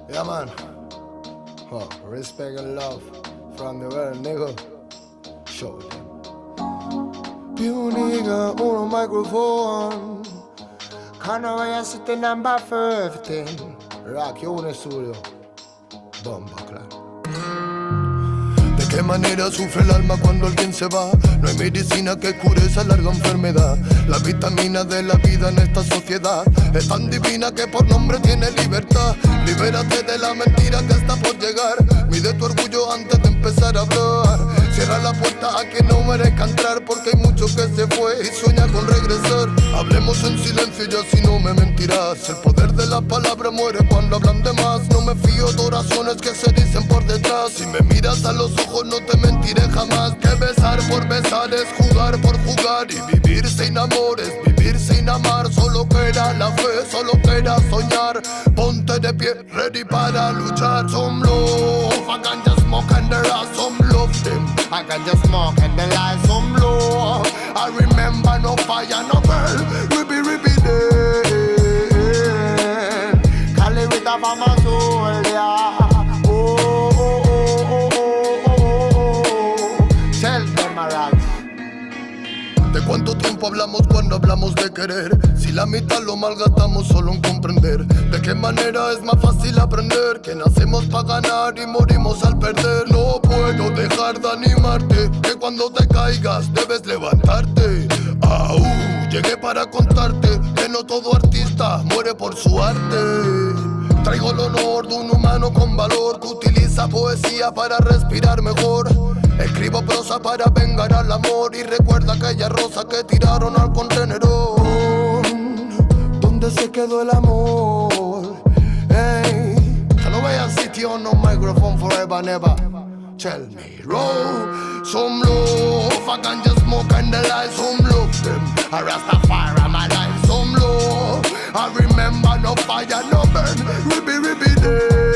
Yeah, man. Respect and love from the world, nigga. Show them. Più nigga, uno microphone. Can't wait sitting number 15. Rock, you in the studio. Bomba, claro. ¿De qué manera sufre el alma cuando alguien se va? No hay medicina que cure esa larga enfermedad. La vitamina de la vida en esta sociedad es tan divina que por nombre tiene libertad. Libérate de la mentira que está por llegar. Mide tu orgullo antes de empezar a hablar. Cierra la puerta a quien no merezca entrar, porque hay mucho que se fue y sueña con regresar. Hablemos en silencio y así no me mentirás. El poder de la palabra muere cuando hablan de más. No me fío de oraciones que se dicen por detrás. Si me miras a los ojos no te mentiré jamás. Que besar por besar es jugar por jugar. Y vivir sin amor es vivir sin amar. Solo queda la fe, solo queda soñar. Ponte de pie, ready para luchar. Some love, I can just smoke and there are some love them. I can just smoke and there are some love. I remember no fire, no burn. Ribby dead. Cali with a farmer soul, yeah. ¿De cuánto tiempo hablamos cuando hablamos de querer? Si la mitad lo malgastamos solo en comprender. ¿De qué manera es más fácil aprender? Que nacemos para ganar y morimos al perder. No puedo dejar de animarte, que cuando te caigas debes levantarte. Llegué para contarte que no todo artista muere por su arte. Traigo el honor de un humano con valor que utiliza poesía para respirar mejor. Escribo prosa para vengar al amor y recuerda aquella rosa que tiraron al contenedor. ¿Dónde se quedó el amor? Hey, I no voy a sit on no microphone forever never. Tell me, roll some love. I can just smoke and the light some love them. I Rastafari my life some love. I remember no fire no burn. Ribby day.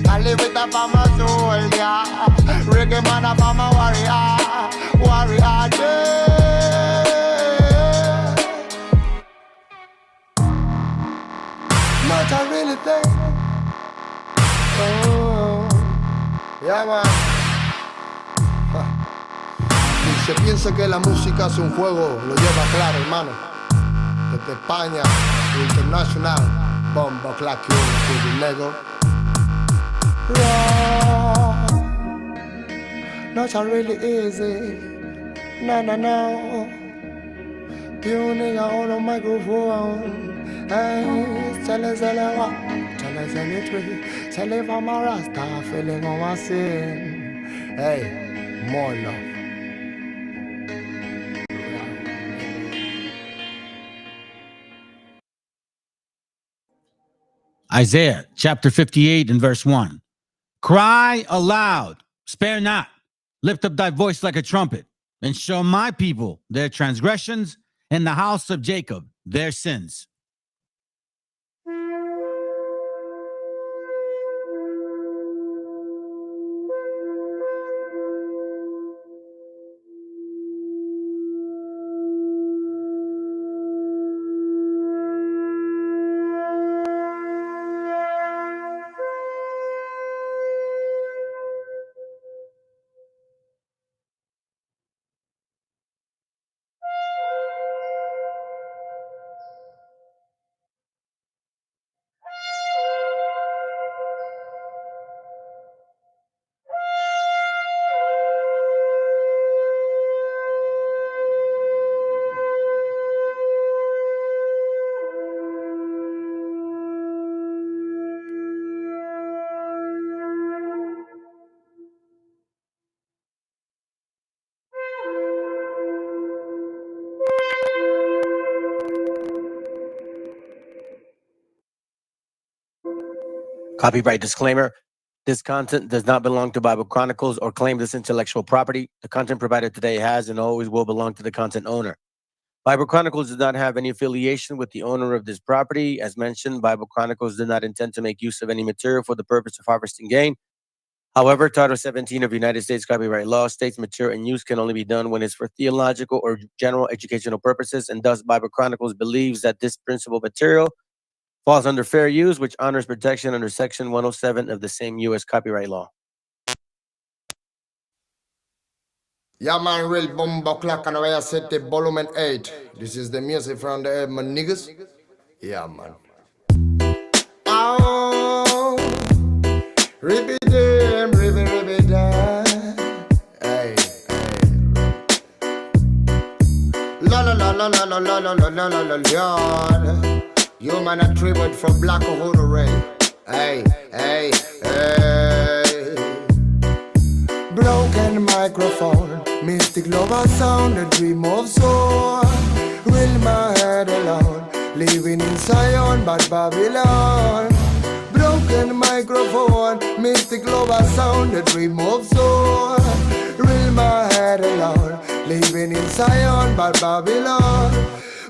Cali with a farmer soul, yeah. Reggae man a farmer warrior day. Not a really thing. Oh, yeah, man. Y se piensa que la música es un juego, lo lleva claro, hermano. Desde España, internacional, bombo, clack, you, Lego. Not a really easy. No. Pure nigga on a microphone. Hey, tell us what. Tell us anything. Tell if I'm a Rasta feeling on my sin. Hey, more love. Isaiah chapter 58 and verse 1. Cry aloud, spare not, lift up thy voice like a trumpet, and show my people their transgressions, and the house of Jacob their sins. Copyright disclaimer. This content does not belong to Bible Chronicles or claim this intellectual property. The content provided today has and always will belong to the content owner. Bible Chronicles does not have any affiliation with the owner of this property. As mentioned, Bible Chronicles did not intend to make use of any material for the purpose of harvesting gain. However, Title 17 of United States copyright law states material and use can only be done when it's for theological or general educational purposes, and thus Bible Chronicles believes that this principal material falls under fair use, which honors protection under Section 107 of the same U.S. copyright law. Yeah, man, real bomba clock and I set the volume 8. This is the music from the my niggas. Yeah, man. Oh, ribby damn, ribby damn. Hey, hey. La la la la la la la la la la la la la. You man a tribute from Black Uhuru Ray. Hey, hey, hey. Broken microphone, mystic lover sound, a dream of soul. Will my head alone, living in Zion, but Babylon. Broken microphone, mystic lover sound, a dream of soul. Will my head alone, living in Zion, but Babylon.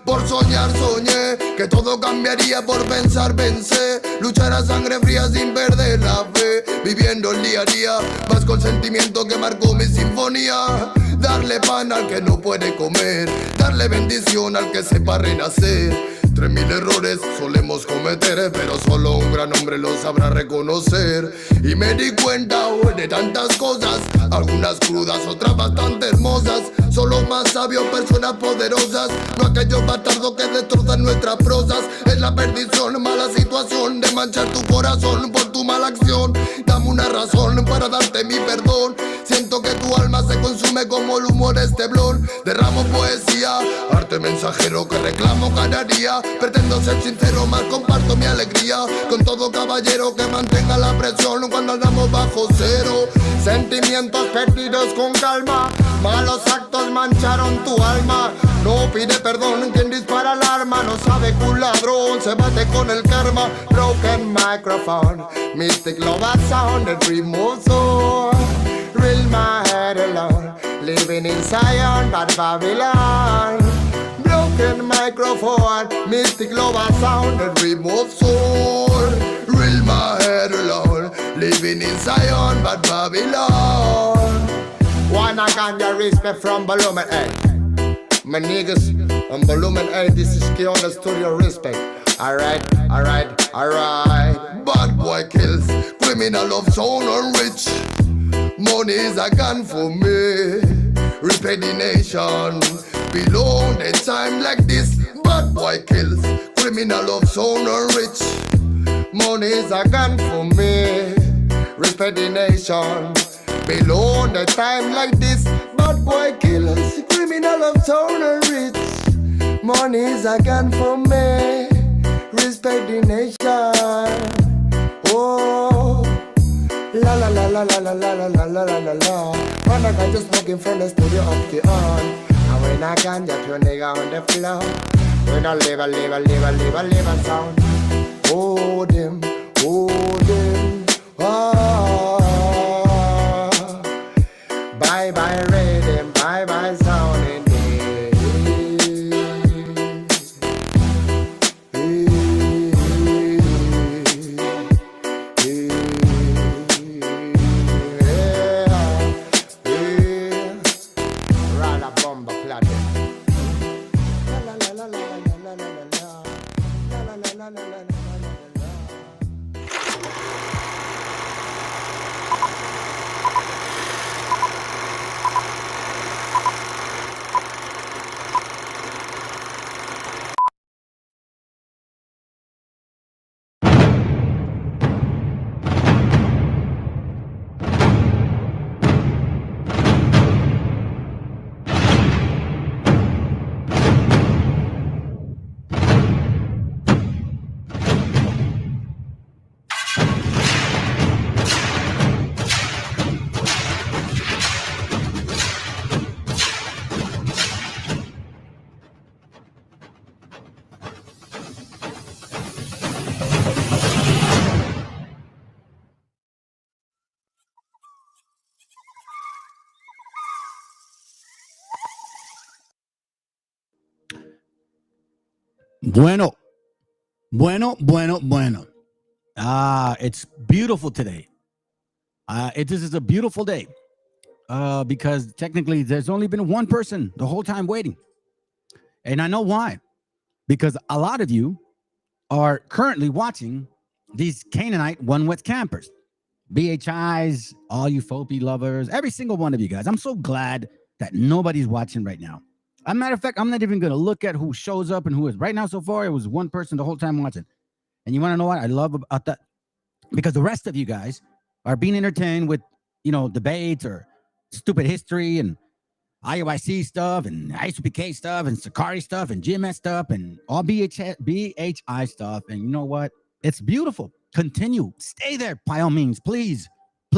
Por soñar soñé que todo cambiaría, por pensar pensé, luchar a sangre fría sin perder la fe, viviendo el día a día, más con sentimiento que marcó mi sinfonía. Darle pan al que no puede comer, darle bendición al que sepa renacer. 3000 errores solemos cometer, pero solo un gran hombre lo sabrá reconocer. Y me di cuenta de tantas cosas, algunas crudas, otras bastante hermosas. Son los más sabios, personas poderosas, no aquellos bastardos que destrozan nuestras prosas. Es la perdición, mala situación de manchar tu corazón por tu mala acción. Dame una razón para darte mi perdón. Siento que tu alma se consume como el humo de este blon. Derramo poesía, arte mensajero que reclamo cada día. Pretendo ser sincero, más comparto mi alegría con todo caballero que mantenga la presión cuando andamos bajo cero. Sentimientos perdidos con calma, malos actos mancharon tu alma. No pide perdón quien dispara el arma, no sabe que un ladrón se bate con el karma. Broken microphone, mystic lover sound, a dream of soul. Real my head alone, living in Zion, but Babylon. Broken microphone, mystic lover sound, a dream of soul. Real my head alone, living in Zion, but Babylon. One I can get respect from Volume 8. My niggas on Volume 8, this is key on the studio respect. Alright, alright, alright. Bad boy kills, criminal of soul and rich. Money is a gun for me. Respect the nation. Below the time like this. Bad boy kills, criminal of soul and rich. Money is a gun for me. Respect the nation. Below the time like this. Bad boy kills, criminal of soul and rich. Money is a gun for me. Respect the nation. Oh. La la la la la la la la la la la la. When I can just smoking from the studio up the on. And when I can just put nigga on the floor. When I live a sound. Oh them, ah. Bye bye rhythm, bye bye sound in Bueno. It's beautiful today. This is a beautiful day because technically there's only been one person the whole time waiting. And I know why. Because a lot of you are currently watching these Canaanite one with campers, BHIs, all you Fopi lovers, every single one of you guys. I'm so glad that nobody's watching right now. As a matter of fact, I'm not even going to look at who shows up and who is right now. So far, it was one person the whole time watching. And you want to know what I love about that? Because the rest of you guys are being entertained with, debates or stupid history and IOIC stuff and ISPK stuff and Sakari stuff and GMS stuff and all BHI stuff. And you know what? It's beautiful. Continue. Stay there by all means. Please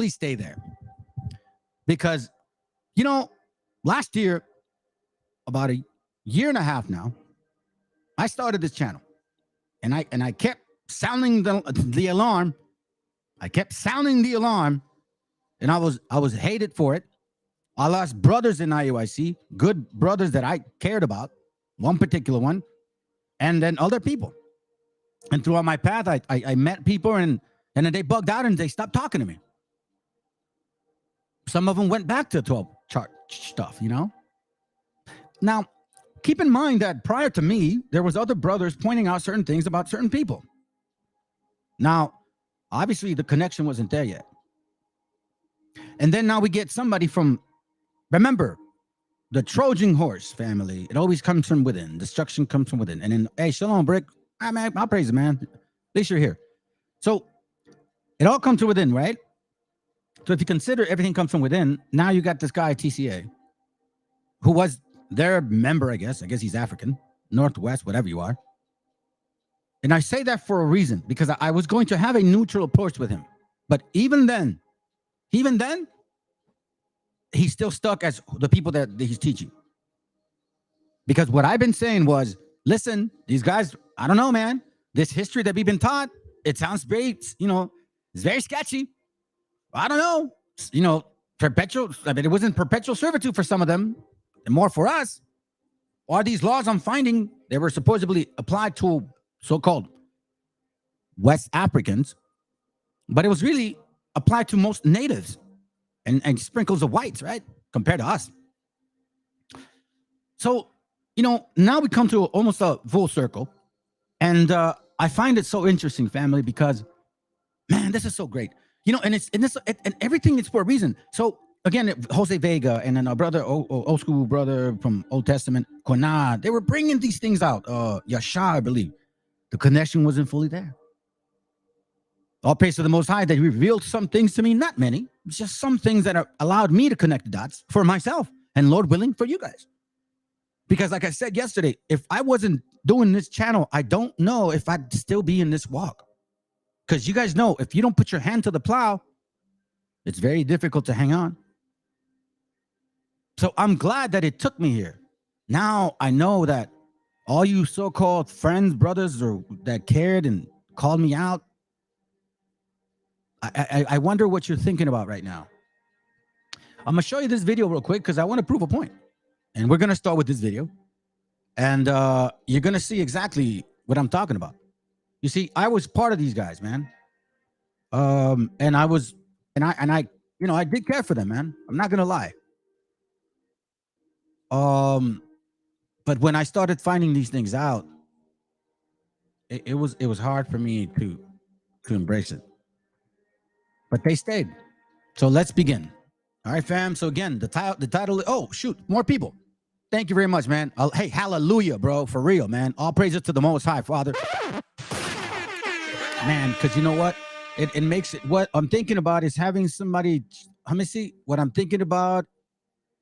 stay there. Because, last year, about a year and a half now, I started this channel. And I kept sounding the alarm. I kept sounding the alarm. And I was hated for it. I lost brothers in IUIC, good brothers that I cared about, one particular one, and then other people. And throughout my path, I met people and then they bugged out and they stopped talking to me. Some of them went back to 12 chart stuff, Now, keep in mind that prior to me, there was other brothers pointing out certain things about certain people. Now, obviously, the connection wasn't there yet. And then now we get somebody from, remember, the Trojan horse family. It always comes from within. Destruction comes from within. And then, hey, shalom, Brick. I'll praise it, man. At least you're here. So it all comes from within, right? So if you consider everything comes from within, now you got this guy, TCA, who was their member, I guess. I guess he's African, Northwest, whatever you are. And I say that for a reason, because I was going to have a neutral approach with him. But even then, he's still stuck as the people that he's teaching. Because what I've been saying was, listen, these guys, I don't know, man. This history that we've been taught, it sounds very, it's very sketchy. I don't know. Perpetual, it wasn't perpetual servitude for some of them, and more for us. Are these laws I'm finding, they were supposedly applied to so-called West Africans, but it was really applied to most natives and sprinkles of whites, right? Compared to us. So, now we come to almost a full circle. And I find it so interesting, family, because, man, this is so great. And everything is for a reason. So, again, Jose Vega and then our brother, old school brother from Old Testament, Konad, they were bringing these things out. Yasha, I believe. The connection wasn't fully there. All praise to the Most High that He revealed some things to me, not many, just some things that allowed me to connect the dots for myself and, Lord willing, for you guys. Because like I said yesterday, if I wasn't doing this channel, I don't know if I'd still be in this walk. Because you guys know, if you don't put your hand to the plow, it's very difficult to hang on. So I'm glad that it took me here. Now I know that all you so-called friends, brothers, or that cared and called me out, I wonder what you're thinking about right now. I'm going to show you this video real quick because I want to prove a point. And we're going to start with this video. And you're going to see exactly what I'm talking about. You see, I was part of these guys, man. And I did care for them, man. I'm not going to lie. But when I started finding these things out, it was hard for me to embrace it. But they stayed. So let's begin. All right, fam. So again, the title, oh, shoot, more people. Thank you very much, man. Hey, hallelujah, bro. For real, man. All praises to the Most High, Father. Man, because you know what? It makes it, what I'm thinking about is having somebody, let me see, what I'm thinking about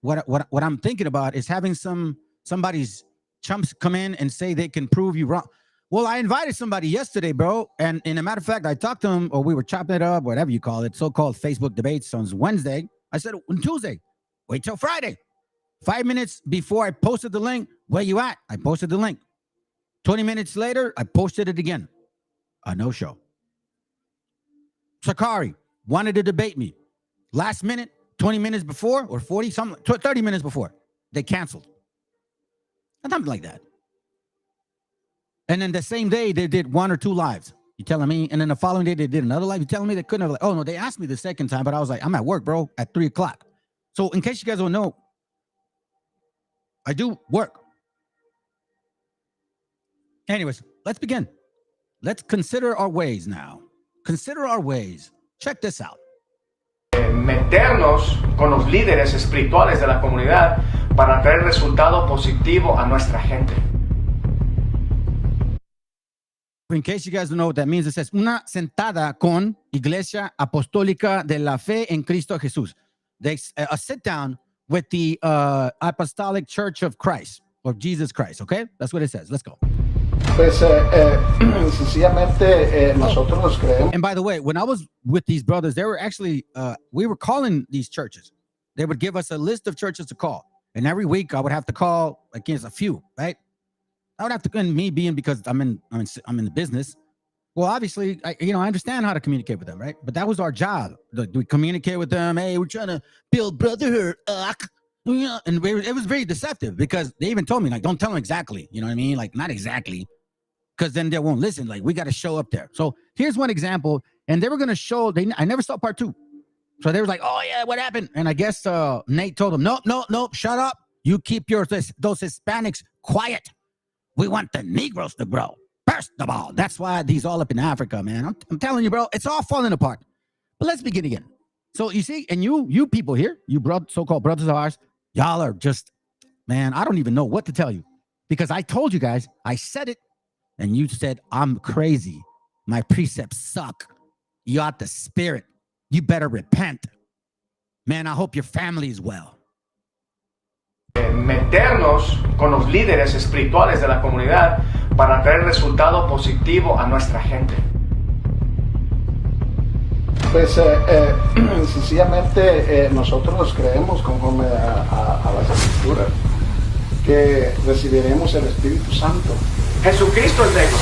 is having somebody's chumps come in and say they can prove you wrong. Well, I invited somebody yesterday, bro. And in a matter of fact, I talked to him, or we were chopping it up, whatever you call it, so-called Facebook debates on Wednesday. I said, on Tuesday, wait till Friday. 5 minutes before I posted the link, where you at? I posted the link. 20 minutes later, I posted it again. A no-show. Sakari wanted to debate me. Last minute, 20 minutes before, or 30 minutes before, they canceled. Something like that. And then the same day, they did 1 or 2 lives. You telling me? And then the following day, they did another live. You telling me they couldn't have, oh, no, they asked me the second time, but I was like, I'm at work, bro, at 3 o'clock. So in case you guys don't know, I do work. Anyways, let's begin. let's consider our ways now. Consider our ways. Check this out. Meternos con los líderes espirituales de la comunidad para traer resultado positivo a nuestra gente. In case you guys don't know what that means, it says una sentada con Iglesia Apostólica de la Fe en Cristo Jesús. A sit down with the Apostolic Church of Christ, or Jesus Christ, okay? That's what it says. Let's go. Pues sencillamente nosotros creemos. And by the way, when I was with these brothers, they were actually, we were calling these churches. They would give us a list of churches to call. And every week I would have to call against a few, right? I would have to, and me being because I'm in the business. Well, obviously, I understand how to communicate with them, right? But that was our job. We communicate with them. Hey, we're trying to build brotherhood. And it was very deceptive because they even told me, like, don't tell them exactly. You know what I mean? Like, not exactly. Because then they won't listen. Like, we got to show up there. So here's one example. And they were going to show, I never saw part 2. So they were like, oh, yeah, what happened? And I guess Nate told them, no, shut up. You keep those Hispanics quiet. We want the Negroes to grow. First of all, that's why these all up in Africa, man. I'm telling you, bro, it's all falling apart. But let's begin again. So you see, and you people here, you so-called brothers of ours, y'all are just, man, I don't even know what to tell you. Because I told you guys, I said it, and you said, I'm crazy. My precepts suck. You out the spirit. You better repent. Man, I hope your family is well. Meternos con los líderes espirituales de la comunidad para traer resultado positivo a nuestra gente. Pues sencillamente nosotros creemos conforme a las escrituras que recibiremos el Espíritu Santo. Jesucristo es negro.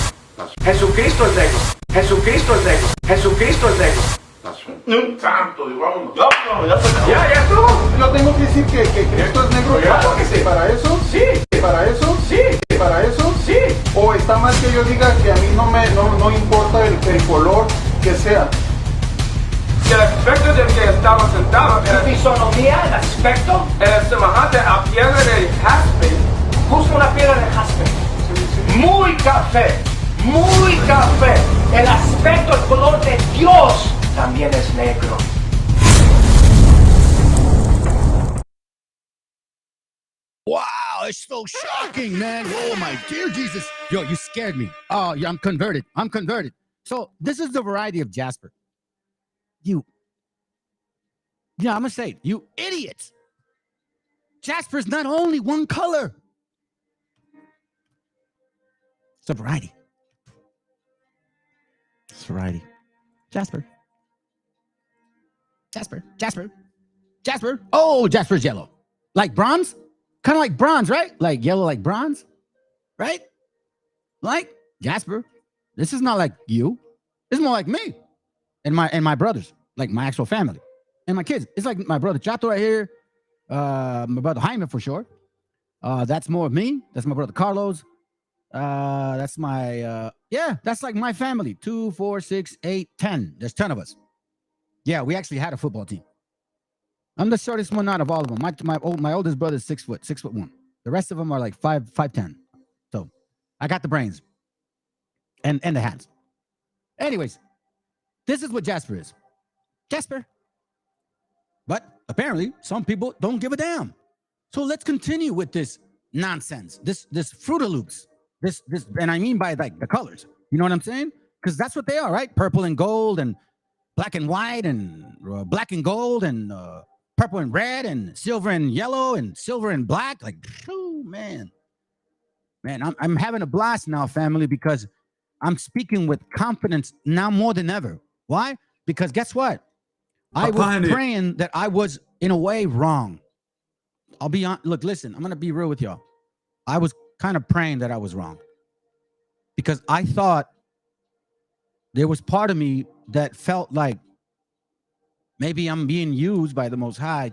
Jesucristo es negro. Jesucristo es negro. Jesucristo es negro. Santo, vámonos. Ya estuvo. Yo tengo que decir que Cristo es negro. Claro que sí. ¿Para eso? Sí. ¿Para eso? Sí. ¿Para eso? Sí. ¿O está mal que yo diga que a mí no importa el color que sea? El aspecto del que estaba sentado La fisonomía, el aspecto, era semejante a piedra de jaspe. justo una piedra de jaspe. Muy café. Muy café. El aspecto, el color de Dios también es negro. Wow, it's so shocking, man. Oh, my dear Jesus. Yo, you scared me. Oh, yeah, I'm converted. So this is the variety of Jasper. I'm going to say it. You idiots. Jasper's not only one color. It's a variety. It's a variety. Jasper. Oh, Jasper's yellow. Like bronze? Kind of like bronze, right? Like yellow like bronze, right? Like Jasper. This is not like you. It's more like me and my brothers, like my actual family and my kids. It's like my brother Chato right here, my brother Jaime for sure. That's more of me. That's my brother Carlos. That's my that's like my family. 2, 4, 6, 8, 10. There's 10 of us. Yeah, we actually had a football team. I'm the shortest one out of all of them. My oldest brother is 6 foot, 6'1". The rest of them are like 5'10". So I got the brains and the hands. Anyways, this is what Jasper is. Jasper. But apparently some people don't give a damn. So let's continue with this nonsense. This Fruit of Loops. This, and I mean by like the colors. You know what I'm saying? Because that's what they are, right? Purple and gold and black and white and black and gold and purple and red and silver and yellow and silver and black. Like, oh man, I'm having a blast now, family, because I'm speaking with confidence now more than ever. Why? Because guess what? I was praying that I was in a way wrong. I'll be on. Look, listen, I'm going to be real with y'all. I was kind of praying that I was wrong because I thought there was part of me that felt like maybe I'm being used by the Most High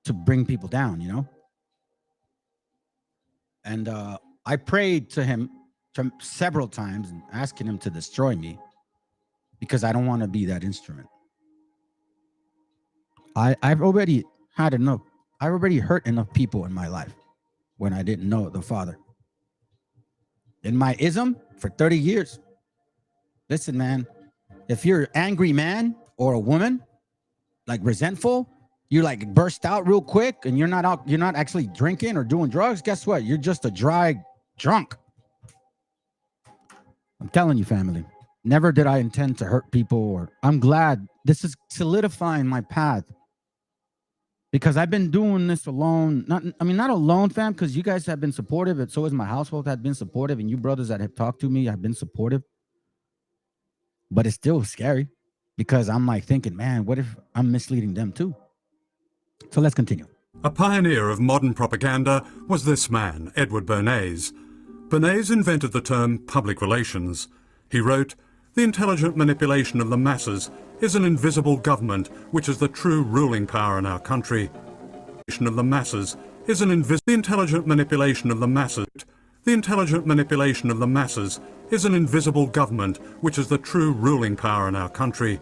to bring people down, you know? And I prayed to him several times and asking him to destroy me because I don't want to be that instrument. I've already had enough. I've already hurt enough people in my life when I didn't know the Father. In my ism for 30 years, Listen, man, if you're an angry man or a woman, like resentful, you like burst out real quick and you're not actually drinking or doing drugs, guess what? You're just a dry drunk. I'm telling you, family. Never did I intend to hurt people, or I'm glad this is solidifying my path. Because I've been doing this alone. Not alone, fam, because you guys have been supportive, and so has my household had been supportive, and you brothers that have talked to me have been supportive. But it's still scary because I'm like thinking, man, what if I'm misleading them too? So let's continue. A pioneer of modern propaganda was this man, Edward Bernays. Bernays invented the term public relations. He wrote, "The intelligent manipulation of the masses is an invisible government which is the true ruling power in our country. Of the masses is the intelligent manipulation of the masses. The intelligent manipulation of the masses is an invisible government which is the true ruling power in our country."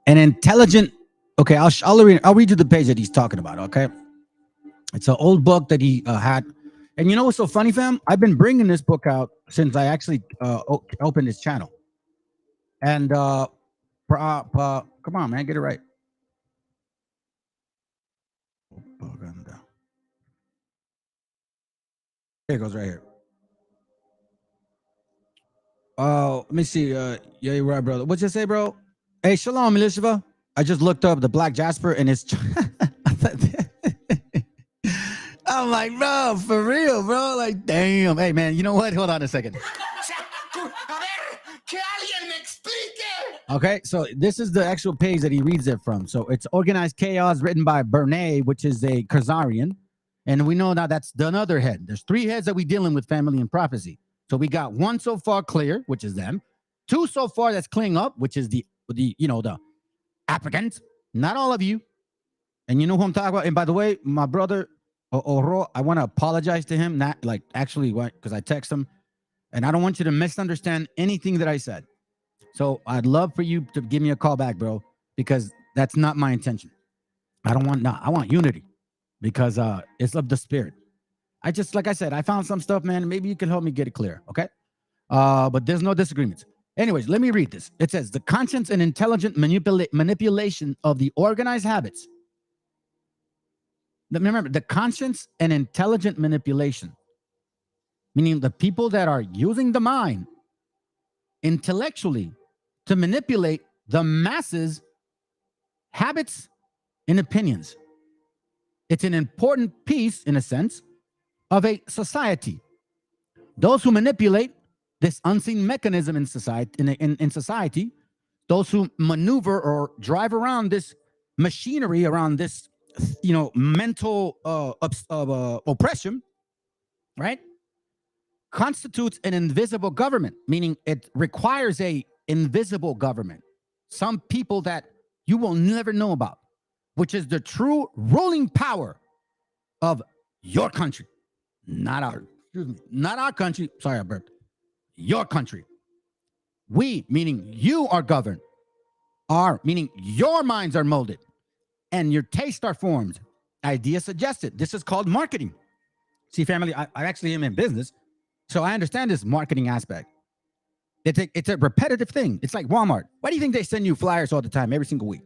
An intelligent. Okay, I'll read you the page that he's talking about. Okay, it's an old book that he had, and you know what's so funny, fam? I've been bringing this book out since I actually opened this channel, and come on, man, get it right. Here it goes, right here. Oh, let me see. Yeah, you're right, brother. What'd you say, bro? Hey, shalom, Melissa. I just looked up the Black Jasper and it's I'm like, bro, for real, bro. Like, damn. Hey, man, you know what? Hold on a second. Okay, so this is the actual page that he reads it from. So it's Organized Chaos, written by Bernays, which is a Khazarian. And we know now that's the other head. There's 3 heads that we're dealing with, family and prophecy. So we got 1 so far clear, which is them. 2 so far that's clearing up, which is the applicants. Not all of you. And you know who I'm talking about. And by the way, my brother Oro, I want to apologize to him. Not like actually, because I text him, and I don't want you to misunderstand anything that I said. So I'd love for you to give me a call back, bro, because that's not my intention. I want unity, because it's of the spirit. I just, like I said, I found some stuff, man. Maybe you can help me get it clear, okay? But there's no disagreements. Anyways, let me read this. It says, the conscience and intelligent manipulation of the organized habits. Remember, the conscience and intelligent manipulation, meaning the people that are using the mind intellectually to manipulate the masses' habits and opinions. It's an important piece, in a sense, of a society. Those who manipulate this unseen mechanism in society, those who maneuver or drive around this machinery, around this, mental oppression, right, constitutes an invisible government, meaning it requires a invisible government. Some people that you will never know about, which is the true ruling power of your country, not our country. Sorry, I burped. Your country. We, meaning you, are governed. Are, meaning your minds are molded and your tastes are formed. Ideas suggested. This is called marketing. See, family, I actually am in business, so I understand this marketing aspect. It's a repetitive thing. It's like Walmart. Why do you think they send you flyers all the time, every single week?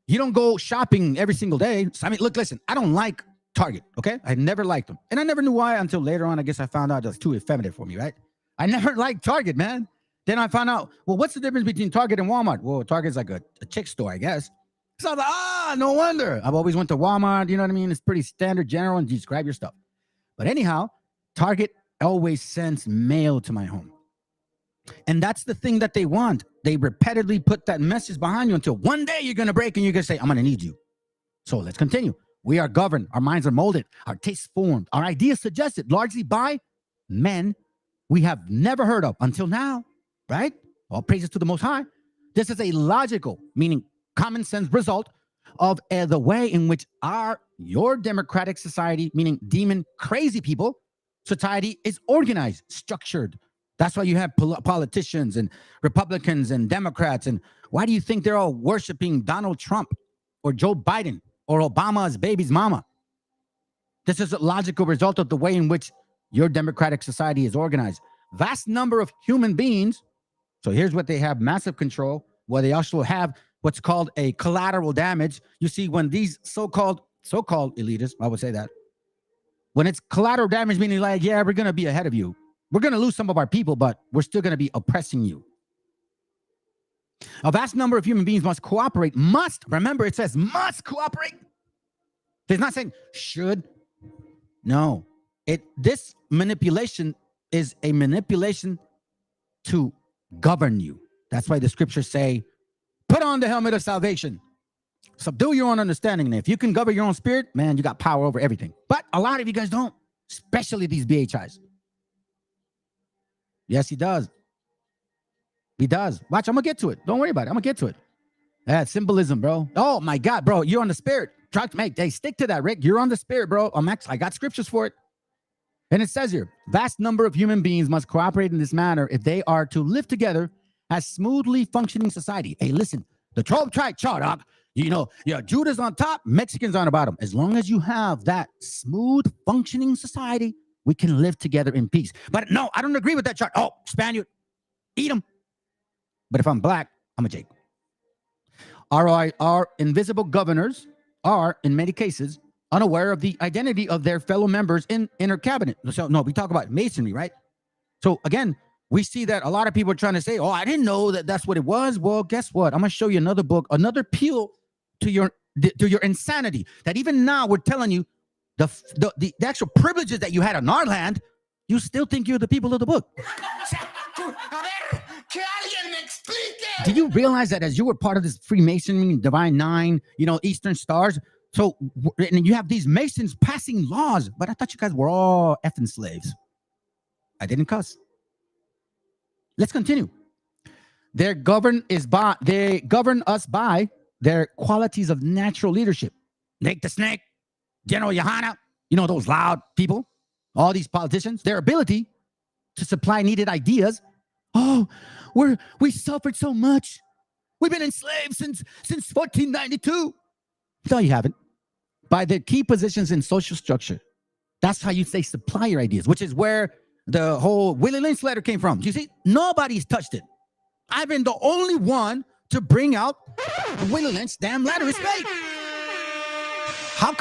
You don't go shopping every single day. I mean, look, listen, I don't like Target, okay? I never liked them. And I never knew why until later on. I guess I found out that's too effeminate for me, right? I never liked Target, man. Then I found out, well, what's the difference between Target and Walmart? Well, Target's like a chick store, I guess. So I was like, no wonder. I've always went to Walmart, you know what I mean? It's pretty standard, general, and you just grab your stuff. But anyhow, Target always sends mail to my home. And that's the thing that they want. They repeatedly put that message behind you until one day you're going to break and you're going to say, I'm going to need you. So let's continue. We are governed. Our minds are molded. Our tastes formed. Our ideas suggested largely by men we have never heard of until now, right? All praises to the Most High. This is a logical, meaning common sense result of the way in which your democratic society, meaning demon crazy people, society is organized, structured. That's why you have politicians and Republicans and Democrats. And why do you think they're all worshiping Donald Trump or Joe Biden or Obama's baby's mama? This is a logical result of the way in which your democratic society is organized. vast number of human beings. So here's what they have massive control, where they also have what's called a collateral damage. You see, when these so-called elitists, I would say that, when it's collateral damage, meaning like, yeah, we're going to be ahead of you. We're going to lose some of our people, but we're still going to be oppressing you. A vast number of human beings must cooperate. Must. Remember, it says must cooperate. It's not saying should. No. This manipulation is a manipulation to govern you. That's why the scriptures say, put on the helmet of salvation. Subdue your own understanding. And if you can govern your own spirit, man, you got power over everything. But a lot of you guys don't, especially these BHIs. Yes, he does. He does. Watch, I'm going to get to it. Don't worry about it. I'm going to get to it. That's symbolism, bro. Oh, my God, bro. You're on the spirit. Try to make, hey, stick to that, Rick. You're on the spirit, bro. I got scriptures for it. And it says here, vast number of human beings must cooperate in this manner if they are to live together as smoothly functioning society. Hey, listen, the 12 tribe chart, dog. You know, Judah's on top, Mexicans on the bottom. As long as you have that smooth functioning society, we can live together in peace. But no, I don't agree with that chart. Oh, Spaniard, eat them. But if I'm black, I'm a Jake. Our invisible governors are, in many cases, unaware of the identity of their fellow members in inner cabinet. So, no, we talk about masonry, right? So, again, we see that a lot of people are trying to say, oh, I didn't know that that's what it was. Well, guess what? I'm going to show you another book, another peel to your insanity, that even now we're telling you the actual privileges that you had on our land, you still think you're the people of the book. Do you realize that as you were part of this Freemasonry, Divine Nine, Eastern Stars, so and you have these Masons passing laws, but I thought you guys were all effing slaves. I didn't cuss. Let's continue. They govern us by their qualities of natural leadership. Nick the Snake, General Yohana, those loud people, all these politicians, their ability to supply needed ideas. Oh, we suffered so much. We've been enslaved since 1492. No, you haven't. By the key positions in social structure. That's how you say supply your ideas, which is where the whole Willie Lynch letter came from. Do you see? Nobody's touched it. I've been the only one to bring out the Willie Lynch damn letter. It's fake. How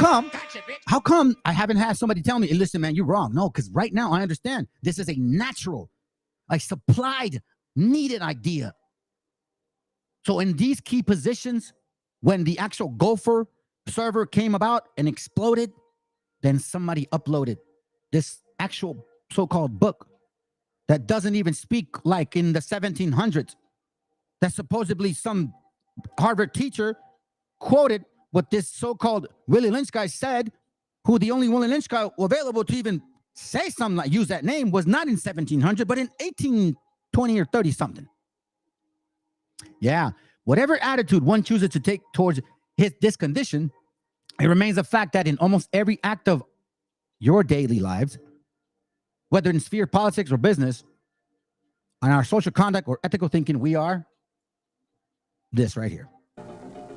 come I haven't had somebody tell me, hey, listen, man, you're wrong? No, because right now I understand this is a natural, a supplied, needed idea. So in these key positions, when the actual Gopher server came about and exploded, then somebody uploaded this actual so-called book that doesn't even speak like in the 1700s, that supposedly some Harvard teacher quoted what this so-called Willie Lynch guy said, who the only Willie Lynch guy available to even say something like use that name was not in 1700, but in 1820 or 30 something. Yeah, whatever attitude one chooses to take towards this condition, it remains a fact that in almost every act of your daily lives, whether in sphere, politics, or business, on our social conduct or ethical thinking, we are this right here.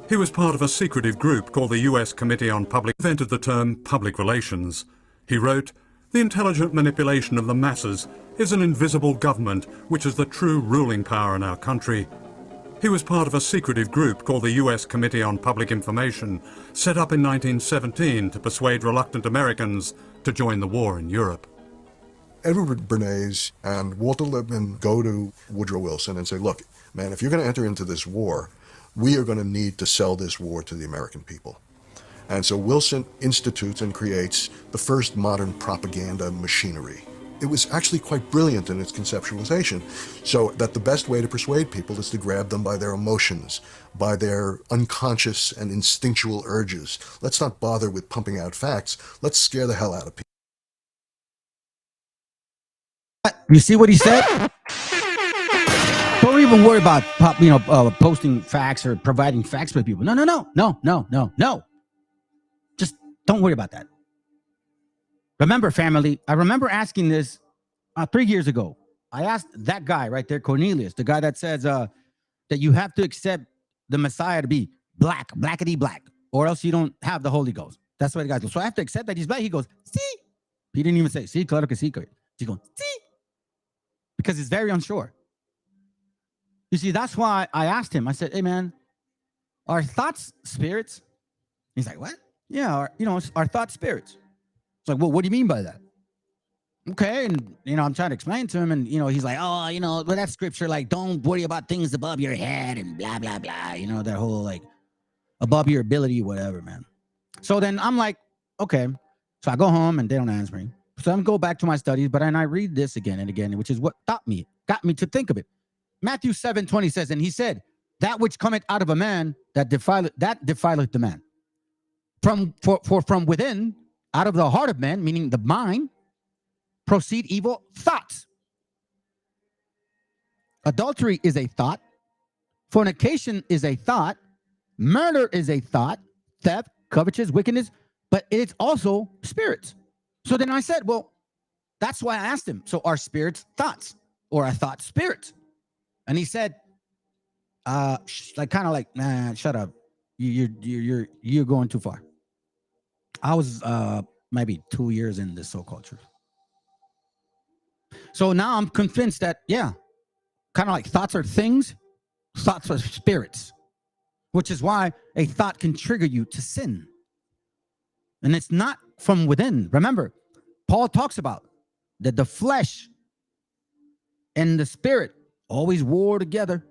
He was part of a secretive group called the U.S. Committee on Public... invented the term public relations. He wrote, "The intelligent manipulation of the masses is an invisible government which is the true ruling power in our country." He was part of a secretive group called the U.S. Committee on Public Information, set up in 1917 to persuade reluctant Americans to join the war in Europe. Edward Bernays and Walter Lippmann go to Woodrow Wilson and say, look, man, if you're going to enter into this war, we are going to need to sell this war to the American people. And so Wilson institutes and creates the first modern propaganda machinery. It was actually quite brilliant in its conceptualization, so that the best way to persuade people is to grab them by their emotions, by their unconscious and instinctual urges. Let's not bother with pumping out facts. Let's scare the hell out of people. You see what he said? Don't even worry about posting facts or providing facts for people. No. Just don't worry about that. Remember, family, I remember asking this 3 years ago. I asked that guy right there, Cornelius, the guy that says that you have to accept the Messiah to be blackety black, or else you don't have the Holy Ghost. That's what the guy goes. So I have to accept that he's black. He goes, see? He didn't even say, sí, claro que sí. He's going, see? because he's very unsure. You see, that's why I asked him. I said, "Hey, man, are thoughts spirits?" He's like, "What? Yeah, our thoughts spirits." It's like, "Well, what do you mean by that?" Okay, and I'm trying to explain to him, and he's like, "Oh, well, that scripture, like, don't worry about things above your head and blah blah blah." That whole like above your ability, whatever, man. So then I'm like, okay. So I go home and they don't answer me. So I'm go back to my studies, but then I read this again and again, which is what got me to think of it. Matthew 7:20 says, and he said, "That which cometh out of a man that defileth the man. From within, out of the heart of man," meaning the mind, "proceed evil thoughts." Adultery is a thought. Fornication is a thought. Murder is a thought. Theft, covetousness, wickedness, but it's also spirits. So then I said, well, that's why I asked him. So are spirits thoughts, or are thoughts spirits? And he said, nah, shut up. You're going too far. I was maybe 2 years in this so-called truth. So now I'm convinced that, yeah, kind of like thoughts are things, thoughts are spirits, which is why a thought can trigger you to sin. And it's not from within. Remember, Paul talks about that the flesh and the spirit always war together.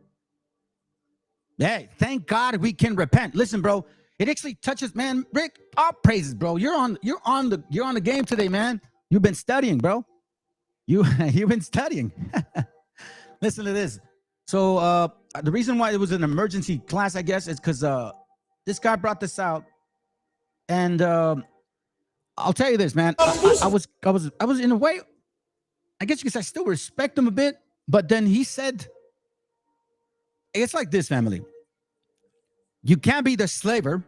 Hey, thank God we can repent. Listen, bro, it actually touches, man. Rick, all praises, bro. You're on the game today, man. You've been studying, bro. You've been studying. Listen to this. So the reason why it was an emergency class, I guess, is because this guy brought this out, and I'll tell you this, man. I was in a way, I guess you could say I still respect him a bit, but then he said, it's like this, family. You can't be the slaver.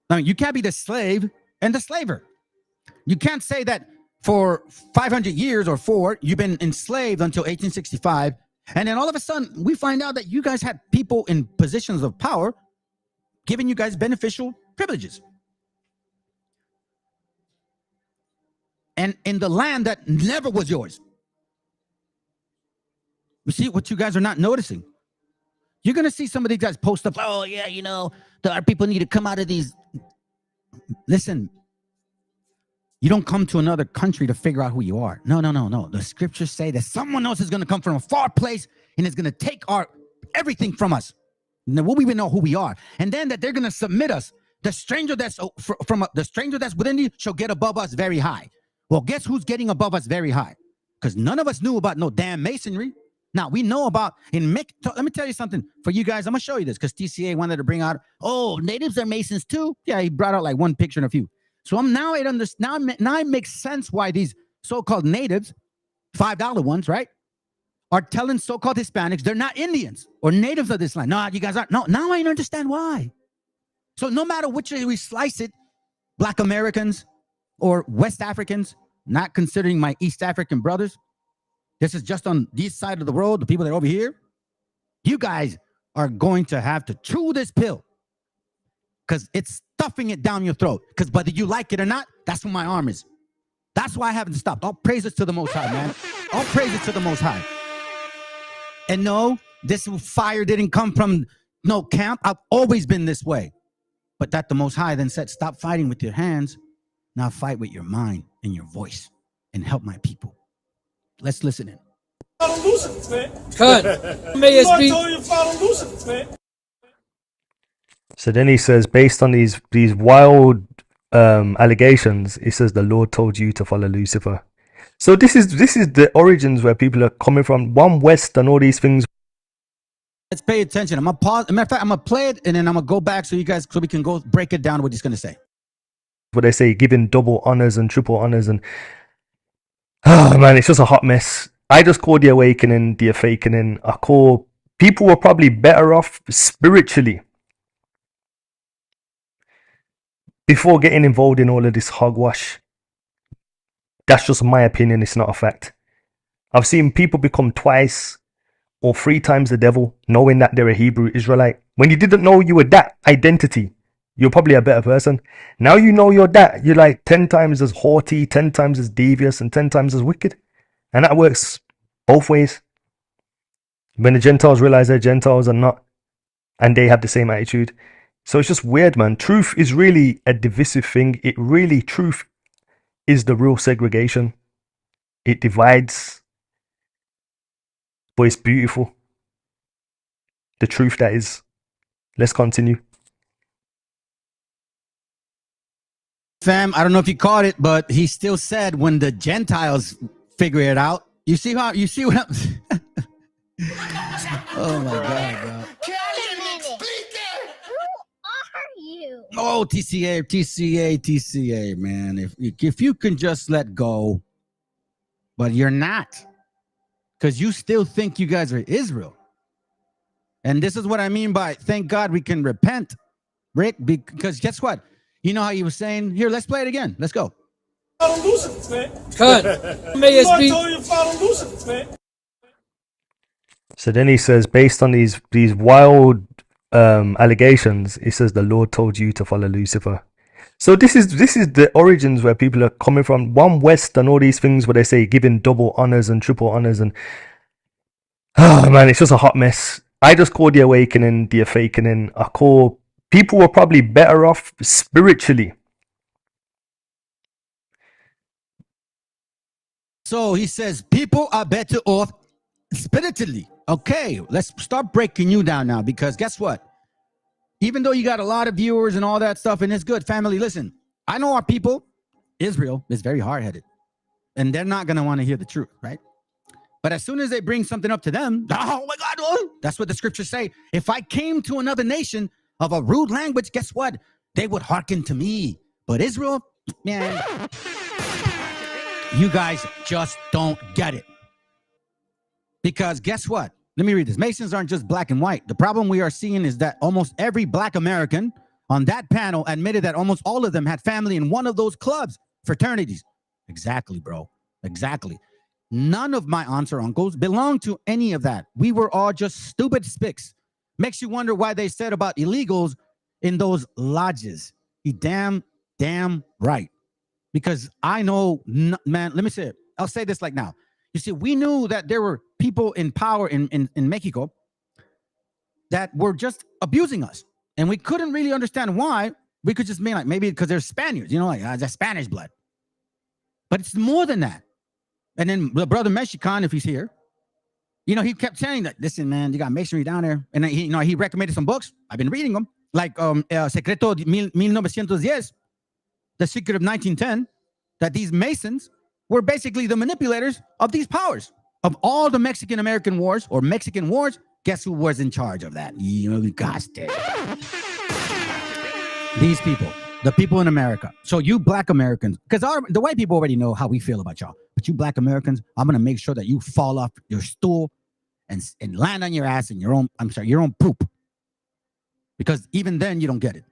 I mean, you can't be the slave and the slaver. You can't say that for 500 years or 4, you've been enslaved until 1865. And then all of a sudden, we find out that you guys had people in positions of power giving you guys beneficial privileges. And in the land that never was yours. You see what you guys are not noticing. You're going to see some of these guys post up, oh, yeah, our people need to come out of these. Listen, you don't come to another country to figure out who you are. No. The scriptures say that someone else is going to come from a far place and is going to take everything from us. And we'll even know who we are. And then that they're going to submit us. The stranger that's within you shall get above us very high. Well, guess who's getting above us very high? Because none of us knew about no damn masonry. Now, we know about, let me tell you something. For you guys, I'm going to show you this because TCA wanted to bring out, natives are Masons too. Yeah, he brought out like one picture and a few. So now it makes sense why these so-called natives, $5 ones, right, are telling so-called Hispanics they're not Indians or natives of this land. No, you guys aren't. No, now I understand why. So no matter which way we slice it, Black Americans or West Africans, not considering my East African brothers, this is just on this side of the world, the people that are over here. You guys are going to have to chew this pill because it's stuffing it down your throat. Because whether you like it or not, that's what my arm is. That's why I haven't stopped. All praises to the Most High, man. All praises to the Most High. And no, this fire didn't come from no camp. I've always been this way. But that the Most High then said, stop fighting with your hands. Now fight with your mind and your voice and help my people. Let's listen in. So then he says, based on these wild allegations, he says the Lord told you to follow Lucifer. So this is the origins where people are coming from. One West and all these things. Let's pay attention. I'm gonna pause. As a matter of fact, I'm gonna play it and then I'm gonna go back so we can go break it down what he's gonna say. What they say, giving double honors and triple honors, and oh man, it's just a hot mess. I just call the awakening the fakening. I call people were probably better off spiritually before getting involved in all of this hogwash. That's just my opinion. It's not a fact. I've seen people become 2 or 3 times the devil, knowing that they're a Hebrew Israelite. When you didn't know you were that identity, you're probably a better person. Now you know you're that. You're like 10 times as haughty, 10 times as devious, and 10 times as wicked. And that works both ways. When the Gentiles realize they're Gentiles and not, and they have the same attitude. So it's just weird, man. Truth is really a divisive thing. Truth is the real segregation. It divides, but it's beautiful. The truth that is. Let's continue. Fam, I don't know if you caught it, but he still said when the Gentiles figure it out. You see what I'm oh my God, bro. Oh, TCA, man. If you can just let go, but you're not, because you still think you guys are Israel. And this is what I mean by thank God we can repent, Rick, because guess what? You know how you were saying, here, let's play it again. Let's go. So then he says, based on these wild allegations, he says the Lord told you to follow Lucifer. So this is the origins where people are coming from. One West and all these things where they say giving double honors and triple honors, and oh man, it's just a hot mess. I just call the awakening the fakening. I call people were probably better off spiritually. So he says people are better off spiritually. Okay, let's start breaking you down now, because guess what? Even though you got a lot of viewers and all that stuff, and it's good, family, listen, I know our people, Israel, is very hard-headed, and they're not going to want to hear the truth, right? But as soon as they bring something up to them, oh my God, oh, that's what the scriptures say. If I came to another nation of a rude language, guess what? They would hearken to me. But Israel, man, you guys just don't get it. Because guess what? Let me read this. Masons aren't just black and white. The problem we are seeing is that almost every black American on that panel admitted that almost all of them had family in one of those clubs, fraternities. Exactly, bro. Exactly. None of my aunts or uncles belonged to any of that. We were all just stupid spicks. Makes you wonder why they said about illegals in those lodges. You damn right. Because I know, man, let me say it. I'll say this like now. You see, we knew that there were people in power in Mexico that were just abusing us. And we couldn't really understand why. We could just mean like maybe because they're Spaniards, you know, like that's Spanish blood. But it's more than that. And then the brother Meshiacha, if he's here, you know, he kept saying that, listen, man, you got masonry down there. And he, you know, he recommended some books. I've been reading them. Like Secreto 1910, The Secret of 1910, that these Masons were basically the manipulators of these powers. Of all the Mexican-American wars or Mexican wars, guess who was in charge of that? You know, gosh dang. These people, the people in America. So you black Americans, because the white people already know how we feel about y'all. But you black Americans, I'm going to make sure that you fall off your stool and land on your ass in your own poop. Because even then, you don't get it.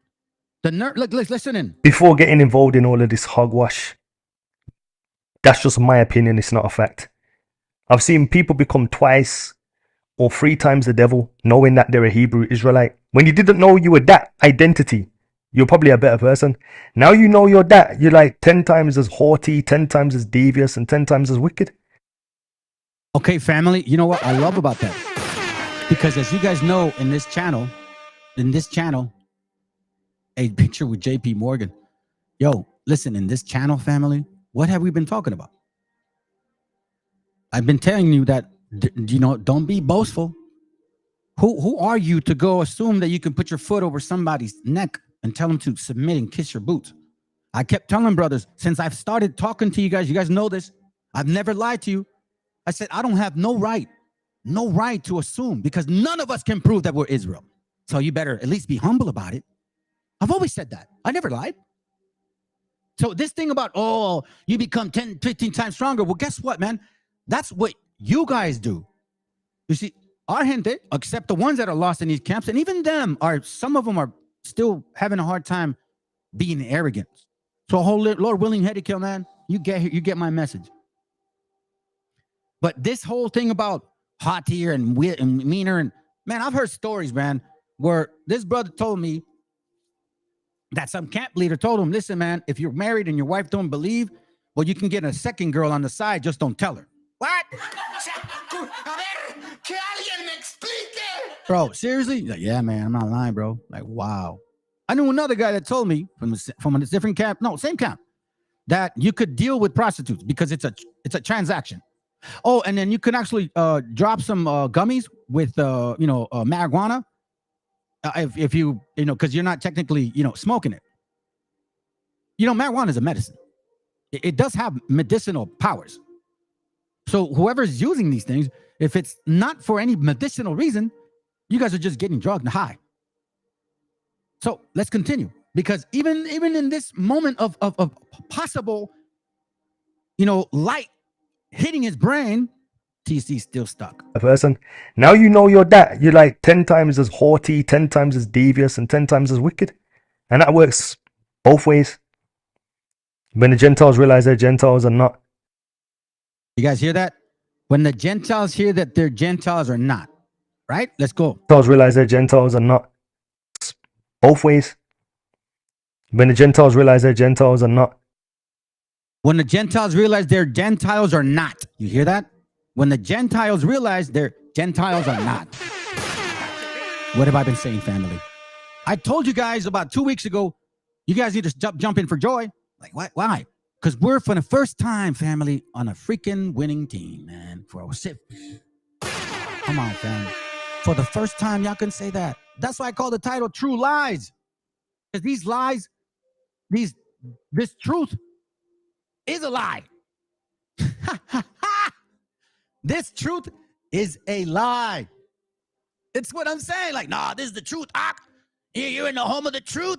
Look, listen in. Before getting involved in all of this hogwash, that's just my opinion. It's not a fact. I've seen people become twice or 3 times the devil, knowing that they're a Hebrew Israelite. When you didn't know you were that identity, you're probably a better person. Now you know you're that. You're like 10 times as haughty, 10 times as devious, and 10 times as wicked. Okay, family, you know what I love about that? Because as you guys know, in this channel, a picture with JP Morgan. Yo, listen, in this channel, family, what have we been talking about? I've been telling you that, you know, don't be boastful. Who are you to go assume that you can put your foot over somebody's neck and tell them to submit and kiss your boots? I kept telling brothers, since I've started talking to you guys know this, I've never lied to you. I said, I don't have no right to assume, because none of us can prove that we're Israel. So you better at least be humble about it. I've always said that. I never lied. So this thing about, oh, you become 10, 15 times stronger. Well, guess what, man? That's what you guys do. You see, our gente, except the ones that are lost in these camps, and even them some of them are still having a hard time being arrogant. So, Lord willing, heady kill, man, you get my message. But this whole thing about haughtier and weird and meaner, and man, I've heard stories, man, where this brother told me that some camp leader told him, listen, man, if you're married and your wife don't believe, well, you can get a second girl on the side, just don't tell her. What? que alguien me explique. Bro, seriously? Like, yeah, man, I'm not lying, bro. Like, wow. I knew another guy that told me from a different camp, no, same camp, that you could deal with prostitutes because it's a transaction. Oh, and then you can actually drop some gummies with marijuana if you because you're not technically smoking it. Marijuana is a medicine. It does have medicinal powers. So whoever's using these things, if it's not for any medicinal reason, you guys are just getting drugged and high. So let's continue, because even in this moment of possible, light hitting his brain, TC's still stuck. A person. Now you know you're that. You're like 10 times as haughty, 10 times as devious, and 10 times as wicked. And that works both ways. When the Gentiles realize they're Gentiles or not. You guys hear that? When the Gentiles hear that they're Gentiles or not. Right? Let's go. Gentiles realize they're Gentiles or not. Both ways. When the Gentiles realize they're Gentiles or not. When the Gentiles realize they're Gentiles or not. You hear that? When the Gentiles realize they're Gentiles or not. What have I been saying, family? I told you guys about 2 weeks ago, you guys need to jump in for joy. Like, what? Why? Because we're for the first time, family, on a freaking winning team, man. Come on, fam. For the first time, y'all can say that. That's why I call the title True Lies. Because these lies, this truth is a lie. This truth is a lie. It's what I'm saying. Like, nah, this is the truth. You're in the home of the truth.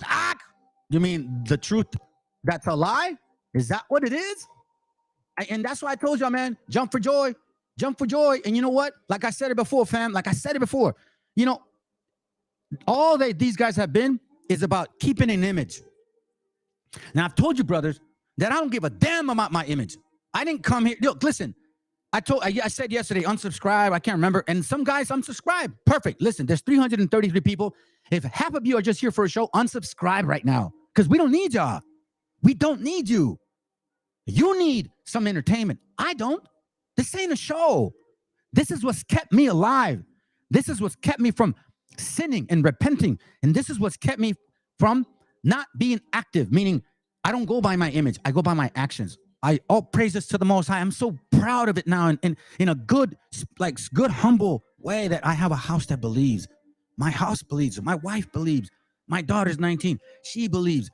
You mean the truth that's a lie? Is that what it is? And that's why I told y'all, man, jump for joy. Jump for joy. And you know what? Like I said it before, fam. Like I said it before. All that these guys have been is about keeping an image. Now, I've told you, brothers, that I don't give a damn about my image. I didn't come here. Look, listen. I said yesterday, unsubscribe. I can't remember. And some guys unsubscribe. Perfect. Listen, there's 333 people. If half of you are just here for a show, unsubscribe right now. Because we don't need y'all. We don't need you. You need some entertainment. I don't. This ain't a show. This is what's kept me alive. This is what's kept me from sinning and repenting. And this is what's kept me from not being active, meaning I don't go by my image. I go by my actions. All praises to the Most High. I'm so proud of it now, and in a good, humble way, that I have a house that believes. My house believes. My wife believes. My daughter's 19. She believes.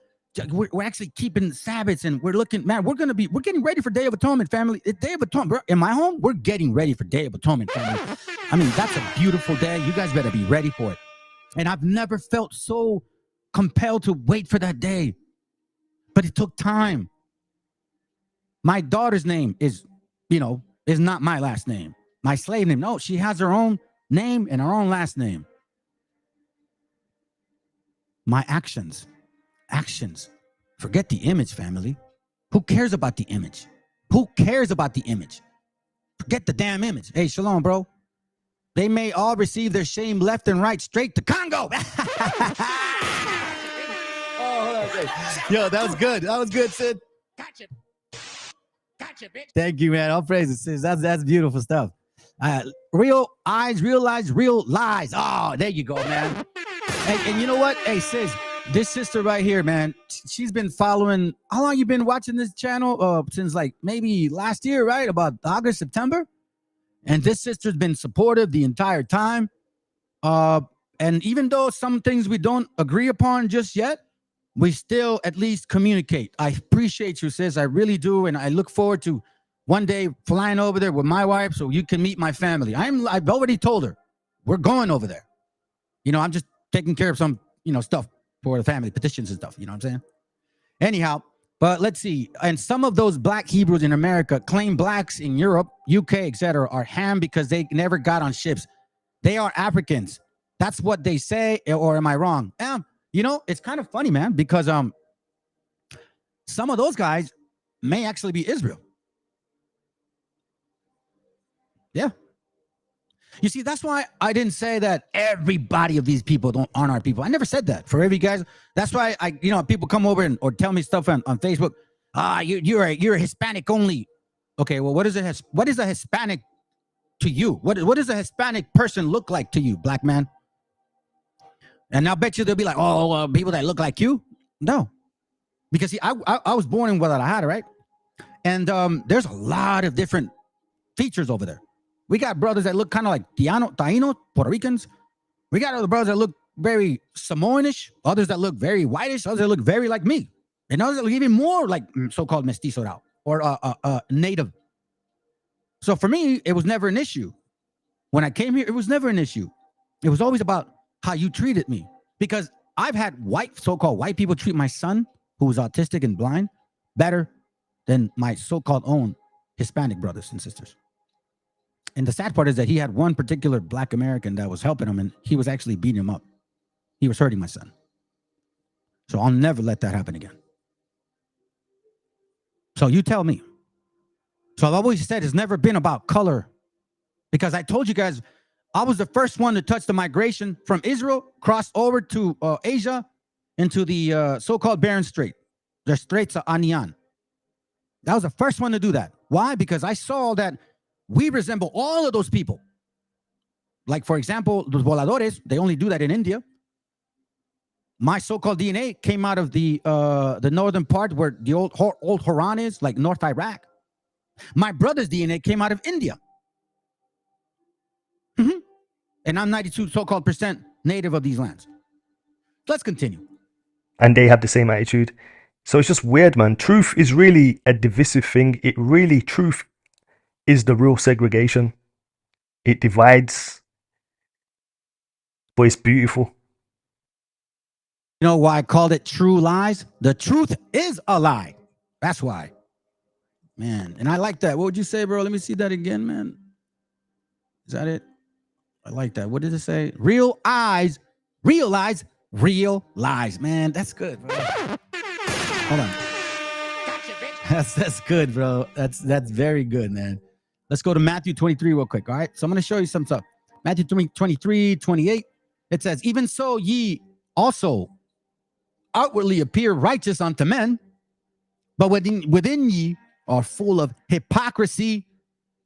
We're actually keeping Sabbaths, and we're looking, man, we're getting ready for Day of Atonement, family. Day of Atonement, bro. In my home, we're getting ready for Day of Atonement, family. I mean, that's a beautiful day. You guys better be ready for it. And I've never felt so compelled to wait for that day. But it took time. My daughter's name is not my last name. My slave name. No, she has her own name and her own last name. My actions. Forget the image, family. Who cares about the image? Who cares about the image? Forget the damn image. Hey, shalom, bro. They may all receive their shame left and right, straight to Congo. Yo, that was good. That was good, Sid. Gotcha, bitch. Thank you, man. All praises, sis. That's beautiful stuff. Real eyes, real lies, real lies. Oh, there you go, man. And you know what? Hey, sis, this sister right here, man, she's been following. How long you been watching this channel? Since like maybe last year, right? About August, September. And this sister's been supportive the entire time. And even though some things we don't agree upon just yet, we still at least communicate. I appreciate you, sis. I really do. And I look forward to one day flying over there with my wife so you can meet my family. I've already told her we're going over there. I'm just taking care of some, stuff for the family, petitions and stuff. You know what I'm saying? Anyhow, but let's see. And some of those black Hebrews in America claim blacks in Europe, UK, etc. are ham because they never got on ships. They are Africans. That's what they say. Or am I wrong? It's kind of funny, man, because some of those guys may actually be Israel. Yeah. You see, that's why I didn't say that everybody of these people aren't our people. I never said that for every guys. That's why people come over or tell me stuff on Facebook. You're a Hispanic only. Okay, well, what is a Hispanic to you? What does a Hispanic person look like to you, black man? And I'll bet you they'll be like, oh, people that look like you. No, because see, I was born in Guadalajara, right? And there's a lot of different features over there. We got brothers that look kind of like Taino, Puerto Ricans. We got other brothers that look very Samoanish, others that look very whitish, others that look very like me, and others that look even more like so-called mestizo or native. So for me, it was never an issue. When I came here, it was never an issue. It was always about how you treated me, because I've had so-called white people treat my son, who was autistic and blind, better than my so-called own Hispanic brothers and sisters. And the sad part is that he had one particular black American that was helping him, and he was actually beating him up. He was hurting my son. So I'll never let that happen again. So you tell me. So I've always said it's never been about color, because I told you guys, I was the first one to touch the migration from Israel, crossed over to Asia, into the so-called Bering Strait, the Straits of Anian. That was the first one to do that. Why? Because I saw that we resemble all of those people. Like, for example, los voladores, they only do that in India. My so-called DNA came out of the northern part where the old Haran is, like North Iraq. My brother's DNA came out of India. Mm-hmm. And I'm 92 so-called % native of these lands. Let's continue. And they have the same attitude. So it's just weird, man. Truth is really a divisive thing. Truth is the real segregation. It divides, but it's beautiful. You know why I called it true lies? The truth is a lie. That's why. Man, and I like that. What would you say, bro? Let me see that again, man. Is that it? I like that. What did it say? Real eyes realize real lies. Man, that's good, bro. Hold on. That's good, bro. That's very good, man. Let's go to Matthew 23 real quick, all right? So I'm going to show you some stuff. Matthew 23, 28. It says, even so ye also outwardly appear righteous unto men, but within ye are full of hypocrisy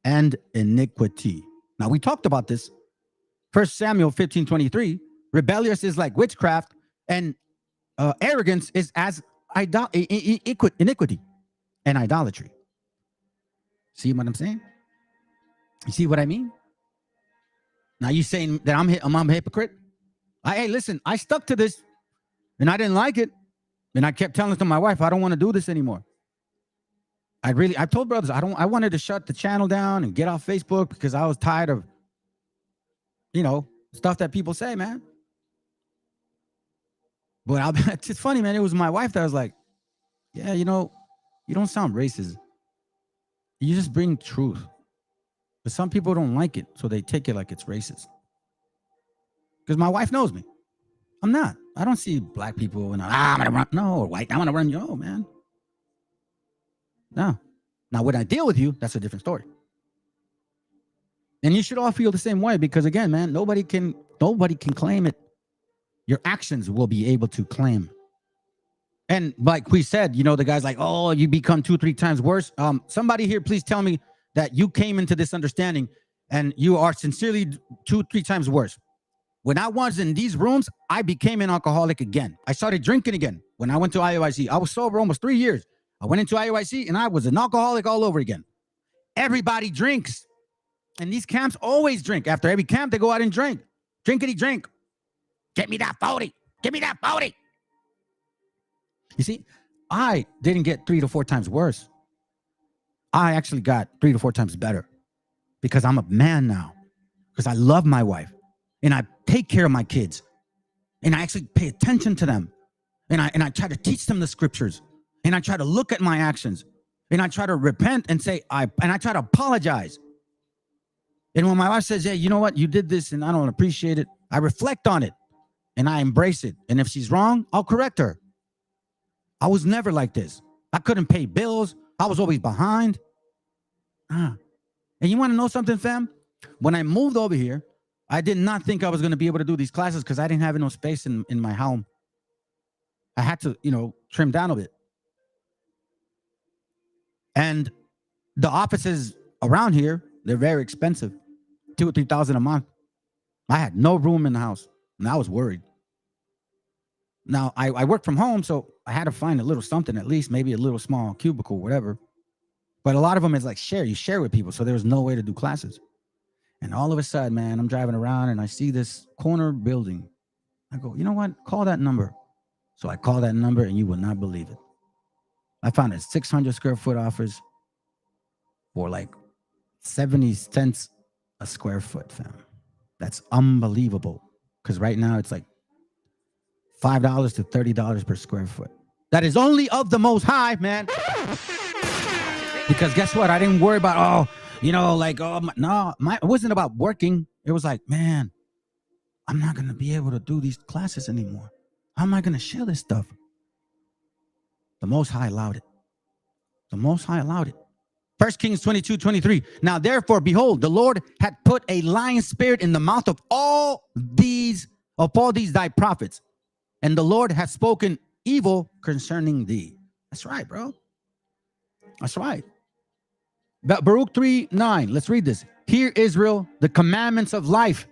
and iniquity. Now, we talked about this. 1 Samuel 15:23. Rebellious is like witchcraft, and arrogance is as iniquity and idolatry. See what I'm saying? You see what I mean? Now you saying that I'm a hypocrite? Hey, listen, I stuck to this, and I didn't like it, and I kept telling to my wife, I don't want to do this anymore. I told brothers, I wanted to shut the channel down and get off Facebook because I was tired of, stuff that people say, man. But it's just funny, man. It was my wife that was like, yeah, you don't sound racist. You just bring truth. But some people don't like it, so they take it like it's racist. Because my wife knows me. I'm not. I don't see black people and I'm going to run. No, or white, I'm going to run you, man. No. Now, when I deal with you, that's a different story. And you should all feel the same way because, again, man, nobody can claim it. Your actions will be able to claim. And like we said, the guy's like, oh, you become 2-3 times worse. Somebody here, please tell me that you came into this understanding and you are sincerely 2-3 times worse. When I was in these rooms, I became an alcoholic again. I started drinking again when I went to IOIC. I was sober almost 3 years. I went into IOIC and I was an alcoholic all over again. Everybody drinks. And these camps always drink. After every camp, they go out and drink. Drinkity drink. Get me that 40. Give me that 40. You see, I didn't get 3 to 4 times worse. I actually got 3 to 4 times better because I'm a man now. Because I love my wife and I take care of my kids and I actually pay attention to them. And I try to teach them the scriptures and I try to look at my actions and I try to repent and say, I try to apologize. And when my wife says, hey, you know what? You did this and I don't appreciate it. I reflect on it and I embrace it. And if she's wrong, I'll correct her. I was never like this. I couldn't pay bills. I was always behind. And you want to know something, fam? When I moved over here, I did not think I was going to be able to do these classes because I didn't have enough space in my home. I had to, trim down a bit. And the offices around here, they're very expensive. 2,000 or 3,000 a month. I had no room in the house, and I was worried. Now, I work from home, so I had to find a little something, at least maybe a little small cubicle, whatever. But a lot of them is like you share with people, so there was no way to do classes. And all of a sudden, man, I'm driving around and I see this corner building. I go, you know what? Call that number. So I call that number, and you will not believe it. I found a 600 square foot office for like 70 cents a square foot, fam. That's unbelievable. Because right now it's like $5 to $30 per square foot. That is only of the Most High, man. Because guess what? I didn't worry about, it wasn't about working. It was like, man, I'm not going to be able to do these classes anymore. How am I going to share this stuff? The Most High allowed it. The Most High allowed it. 1 Kings 22:23. Now, therefore, behold, the Lord had put a lying spirit in the mouth of all these thy prophets, and the Lord has spoken evil concerning thee. That's right, bro. That's right. Baruch 3:9. Let's read this. Hear, Israel, the commandments of life.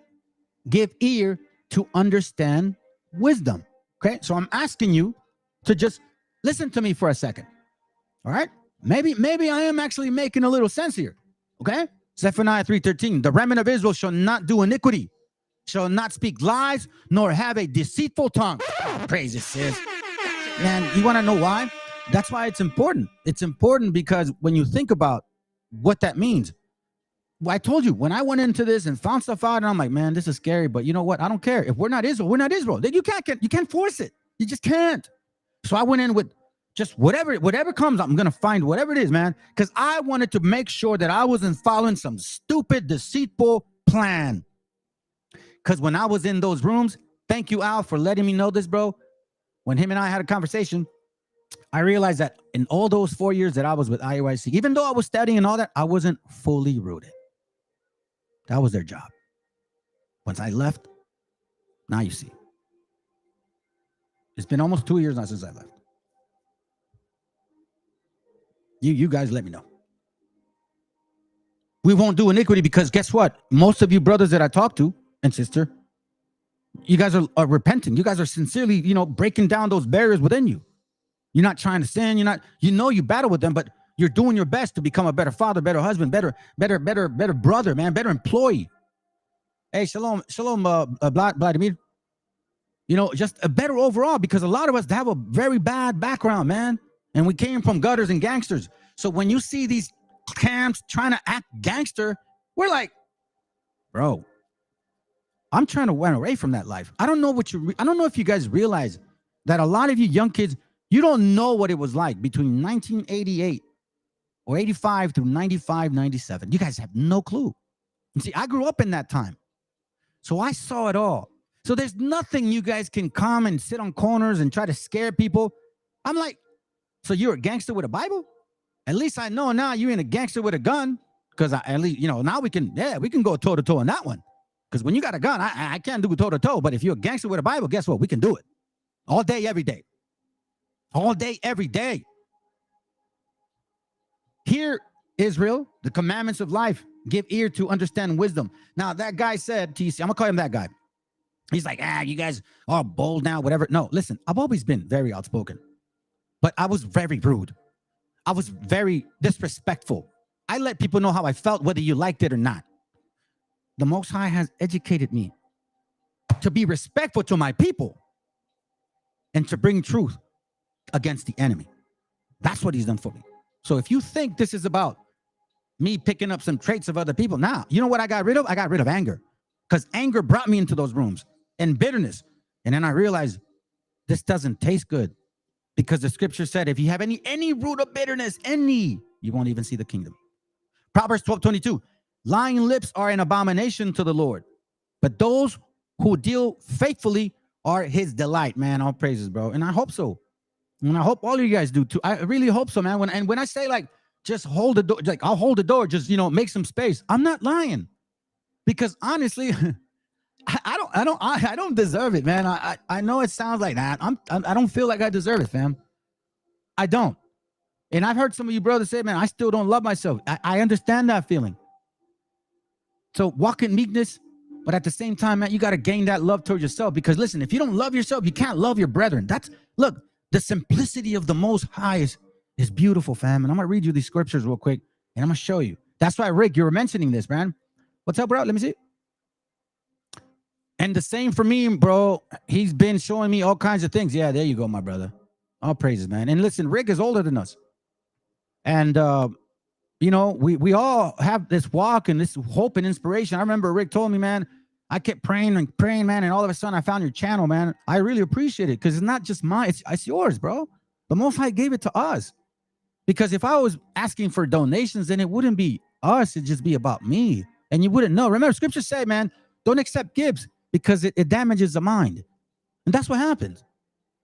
Give ear to understand wisdom. Okay, so I'm asking you to just listen to me for a second. All right? Maybe I am actually making a little sense here. Okay? Zephaniah 3:13. The remnant of Israel shall not do iniquity, shall not speak lies, nor have a deceitful tongue. Praise it, sis. Man, you want to know why? That's why it's important. It's important because when you think about what that means, well, I told you, when I went into this and found stuff out, and I'm like, man, this is scary, but you know what? I don't care. If we're not Israel, we're not Israel. Then you can't force it. You just can't. So I went in with just whatever comes, I'm going to find whatever it is, man, because I wanted to make sure that I wasn't following some stupid, deceitful plan. Because when I was in those rooms, thank you, Al, for letting me know this, bro. When him and I had a conversation, I realized that in all those 4 years that I was with IUIC, even though I was studying and all that, I wasn't fully rooted. That was their job. Once I left, now you see. It's been almost 2 years now since I left. You guys let me know. We won't do iniquity because guess what? Most of you brothers that I talk to and sister, you guys are repenting. You guys are sincerely, breaking down those barriers within you. You're not trying to sin. You battle with them, but you're doing your best to become a better father, better husband, better brother, man, better employee. Hey, shalom, Vladimir. Just a better overall, because a lot of us have a very bad background, man. And we came from gutters and gangsters. So when you see these camps trying to act gangster, we're like, bro, I'm trying to run away from that life. I don't know if you guys realize that a lot of you young kids, you don't know what it was like between 1988 or 85 through 95, 97. You guys have no clue. And see, I grew up in that time. So I saw it all. So there's nothing you guys can come and sit on corners and try to scare people. I'm like, so you're a gangster with a Bible? At least I know now you ain't a gangster with a gun. Because at least, now we can go toe-to-toe on that one. Because when you got a gun, I can't do toe-to-toe. But if you're a gangster with a Bible, guess what? We can do it. All day, every day. All day, every day. Hear, Israel, the commandments of life. Give ear to understand wisdom. Now, that guy said, TC, I'm going to call him that guy. He's like, you guys are bold now, whatever. No, listen, I've always been very outspoken. But I was very rude. I was very disrespectful. I let people know how I felt, whether you liked it or not. The Most High has educated me to be respectful to my people and to bring truth against the enemy. That's what he's done for me. So if you think this is about me picking up some traits of other people, now, you know what I got rid of? I got rid of anger, because anger brought me into those rooms, and bitterness. And then I realized this doesn't taste good. Because the scripture said, if you have any root of bitterness, you won't even see the kingdom. Proverbs 12:22, lying lips are an abomination to the Lord, but those who deal faithfully are his delight. Man, all praises, bro. And I hope so. And I hope all of you guys do too. I really hope so, man. When I say like, just hold the door, like I'll hold the door, just, make some space. I'm not lying. Because honestly, I don't deserve it, man. I know it sounds like that. I don't feel like I deserve it, fam. I don't. And I've heard some of you brothers say, man, I still don't love myself. I understand that feeling. So walk in meekness, but at the same time, man, you got to gain that love towards yourself. Because listen, if you don't love yourself, you can't love your brethren. Look, the simplicity of the Most High is beautiful, fam. And I'm gonna read you these scriptures real quick, and I'm gonna show you. That's why, Rick, you were mentioning this, man. What's up, bro? Let me see. And the same for me, bro. He's been showing me all kinds of things. Yeah, there you go, my brother. All praises, man. And listen, Rick is older than us. And you know, we all have this walk and this hope and inspiration. I remember Rick told me, man, I kept praying, man, and all of a sudden I found your channel, man. I really appreciate it because it's not just mine, it's yours, bro. The Most High gave it to us. Because if I was asking for donations, then it wouldn't be us, it'd just be about me. And you wouldn't know. Remember, scripture say, man, don't accept gifts because it damages the mind. And that's what happens.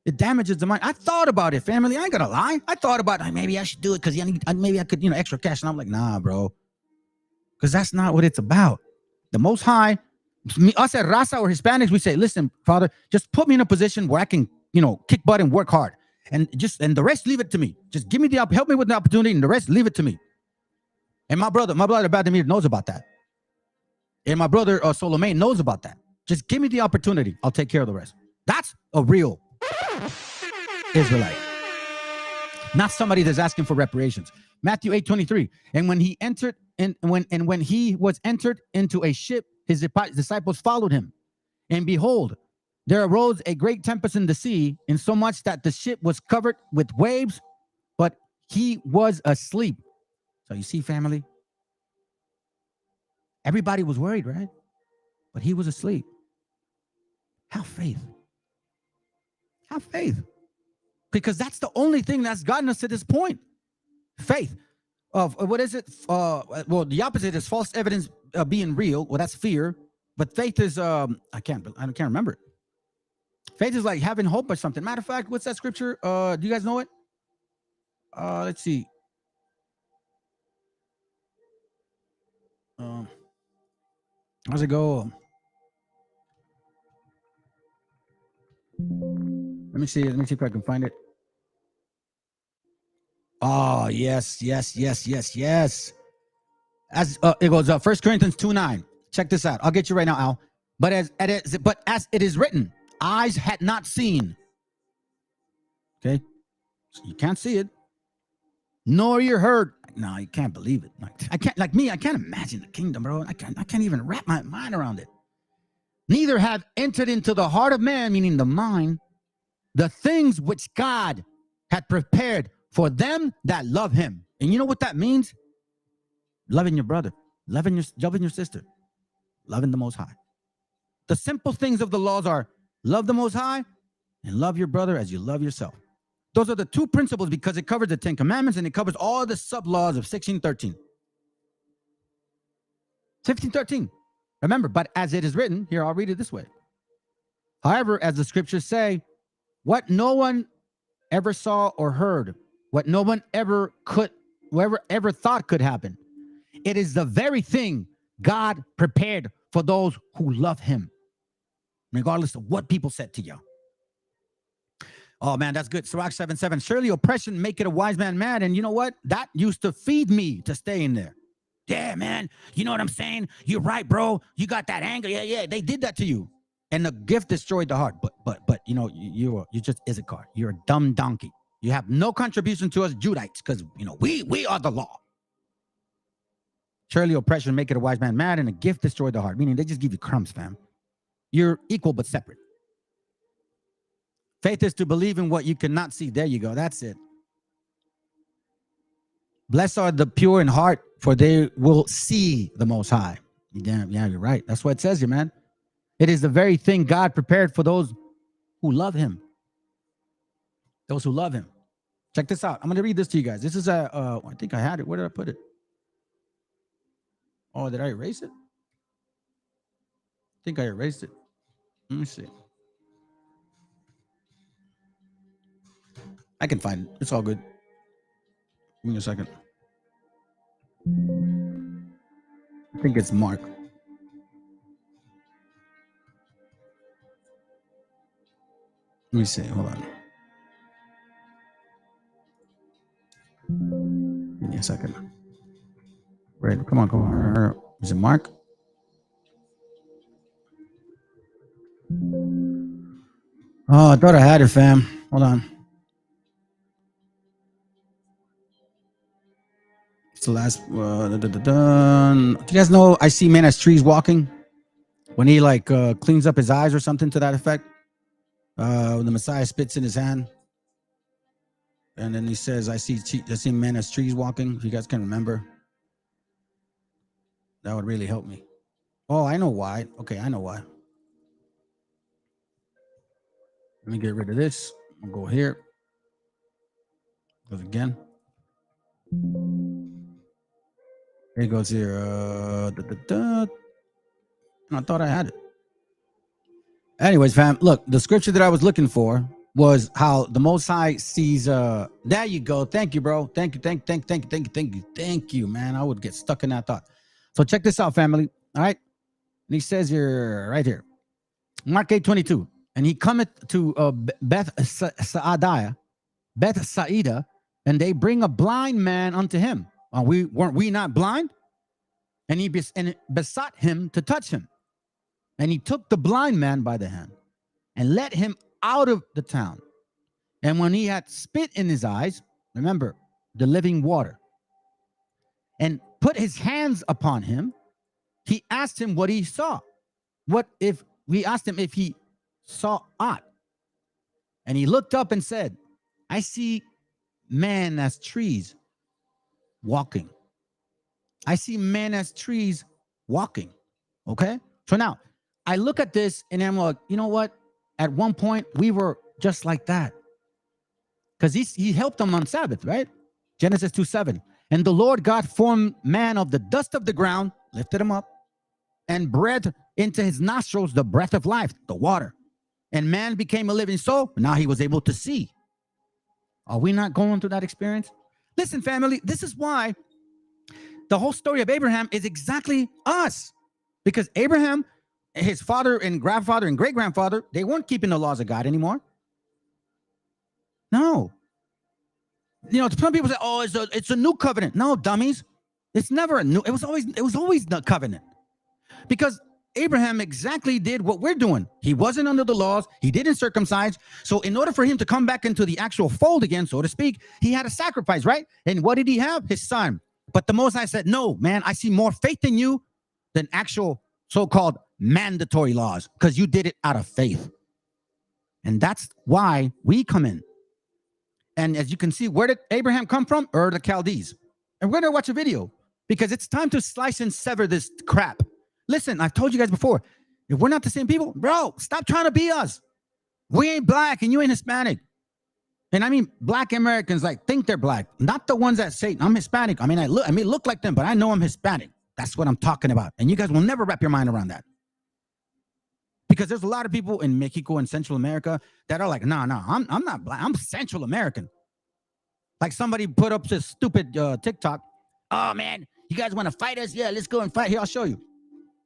It damages the mind. I thought about it, family. I ain't gonna lie. I thought about maybe I should do it because maybe I could, extra cash. And I'm like, nah, bro. Because that's not what it's about. The Most High, us at Raza or Hispanics, we say, listen, Father, just put me in a position where I can, kick butt and work hard. And the rest, leave it to me. Just give me help me with the opportunity, and the rest, leave it to me. And my brother Badamir knows about that. And my brother Solomon knows about that. Just give me the opportunity. I'll take care of the rest. That's a real Israelite. Not somebody that's asking for reparations. Matthew 8:23. And when he entered when he was entered into a ship, his disciples followed him. And behold, there arose a great tempest in the sea, insomuch that the ship was covered with waves, but he was asleep. So you see, family, everybody was worried, right? But he was asleep. Have faith. Have faith. Because that's the only thing that's gotten us to this point. Faith. What is it? Well, the opposite is false evidence being real. Well, that's fear. But faith is I can't remember it. Faith is like having hope or something. Matter of fact, what's that scripture? Do you guys know it? Let's see. How's it go? Let me see if I can find it. Oh, yes. As it goes, 1 Corinthians 2:9. Check this out. I'll get you right now, Al. But as it is written, eyes had not seen. Okay, so you can't see it, nor ear heard. No, you can't believe it. I can't, I can't imagine the kingdom, bro. I can't even wrap my mind around it. Neither have entered into the heart of man, meaning the mind, the things which God had prepared for them that love him. And you know what that means? Loving your brother, loving your sister, loving the Most High. The simple things of the laws are love the Most High and love your brother as you love yourself. Those are the two principles because it covers the 10 Commandments and it covers all the sub-laws of 16:13. 16:13. Remember, but as it is written, here, I'll read it this way. However, as the scriptures say, what no one ever saw or heard, what no one ever thought could happen, it is the very thing God prepared for those who love him, regardless of what people said to you. Oh, man, that's good. Sirach 7:7. Surely oppression maketh a wise man mad. And you know what? That used to feed me to stay in there. Yeah, man. You know what I'm saying? You're right, bro. You got that anger. Yeah. They did that to you. And the gift destroyed the heart. But you're just Issachar. You're a dumb donkey. You have no contribution to us Judites because, we are the law. Surely oppression maketh a wise man mad, and a gift destroyed the heart. Meaning they just give you crumbs, fam. You're equal but separate. Faith is to believe in what you cannot see. There you go. That's it. Blessed are the pure in heart, for they will see the Most High. Yeah, you're right. That's what it says here, man. It is the very thing God prepared for those who love him. Those who love him. Check this out. I'm going to read this to you guys. This is I think I had it. Where did I put it? Oh, did I erase it? I think I erased it. Let me see. I can find it. It's all good. Give me a second. I think it's Mark. Let me see. Hold on. Give me a second. Right. Come on. Is it Mark? Oh, I thought I had it, fam. Hold on. It's the last. Do you guys know I see men as trees walking? When he like cleans up his eyes or something to that effect. When the Messiah spits in his hand. And then he says, I see men as trees walking. If you guys can remember. That would really help me. Oh, I know why. Okay, I know why. Let me get rid of this. I'll go here. Goes again. Here it goes here. I thought I had it. Anyways, fam, look, the scripture that I was looking for was how the Most High sees. There you go. Thank you, bro. Thank you, man. I would get stuck in that thought. So check this out, family. All right. And he says here, right here, Mark 8:22, and he cometh to Beth Saida, and they bring a blind man unto him. Weren't we not blind? And he besought him to touch him. And he took the blind man by the hand and led him out of the town. And when he had spit in his eyes, remember, the living water, and put his hands upon him, he asked him what he saw. We asked him if he saw aught. And he looked up and said, I see men as trees walking. I see men as trees walking. Okay? So now, I look at this and I'm like, you know what? At one point, we were just like that. Because he helped them on Sabbath, right? Genesis 2:7. And the Lord God formed man of the dust of the ground, lifted him up, and breathed into his nostrils the breath of life, the water. And man became a living soul. Now he was able to see. Are we not going through that experience? Listen, family, this is why the whole story of Abraham is exactly us. Because Abraham, his father and grandfather and great-grandfather, they weren't keeping the laws of God anymore. No. You know, some people say, oh, it's a new covenant. No, dummies. It's never a new. It was always the covenant. Because Abraham exactly did what we're doing. He wasn't under the laws. He didn't circumcise. So in order for him to come back into the actual fold again, so to speak, he had a sacrifice, right? And what did he have? His son. But the Most High said, no, man, I see more faith in you than actual so-called mandatory laws, because you did it out of faith. And that's why we come in. And as you can see, where did Abraham come from? The Chaldees. And we're going to watch a video because it's time to slice and sever this crap. Listen, I've told you guys before, if we're not the same people, bro, stop trying to be us. We ain't black and you ain't Hispanic. And I mean, black Americans like think they're black, not the ones that say I'm Hispanic. I may look like them, but I know I'm Hispanic. That's what I'm talking about. And you guys will never wrap your mind around that. Because there's a lot of people in Mexico and Central America that are like, no, I'm not black. I'm Central American. Like somebody put up this stupid TikTok. Oh, man, you guys want to fight us? Yeah, let's go and fight. Here, I'll show you.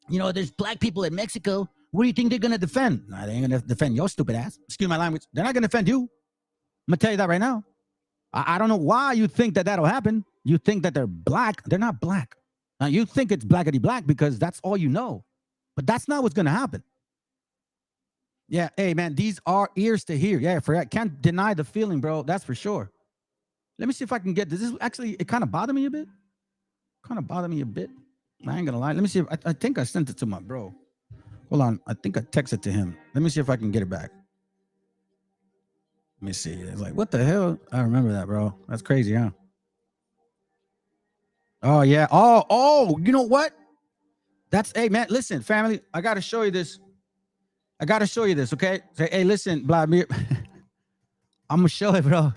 You know, there's black people in Mexico. What do you think they're going to defend? No, they ain't going to defend your stupid ass. Excuse my language. They're not going to defend you. I'm going to tell you that right now. I don't know why you think that that'll happen. You think that they're black. They're not black. Now, you think it's blackity black because that's all you know. But that's not what's going to happen. Yeah, hey, man, these are ears to hear. Yeah, I can't deny the feeling, bro. That's for sure. Let me see if I can get this. This is actually, it kind of bothered me a bit. I ain't going to lie. Let me see. I think I sent it to my bro. Hold on. I think I texted to him. Let me see if I can get it back. Let me see. It's like, what the hell? I remember that, bro. That's crazy, huh? Oh, yeah. Oh, you know what? Hey, man, listen, family. I got to show you this. Okay? Say, hey, listen, Vladimir. I'm going to show it, bro.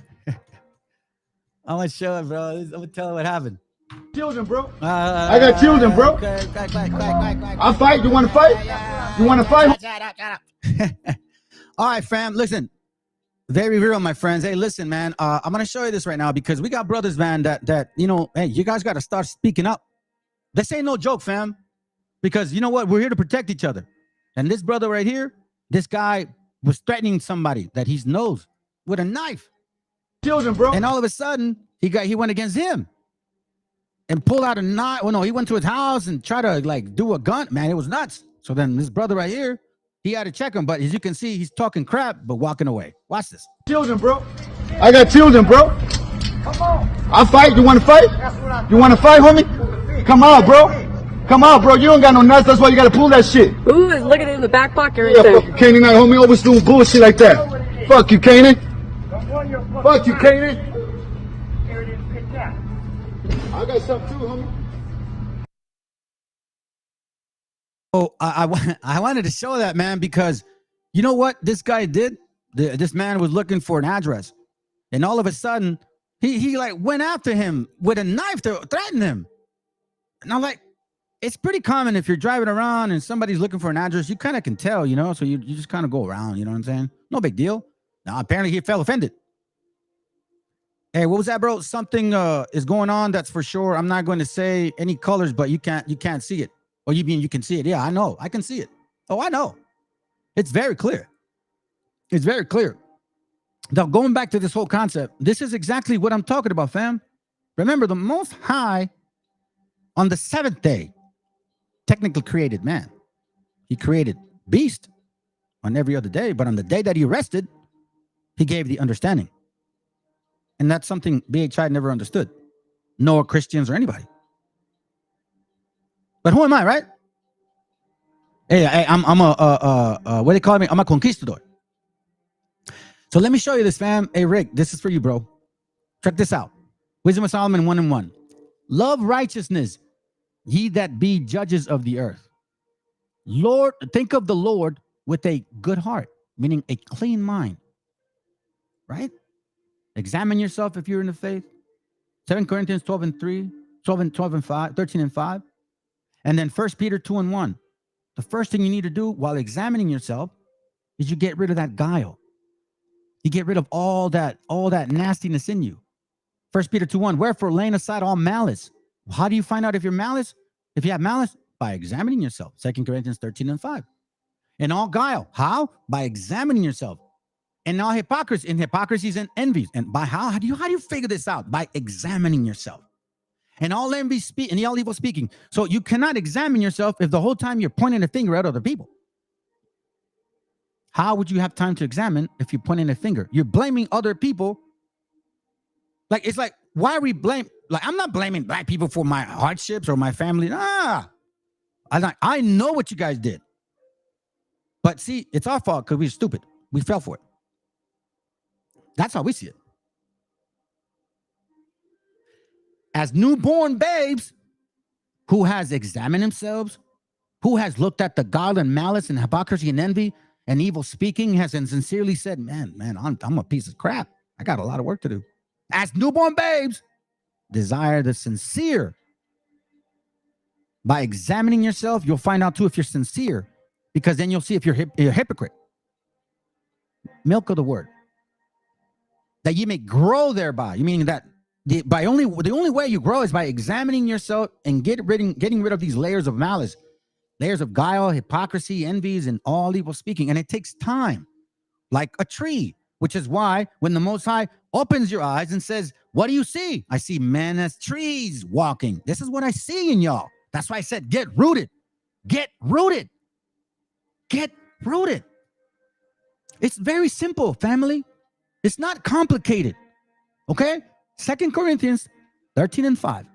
I'm going to tell you what happened. Children, bro. I got children, bro. Okay. I'll fight. You want to fight? You want to fight? Shut up. All right, fam. Listen. Very real, my friends. Hey, listen, man. I'm going to show you this right now because we got brothers, man, that you know, hey, you guys got to start speaking up. This ain't no joke, fam. Because you know what? We're here to protect each other. And this brother right here, this guy was threatening somebody that he knows with a knife. Children, bro. And all of a sudden, he went against him and pulled out a knife. Well, no, he went to his house and tried to like do a gun. Man, it was nuts. So then this brother right here, he had to check him, but as you can see, he's talking crap, but walking away. Watch this. Children, bro. I got children, bro. Come on. I'll fight. You want to fight? You want to fight, homie? Come on, bro. Come on, bro. You don't got no nuts. That's why you got to pull that shit. Ooh, look at it in the back pocket right Yeah, there. fucking Canaan, homie. Always doing bullshit like that. Fuck you, Canaan. Fuck you, Canaan. I got something too, homie. Oh, I wanted to show that, man, because you know what this guy did? This man was looking for an address, and all of a sudden, he like went after him with a knife to threaten him. And I'm like, it's pretty common if you're driving around and somebody's looking for an address, you kind of can tell, you know, so you just kind of go around, you know what I'm saying? No big deal. Now, apparently he felt offended. Hey, what was that, bro? Something is going on, that's for sure. I'm not going to say any colors, but you can't see it. Or you mean you can see it? Yeah, I know. I can see it. Oh, I know. It's very clear. It's very clear. Now, going back to this whole concept, this is exactly what I'm talking about, fam. Remember, the Most High on the seventh day technically created man. He created beast on every other day, but on the day that he rested, he gave the understanding. And that's something BHI never understood, nor Christians or anybody. But who am I, right? Hey, I'm a what do they call me? I'm a conquistador. So let me show you this, fam. Hey, Rick, this is for you, bro. Check this out. Wisdom of Solomon 1:1. Love righteousness, ye that be judges of the earth. Lord, think of the Lord with a good heart, meaning a clean mind, right? Examine yourself if you're in the faith. 2 Corinthians 12:3, 13 and 5. And then 1 Peter 2:1. The first thing you need to do while examining yourself is you get rid of that guile. You get rid of all that nastiness in you. 1 Peter 2:1. Wherefore, laying aside all malice. How do you find out if you're malice? If you have malice? By examining yourself. 2 Corinthians 13 and 5. And all guile. How? By examining yourself. And all hypocrisy. And hypocrisies and envies. And by how? How do you figure this out? By examining yourself. And all envy and all evil speaking. So you cannot examine yourself if the whole time you're pointing a finger at other people. How would you have time to examine if you're pointing a finger? You're blaming other people. Like, it's like, why are we blaming? Like, I'm not blaming black people for my hardships or my family. Nah. I know what you guys did. But see, it's our fault because we're stupid. We fell for it. That's how we see it. As newborn babes who has examined themselves, who has looked at the guile and malice and hypocrisy and envy and evil speaking, has sincerely said, man, I'm a piece of crap. I got a lot of work to do. As newborn babes, desire the sincere. By examining yourself, you'll find out too if you're sincere, because then you'll see if you're a hypocrite. Milk of the word. That you may grow thereby. Meaning that the only way you grow is by examining yourself and getting rid of these layers of malice, layers of guile, hypocrisy, envies, and all evil speaking. And it takes time, like a tree, which is why when the Most High opens your eyes and says, what do you see? I see men as trees walking. This is what I see in y'all. That's why I said, get rooted. Get rooted. Get rooted. It's very simple, family. It's not complicated. Okay? 2 Corinthians 13 and 5.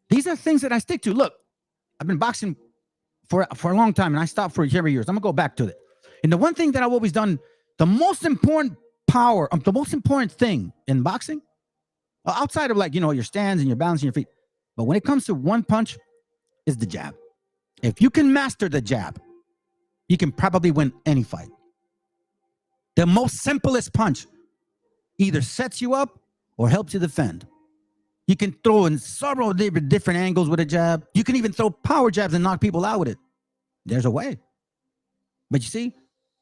These are things that I stick to. Look, I've been boxing for a long time, and I stopped for several years. I'm going to go back to it. And the one thing that I've always done, the most important thing in boxing, outside of your stands and your balance and your feet, but when it comes to one punch, is the jab. If you can master the jab, you can probably win any fight. The most simplest punch either sets you up or helps you defend. You can throw in several different angles with a jab. You can even throw power jabs and knock people out with it. There's a way. But you see,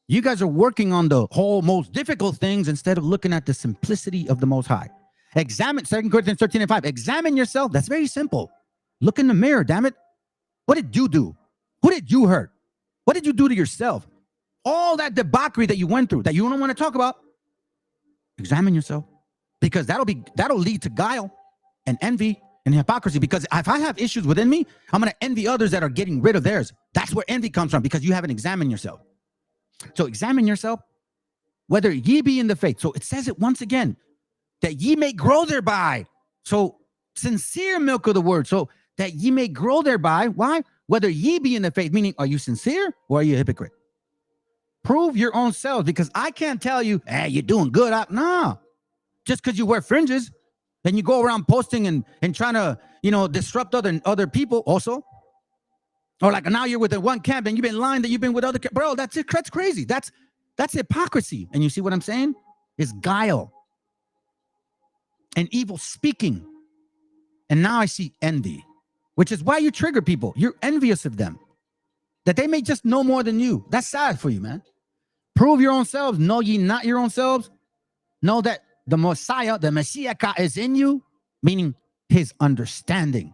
you guys are working on the whole most difficult things instead of looking at the simplicity of the Most High. Examine 2 Corinthians 13 and 5. Examine yourself. That's very simple. Look in the mirror, damn it. What did you do? Who did you hurt? What did you do to yourself? All that debauchery that you went through that you don't want to talk about. Examine yourself. Because that'll lead to guile and envy and hypocrisy. Because if I have issues within me, I'm going to envy others that are getting rid of theirs. That's where envy comes from, because you haven't examined yourself. So examine yourself, whether ye be in the faith. So it says it once again, that ye may grow thereby. So sincere milk of the word. So that ye may grow thereby. Why? Whether ye be in the faith, meaning are you sincere or are you a hypocrite? Prove your own selves, because I can't tell you, hey, you're doing good. No. Just because you wear fringes, then you go around posting and trying to, disrupt other people also. Or like now you're with one camp and you've been lying that you've been with other camp. Bro, that's crazy. That's hypocrisy. And you see what I'm saying? It's guile and evil speaking. And now I see envy, which is why you trigger people. You're envious of them, that they may just know more than you. That's sad for you, man. Prove your own selves. Know ye not your own selves. Know that the Messiah, the Meshiacha is in you, meaning his understanding.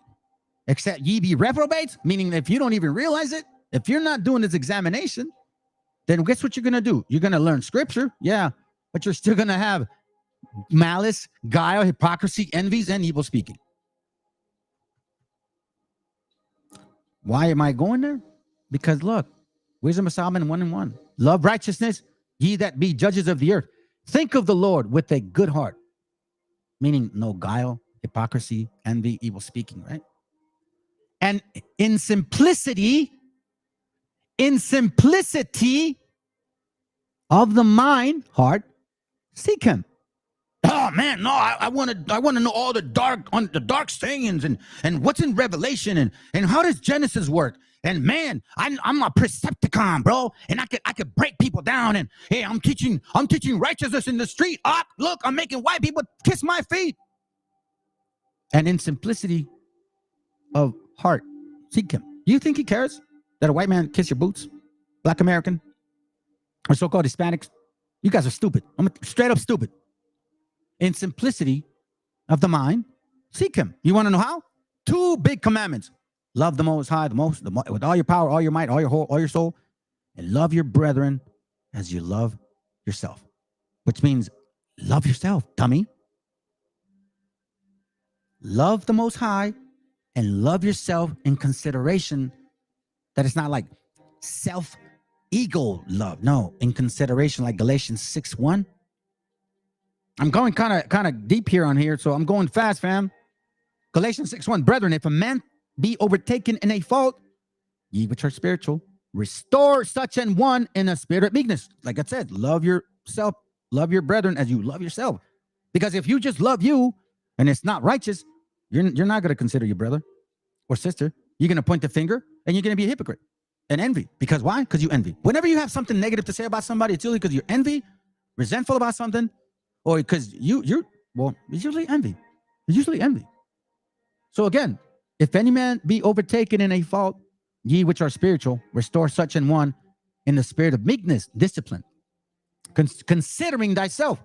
Except ye be reprobates, meaning if you don't even realize it, if you're not doing this examination, then guess what you're going to do? You're going to learn scripture, yeah, but you're still going to have malice, guile, hypocrisy, envies, and evil speaking. Why am I going there? Because look, wisdom of Solomon 1:1. Love righteousness, ye that be judges of the earth. Think of the Lord with a good heart, meaning no guile, hypocrisy, envy, evil speaking, right? And in simplicity of the mind, heart, seek him. Oh man, no, I want to know all the dark sayings and what's in Revelation and how does Genesis work? And man, I'm a Percepticon, bro, and I could break people down. And hey, I'm teaching righteousness in the street. Look, I'm making white people kiss my feet. And in simplicity of heart, seek him. Do you think he cares that a white man kiss your boots? Black American or so-called Hispanics? You guys are stupid. I'm straight up stupid. In simplicity of the mind, seek him. You want to know how? 2 big commandments. Love the Most High, with all your power, all your might, all your soul, and love your brethren as you love yourself. Which means love yourself, dummy. Love the Most High and love yourself in consideration that it's not like self-ego love. No, in consideration, like Galatians 6:1. I'm going kind of deep here on here, so I'm going fast, fam. Galatians 6:1. Brethren, if a man be overtaken in a fault, ye which are spiritual, restore such an one in a spirit of meekness. Like I said, love yourself, love your brethren as you love yourself. Because if you just love you and it's not righteous, you're not going to consider your brother or sister. You're going to point the finger and you're going to be a hypocrite and envy. Because why? Because you envy. Whenever you have something negative to say about somebody, it's usually because you're envy, resentful about something, or because it's usually envy. It's usually envy. So again, if any man be overtaken in a fault, ye which are spiritual, restore such an one in the spirit of meekness, discipline, considering thyself.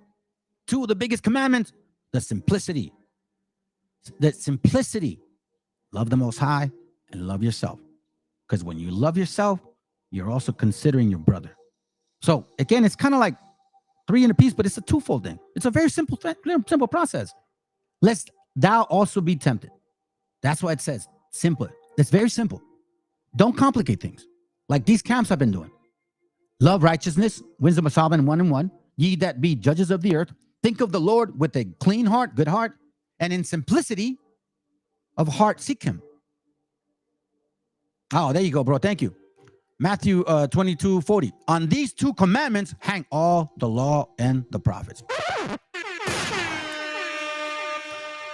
2 of the biggest commandments, the simplicity. Love the Most High and love yourself. Because when you love yourself, you're also considering your brother. So again, it's kind of like 3 in a piece, but it's a twofold thing. It's a very simple process. Lest thou also be tempted. That's why it says simple. It's very simple. Don't complicate things. Like these camps I've been doing. Love righteousness, wisdom of Solomon 1:1. Ye that be judges of the earth, think of the Lord with a clean heart, good heart, and in simplicity of heart seek him. Oh, there you go, bro. Thank you. Matthew 22:40. On these 2 commandments hang all the law and the prophets.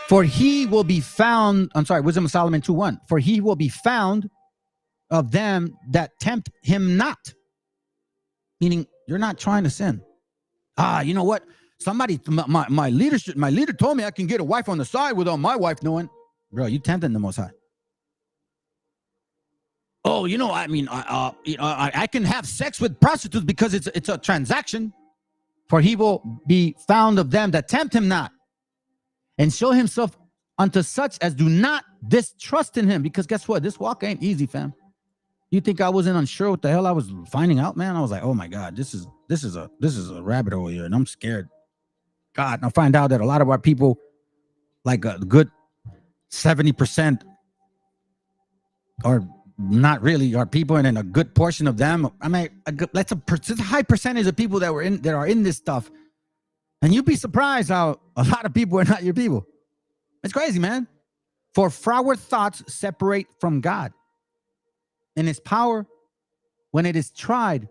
For he will be found, Wisdom of Solomon 2:1. For he will be found of them that tempt him not. Meaning you're not trying to sin. You know what? My leader told me I can get a wife on the side without my wife knowing. Bro, you tempting the Most High. Oh, I can have sex with prostitutes because it's a transaction. For he will be found of them that tempt him not, and show himself unto such as do not distrust in him. Because guess what? This walk ain't easy, fam. You think I wasn't unsure what the hell I was finding out, man? I was like, oh my God, this is a rabbit hole here, and I'm scared. God, and I find out that a lot of our people, like a good 70%, are not really are people, and then a good portion of them. I mean, that's a high percentage of people that are in this stuff, and you'd be surprised how a lot of people are not your people. It's crazy, man. For froward thoughts separate from God, and His power, when it is tried,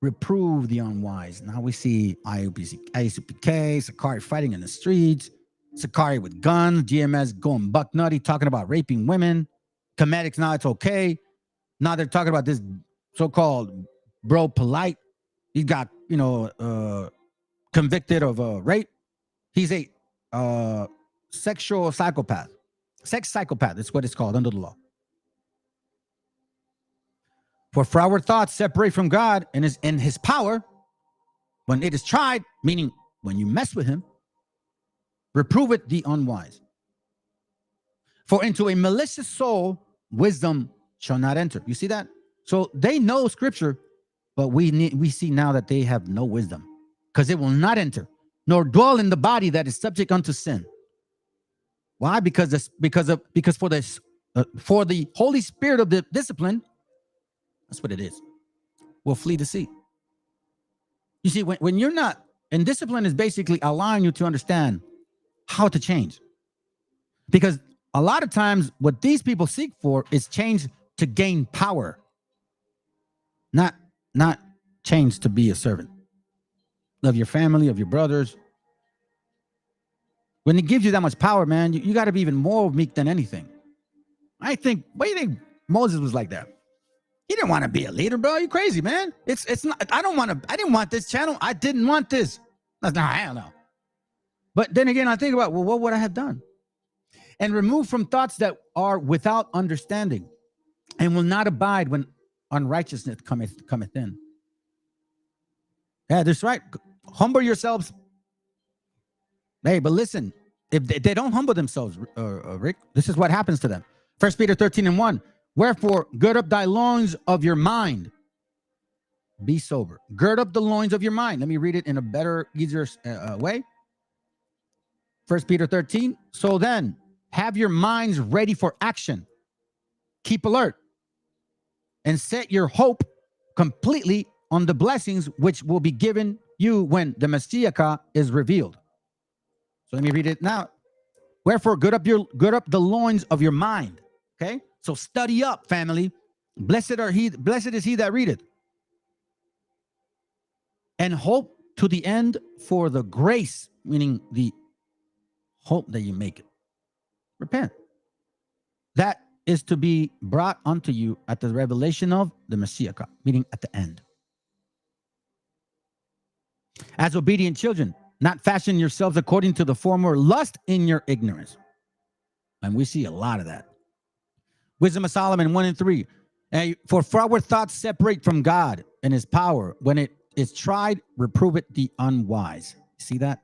reprove the unwise. Now we see ISUPK, Sakari fighting in the streets, Sakari with guns, GMS going buck nutty, talking about raping women. Comedics, now it's okay. Now they're talking about this so-called bro polite. He got, convicted of rape. He's a sexual psychopath. Sex psychopath is what it's called under the law. For froward thoughts separate from God and is in His power. When it is tried, meaning when you mess with Him, reprove it the unwise. For into a malicious soul, wisdom shall not enter. You see that? So they know Scripture, but we see now that they have no wisdom, because it will not enter, nor dwell in the body that is subject unto sin. Why? Because for the Holy Spirit of the discipline, that's what it is, will flee the sea. You see, when you're not, and discipline is basically allowing you to understand how to change. Because a lot of times what these people seek for is change to gain power, not change to be a servant of your family, of your brothers. When it gives you that much power, man, you got to be even more meek than anything. Why do you think Moses was like that? He didn't want to be a leader, bro. You crazy, man. It's not. I didn't want this channel. I didn't want this. I don't know. But then again, I think about, well, what would I have done? And remove from thoughts that are without understanding, and will not abide when unrighteousness cometh in. Yeah, that's right. Humble yourselves. Hey, but listen, if they don't humble themselves, Rick, this is what happens to them. 1 Peter 13:1. Wherefore, gird up thy loins of your mind. Be sober. Gird up the loins of your mind. Let me read it in a better, easier way. 1 Peter 13. So then, have your minds ready for action. Keep alert. And set your hope completely on the blessings which will be given you when the Meshiacha is revealed. So let me read it now. Wherefore, gird up the loins of your mind. Okay? So study up, family. Blessed is he that readeth. And hope to the end for the grace, meaning the hope that you make it. Repent. That is to be brought unto you at the revelation of the Meshiacha, meaning at the end. As obedient children, not fashion yourselves according to the former lust in your ignorance. And we see a lot of that. Wisdom of Solomon 1:3. For froward thoughts separate from God and His power. When it is tried, reprove it the unwise. See that?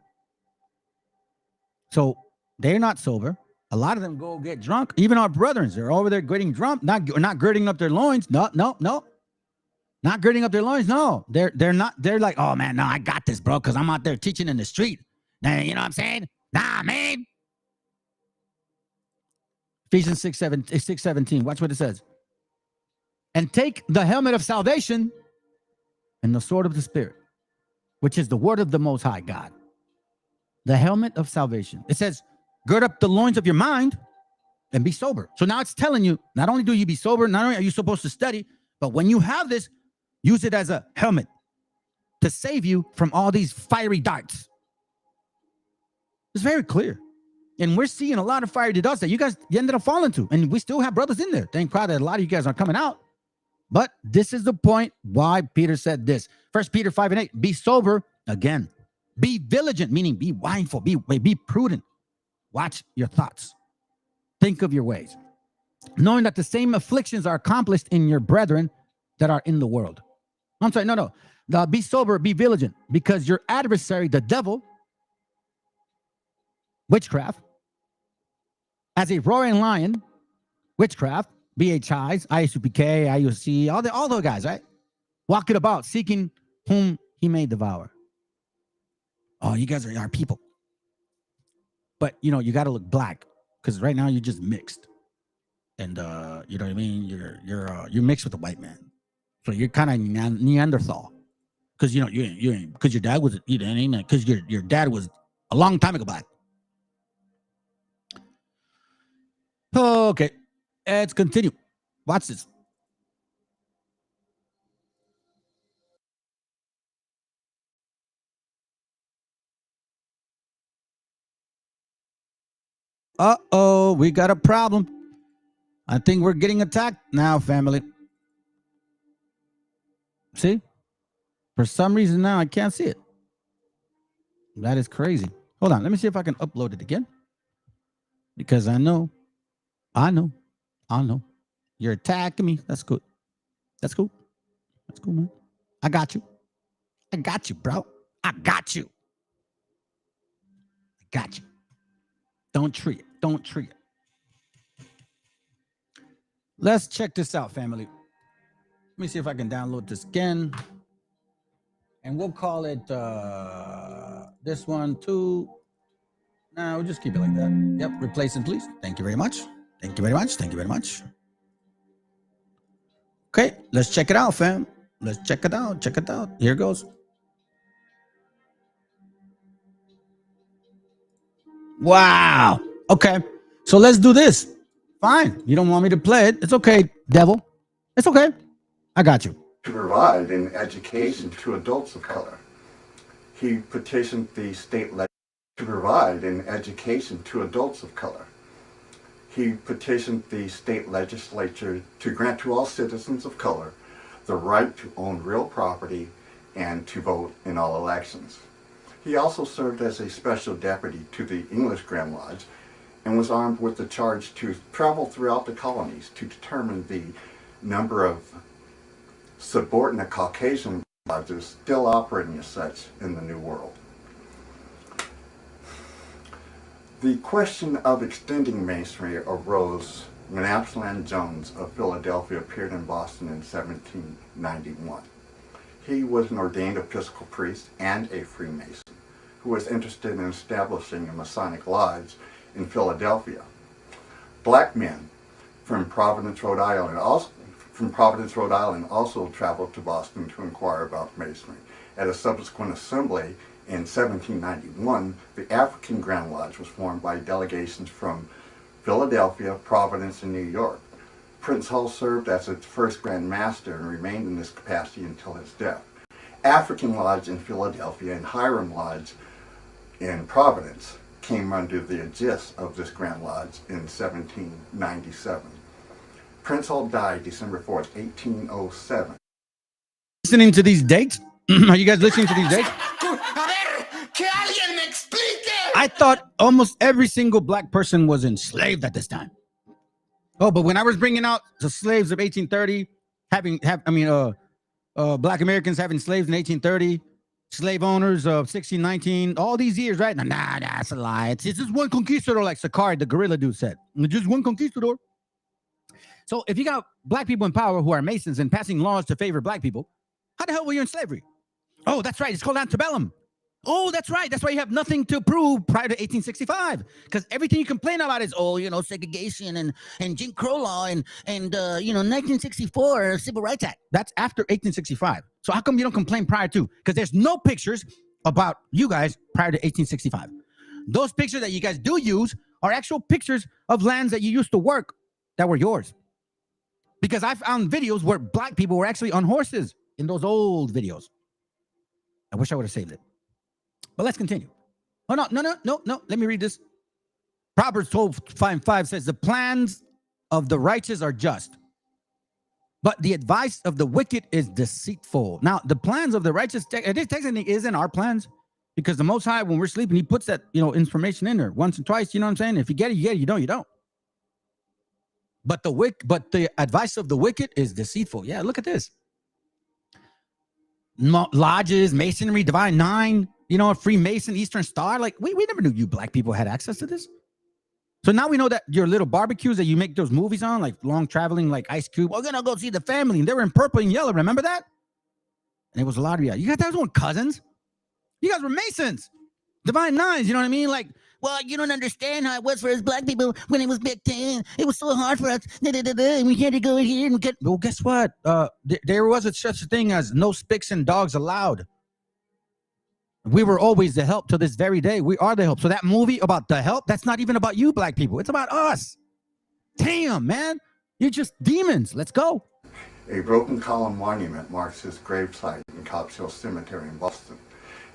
So they're not sober. A lot of them go get drunk. Even our brethren, they're over there getting drunk, not girding up their loins. No. Not girding up their loins. No, they're not. They're like, oh man, no, I got this, bro, because I'm out there teaching in the street. Now, you know what I'm saying? Nah, man. Ephesians 6:17. Watch what it says. And take the helmet of salvation and the sword of the Spirit, which is the word of the Most High God. The helmet of salvation. It says, gird up the loins of your mind and be sober. So now it's telling you, not only do you be sober, not only are you supposed to study, but when you have this, use it as a helmet to save you from all these fiery darts. It's very clear. And we're seeing a lot of fiery darts that you ended up falling to. And we still have brothers in there. Thank God that a lot of you guys are coming out. But this is the point why Peter said this. 1 Peter 5:8, be sober again. Be vigilant, meaning be mindful, be prudent. Watch your thoughts. Think of your ways. Knowing that the same afflictions are accomplished in your brethren that are in the world. I'm sorry, no. Be sober, be vigilant, because your adversary, the devil, witchcraft, as a roaring lion, witchcraft, BHIs, ISUPK, IUC, all those guys, right? Walking about, seeking whom he may devour. Oh, you guys are our people. But, you got to look black, because right now you're just mixed. and you know what I mean. You're mixed with a white man, so you're kind of Neanderthal, because you know you ain't because your dad was because your dad was a long time ago black. Okay, let's continue. Watch this. Uh-oh, we got a problem. I think we're getting attacked now, family. See? For some reason now I can't see it. That is crazy. Hold on, let me see if I can upload it again. Because I know. You're attacking me. That's good. That's cool. That's cool, man. I got you. I got you, bro. I got you. I got you. Don't treat it. Don't treat it. Let's check this out, family. Let me see if I can download this again. And we'll call it this one too. No, we'll just keep it like that. Yep, replacing, please. Thank you very much. Thank you very much. Thank you very much. Okay, let's check it out, fam. Let's check it out. Check it out. Here goes. Wow. Okay, so let's do this. Fine. You don't want me to play it. It's okay, devil. It's okay. I got you. To provide an education to adults of color. He petitioned the state legislature to provide an education to adults of color. He petitioned the state legislature to grant to all citizens of color the right to own real property and to vote in all elections. He also served as a special deputy to the English Grand Lodge and was armed with the charge to travel throughout the colonies to determine the number of subordinate Caucasian lodges still operating as such in the New World. The question of extending Masonry arose when Absalom Jones of Philadelphia appeared in Boston in 1791. He was an ordained Episcopal priest and a Freemason who was interested in establishing a Masonic lodge in Philadelphia. Black men from Providence, Rhode Island also traveled to Boston to inquire about Masonry. At a subsequent assembly in 1791, the African Grand Lodge was formed by delegations from Philadelphia, Providence, and New York. Prince Hull served as its first Grand Master and remained in this capacity until his death. African Lodge in Philadelphia and Hiram Lodge in Providence came under the aegis of this Grand Lodge in 1797. Prince Hull died December 4th, 1807. Listening to these dates? Are you guys listening to these dates? I thought almost every single black person was enslaved at this time. Oh, but when I was bringing out the slaves of 1830, black Americans having slaves in 1830, slave owners of 1619, all these years, right? Nah, that's a lie. It's just one conquistador, like Sakari, the gorilla dude said. Just one conquistador. So if you got black people in power who are Masons and passing laws to favor black people, how the hell were you in slavery? Oh, that's right. It's called antebellum. Oh, that's right. That's why you have nothing to prove prior to 1865. Because everything you complain about is, segregation and Jim Crow law and 1964 Civil Rights Act. That's after 1865. So how come you don't complain prior to? Because there's no pictures about you guys prior to 1865. Those pictures that you guys do use are actual pictures of lands that you used to work that were yours. Because I found videos where black people were actually on horses in those old videos. I wish I would have saved it. But let's continue. Oh, no. Let me read this. Proverbs 12:5 says, the plans of the righteous are just, but the advice of the wicked is deceitful. Now, the plans of the righteous, this technically isn't our plans, because the Most High, when we're sleeping, he puts that, information in there once and twice. You know what I'm saying? If you get it, you get it. You don't, you don't. But the advice of the wicked is deceitful. Yeah, look at this. Lodges, Masonry, Divine Nine, Freemason, Eastern Star. Like, we never knew you black people had access to this. So now we know that your little barbecues that you make those movies on, like long traveling, like Ice Cube, we're gonna go see the family. And they were in purple and yellow. Remember that? And it was a lot of you. You guys weren't cousins. You guys were Masons. Divine Nines, you know what I mean? Like, well, you don't understand how it was for us black people when it was back then. It was so hard for us. And we had to go in here and get. Well, guess what? There wasn't such a thing as no sticks and dogs allowed. We were always the help to this very day. We are the help. So that movie about the help, that's not even about you black people. It's about us. Damn, man. You're just demons. Let's go. A broken column monument marks his gravesite in Copp's Hill Cemetery in Boston.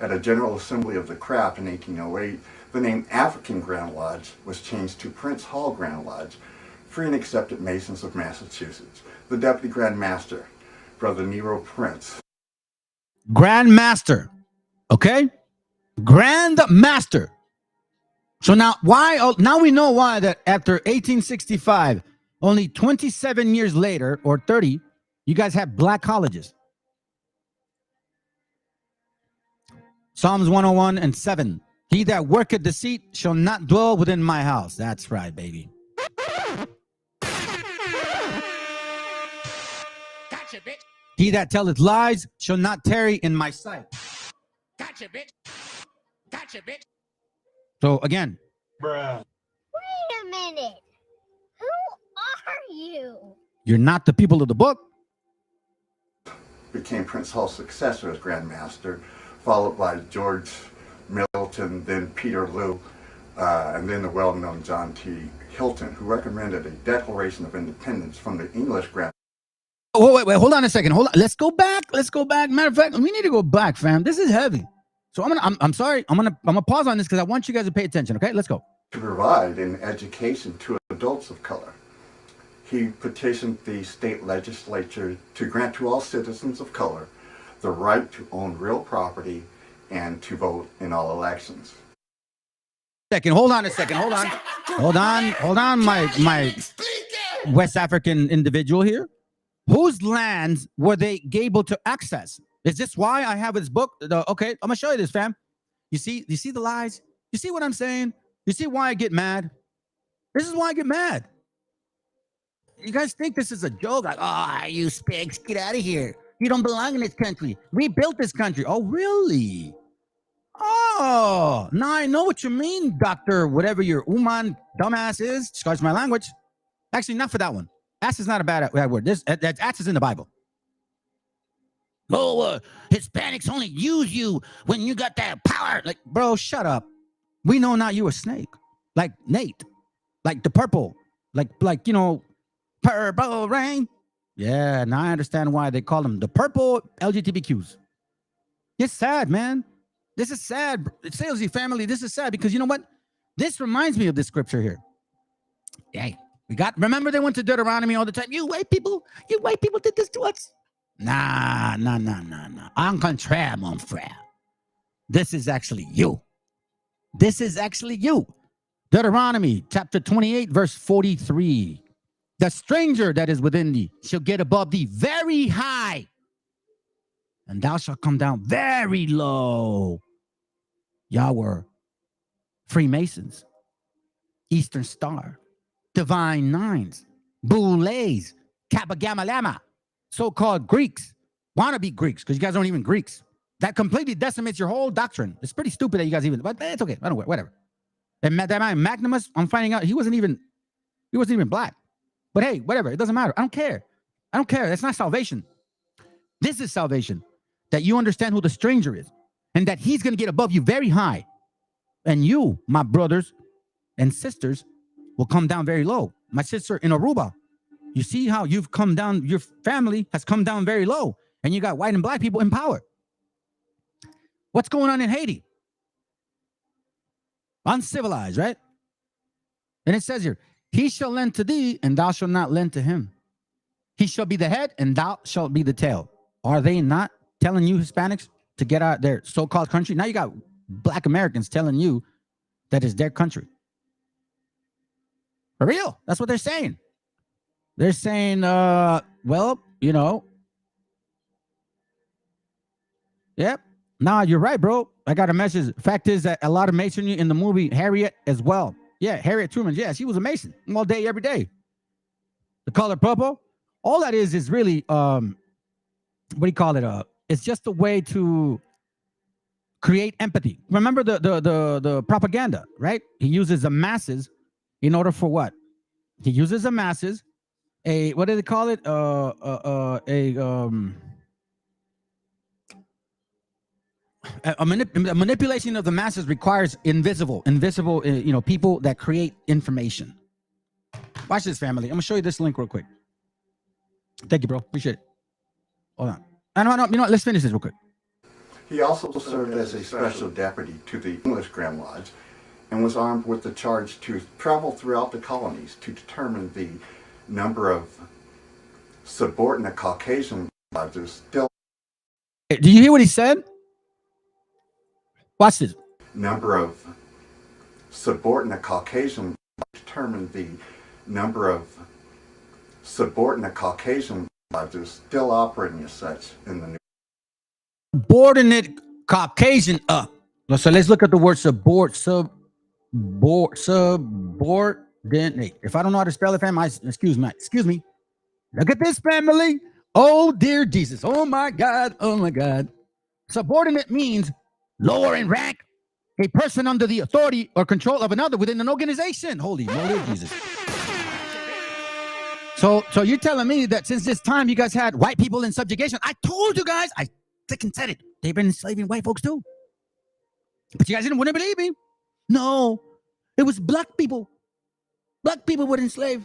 At a General Assembly of the Craft in 1808, the name African Grand Lodge was changed to Prince Hall Grand Lodge, free and accepted Masons of Massachusetts. The Deputy Grand Master, Brother Nero Prince. Grand Master. Okay? Grand Master. So now now we know why that after 1865, only 27 years later, or 30, you guys have black colleges. Psalms 101 and 7. He that worketh deceit shall not dwell within my house. That's right, baby. Gotcha, bitch. He that telleth lies shall not tarry in my sight. Gotcha, bitch. Gotcha, bitch. So again. Bruh. Wait a minute. Who are you? You're not the people of the book. Became Prince Hall's successor as Grand Master, followed by George Milton, then Peter Lew, and then the well-known John T. Hilton, who recommended a Declaration of Independence from the English Grand. Oh, wait, hold on a second. Hold on. Let's go back. Matter of fact, we need to go back, fam. This is heavy. So I'm sorry. I'm gonna pause on this because I want you guys to pay attention. Okay, let's go. To provide an education to adults of color. He petitioned the state legislature to grant to all citizens of color the right to own real property and to vote in all elections. Hold on a second. Hold on, my West African individual here. Whose lands were they able to access? Is this why I have his book? Okay, I'm gonna show you this, fam. You see the lies? You see what I'm saying? You see why I get mad? This is why I get mad. You guys think this is a joke? Like, oh, you spigs, get out of here. You don't belong in this country. We built this country. Oh, really? Oh, now I know what you mean, Dr. Whatever your Uman dumbass is. Excuse my language. Actually, not for that one. Ass is not a bad word. That ass is in the Bible. Oh, Hispanics only use you when you got that power. Like, bro, shut up. We know not you a snake. Like Nate. Like the purple. Like purple rain. Yeah, now I understand why they call them the purple LGBTQs. It's sad, man. This is sad. Salesy family, this is sad because you know what? This reminds me of this scripture here. Hey, remember they went to Deuteronomy all the time. You white people did this to us. Nah. En contraire, mon frère. This is actually you. Deuteronomy chapter 28, verse 43. The stranger that is within thee shall get above thee very high, and thou shalt come down very low. Y'all were Freemasons, Eastern Star, Divine Nines, Boulets, Kappa Gamma Lama, so-called Greeks, wannabe Greeks, because you guys aren't even Greeks. That completely decimates your whole doctrine. It's pretty stupid that you guys but it's okay. I don't know, whatever. And that man Maximus, I'm finding out he wasn't even black. But hey, whatever. It doesn't matter. I don't care. That's not salvation. This is salvation. That you understand who the stranger is and that he's going to get above you very high. And you, my brothers and sisters, will come down very low. My sister in Aruba, you see how you've come down, your family has come down very low, and you got white and black people in power. What's going on in Haiti? Uncivilized, right? And it says here, he shall lend to thee, and thou shalt not lend to him. He shall be the head, and thou shalt be the tail. Are they not telling you Hispanics to get out their so-called country? Now you got black Americans telling you that is their country. For real. That's what they're saying. They're saying, well, you know. Yep. Nah, you're right, bro. I got a message. Fact is that a lot of masonry in the movie Harriet as well. Yeah, Harriet Truman. Yeah, she was a Mason all day, every day. The color purple. All that is really, what do you call it? It's just a way to create empathy. Remember the propaganda, right? He uses the masses in order for what? He uses the masses. What do they call it? A manipulation of the masses requires invisible, people that create information. Watch this, family. I'm gonna show you this link real quick. Thank you, bro. Appreciate it. Hold on. I don't. You know what? Let's finish this real quick. He also served as a special deputy to the English Grand Lodge and was armed with the charge to travel throughout the colonies to determine the number of subordinate Caucasian lodges still. Do you hear what he said? Watch this. Number of subordinate Caucasian determine the number of subordinate Caucasian lodges still operating as such in the new. Subordinate Caucasian So let's look at the word subordinate. If I don't know how to spell it, family, excuse me. Look at this, family. Oh, dear Jesus. Oh, my God. Oh, my God. Subordinate means lower in rank, a person under the authority or control of another within an organization. Holy moly, Jesus. So you're telling me that since this time you guys had white people in subjugation? I told you guys. I freaking said it. They've been enslaving white folks too. But you guys wouldn't believe me. No, it was black people. Black people were enslaved.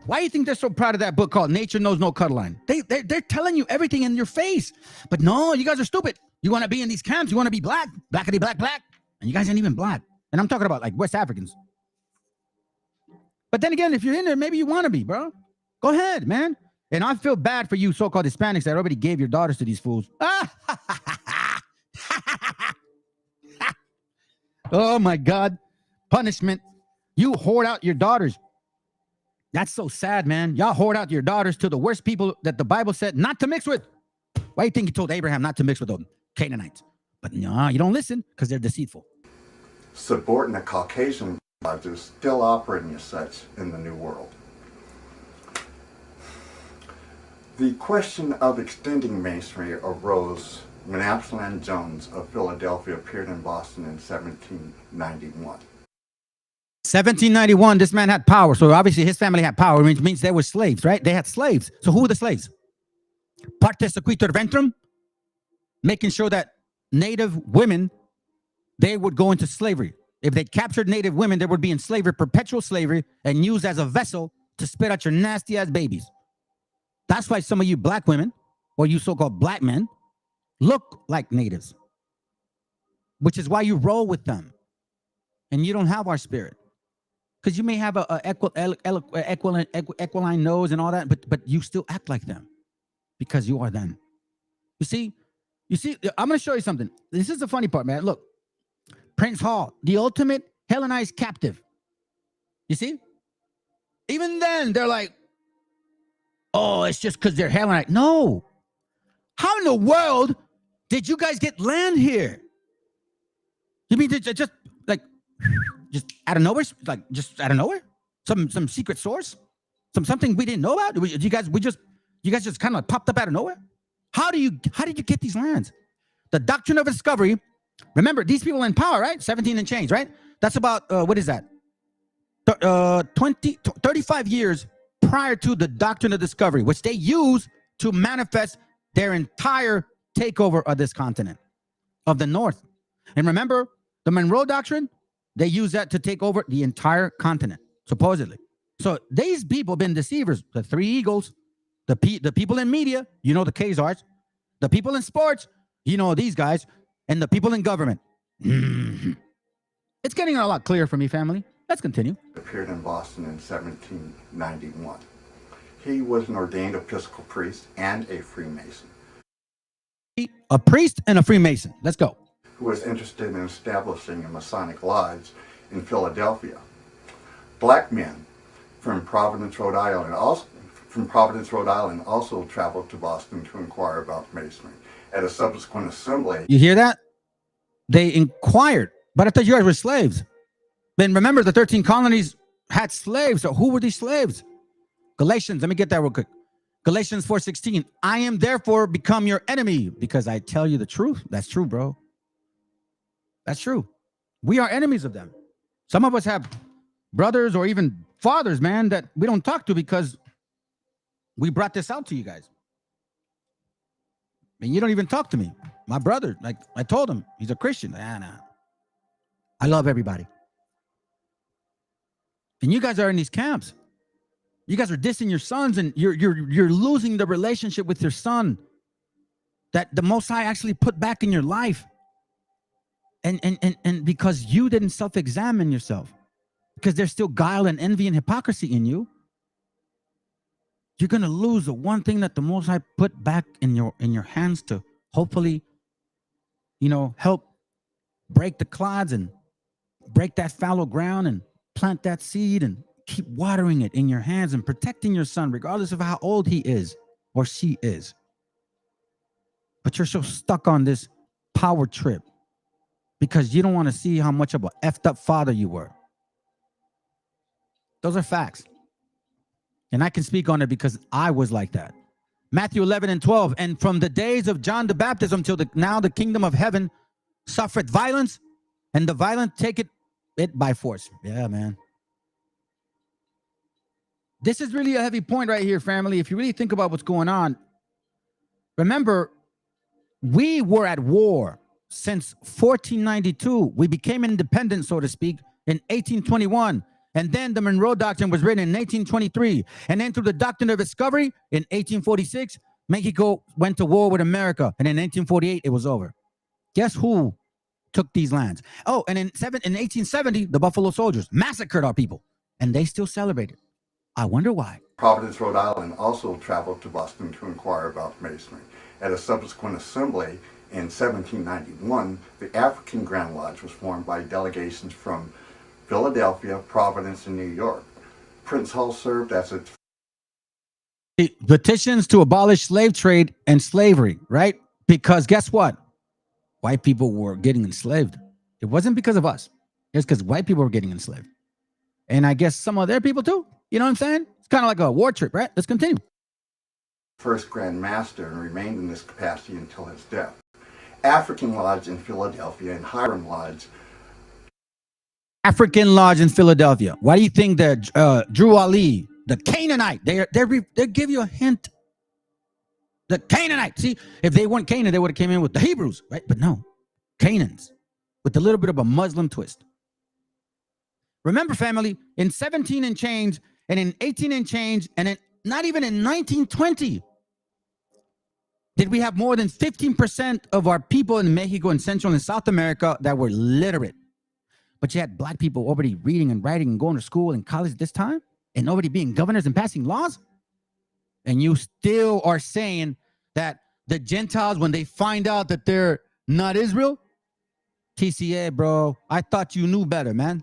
Why do you think they're so proud of that book called Nature Knows No Cuddle Line? They're telling you everything in your face. But no, you guys are stupid. You want to be in these camps. You want to be black. Blackity black. And you guys ain't even black. And I'm talking about like West Africans. But then again, if you're in there, maybe you want to be, bro. Go ahead, man. And I feel bad for you so-called Hispanics that already gave your daughters to these fools. Oh, my God. Punishment. You hoard out your daughters. That's so sad, man. Y'all hoard out your daughters to the worst people that the Bible said not to mix with. Why do you think he told Abraham not to mix with them Canaanites? But no, you don't listen because they're deceitful. Subordinate Caucasian lodges still operating as such in the New World. The question of extending Masonry arose when Absalom Jones of Philadelphia appeared in Boston in 1791. 1791, this man had power. So obviously his family had power, which means they were slaves, right? They had slaves. So who were the slaves? Parte sequitur ventrum, making sure that native women, they would go into slavery. If they captured native women, they would be in slavery, perpetual slavery, and used as a vessel to spit out your nasty ass babies. That's why some of you black women, or you so-called black men, look like natives, which is why you roll with them. And you don't have our spirit. Because you may have a equiline nose and all that, but you still act like them because you are them. You see, I'm going to show you something. This is the funny part, man. Look, Prince Hall, the ultimate Hellenized captive. You see? Even then, they're like, oh, it's just because they're Hellenized. No. How in the world did you guys get land here? You mean just like... just out of nowhere, like just out of nowhere, some secret source, something we didn't know about. You guys just kind of popped up out of nowhere. How did you get these lands? The doctrine of discovery. Remember, these people in power, right? 17 and change, right? That's about what is that? 35 years prior to the doctrine of discovery, which they use to manifest their entire takeover of this continent, of the North. And remember the Monroe Doctrine. They use that to take over the entire continent, supposedly. So these people have been deceivers. The three eagles, the people in media, you know the Khazars, the people in sports, you know these guys, and the people in government. It's getting a lot clearer for me, family. Let's continue. Appeared in Boston in 1791. He was an ordained Episcopal priest and a Freemason. A priest and a Freemason. Let's go. Who was interested in establishing a Masonic lodge in Philadelphia. Black men from Providence, Rhode Island, also traveled to Boston to inquire about Masonry. At a subsequent assembly, you hear that? They inquired, but I thought you guys were slaves. Then remember, the 13 colonies had slaves. So who were these slaves? Galatians. Let me get that real quick. Galatians 4:16. I am therefore become your enemy because I tell you the truth. That's true, bro. That's true. We are enemies of them. Some of us have brothers or even fathers, man, that we don't talk to because we brought this out to you guys. And you don't even talk to me. My brother, like I told him, he's a Christian. Nah. I love everybody. And you guys are in these camps. You guys are dissing your sons, and you're losing the relationship with your son that the Most High actually put back in your life. And because you didn't self-examine yourself, because there's still guile and envy and hypocrisy in you, you're gonna lose the one thing that the Most High put back in your hands to hopefully, help break the clods and break that fallow ground and plant that seed and keep watering it in your hands and protecting your son, regardless of how old he is or she is. But you're so stuck on this power trip because you don't want to see how much of a effed up father you were. Those are facts. And I can speak on it because I was like that. Matthew 11:12, and from the days of John the Baptist until now the kingdom of heaven suffereth violence, and the violent take it by force. Yeah, man. This is really a heavy point right here, family. If you really think about what's going on, remember, we were at war since 1492. We became independent, so to speak, in 1821. And then the Monroe Doctrine was written in 1823. And then through the Doctrine of Discovery in 1846, Mexico went to war with America. And in 1848, it was over. Guess who took these lands? Oh, and in 1870, the Buffalo Soldiers massacred our people. And they still celebrate it. I wonder why. Providence, Rhode Island also traveled to Boston to inquire about Masonry. At a subsequent assembly in 1791, the African Grand Lodge was formed by delegations from Philadelphia, Providence, and New York. Prince Hall served as its petitions to abolish slave trade and slavery, right? Because guess what? White people were getting enslaved. It wasn't because of us. It's because white people were getting enslaved. And I guess some of their people too. You know what I'm saying? It's kind of like a war trip, right? Let's continue. first Grand Master and remained in this capacity until his death. African Lodge in Philadelphia and Hiram Lodge. African Lodge in Philadelphia. Why do you think that Drew Ali, the Canaanite, they give you a hint? The Canaanite. See, if they weren't Canaan, they would have came in with the Hebrews, right? But no, Canaans with a little bit of a Muslim twist. Remember, family, in 17 and change, and in 18 and change, and in, not even in 1920, did we have more than 15% of our people in Mexico and Central and South America that were literate. But you had black people already reading and writing and going to school and college at this time, and already being governors and passing laws. And you still are saying that the Gentiles, when they find out that they're not Israel, TCA, bro, I thought you knew better, man.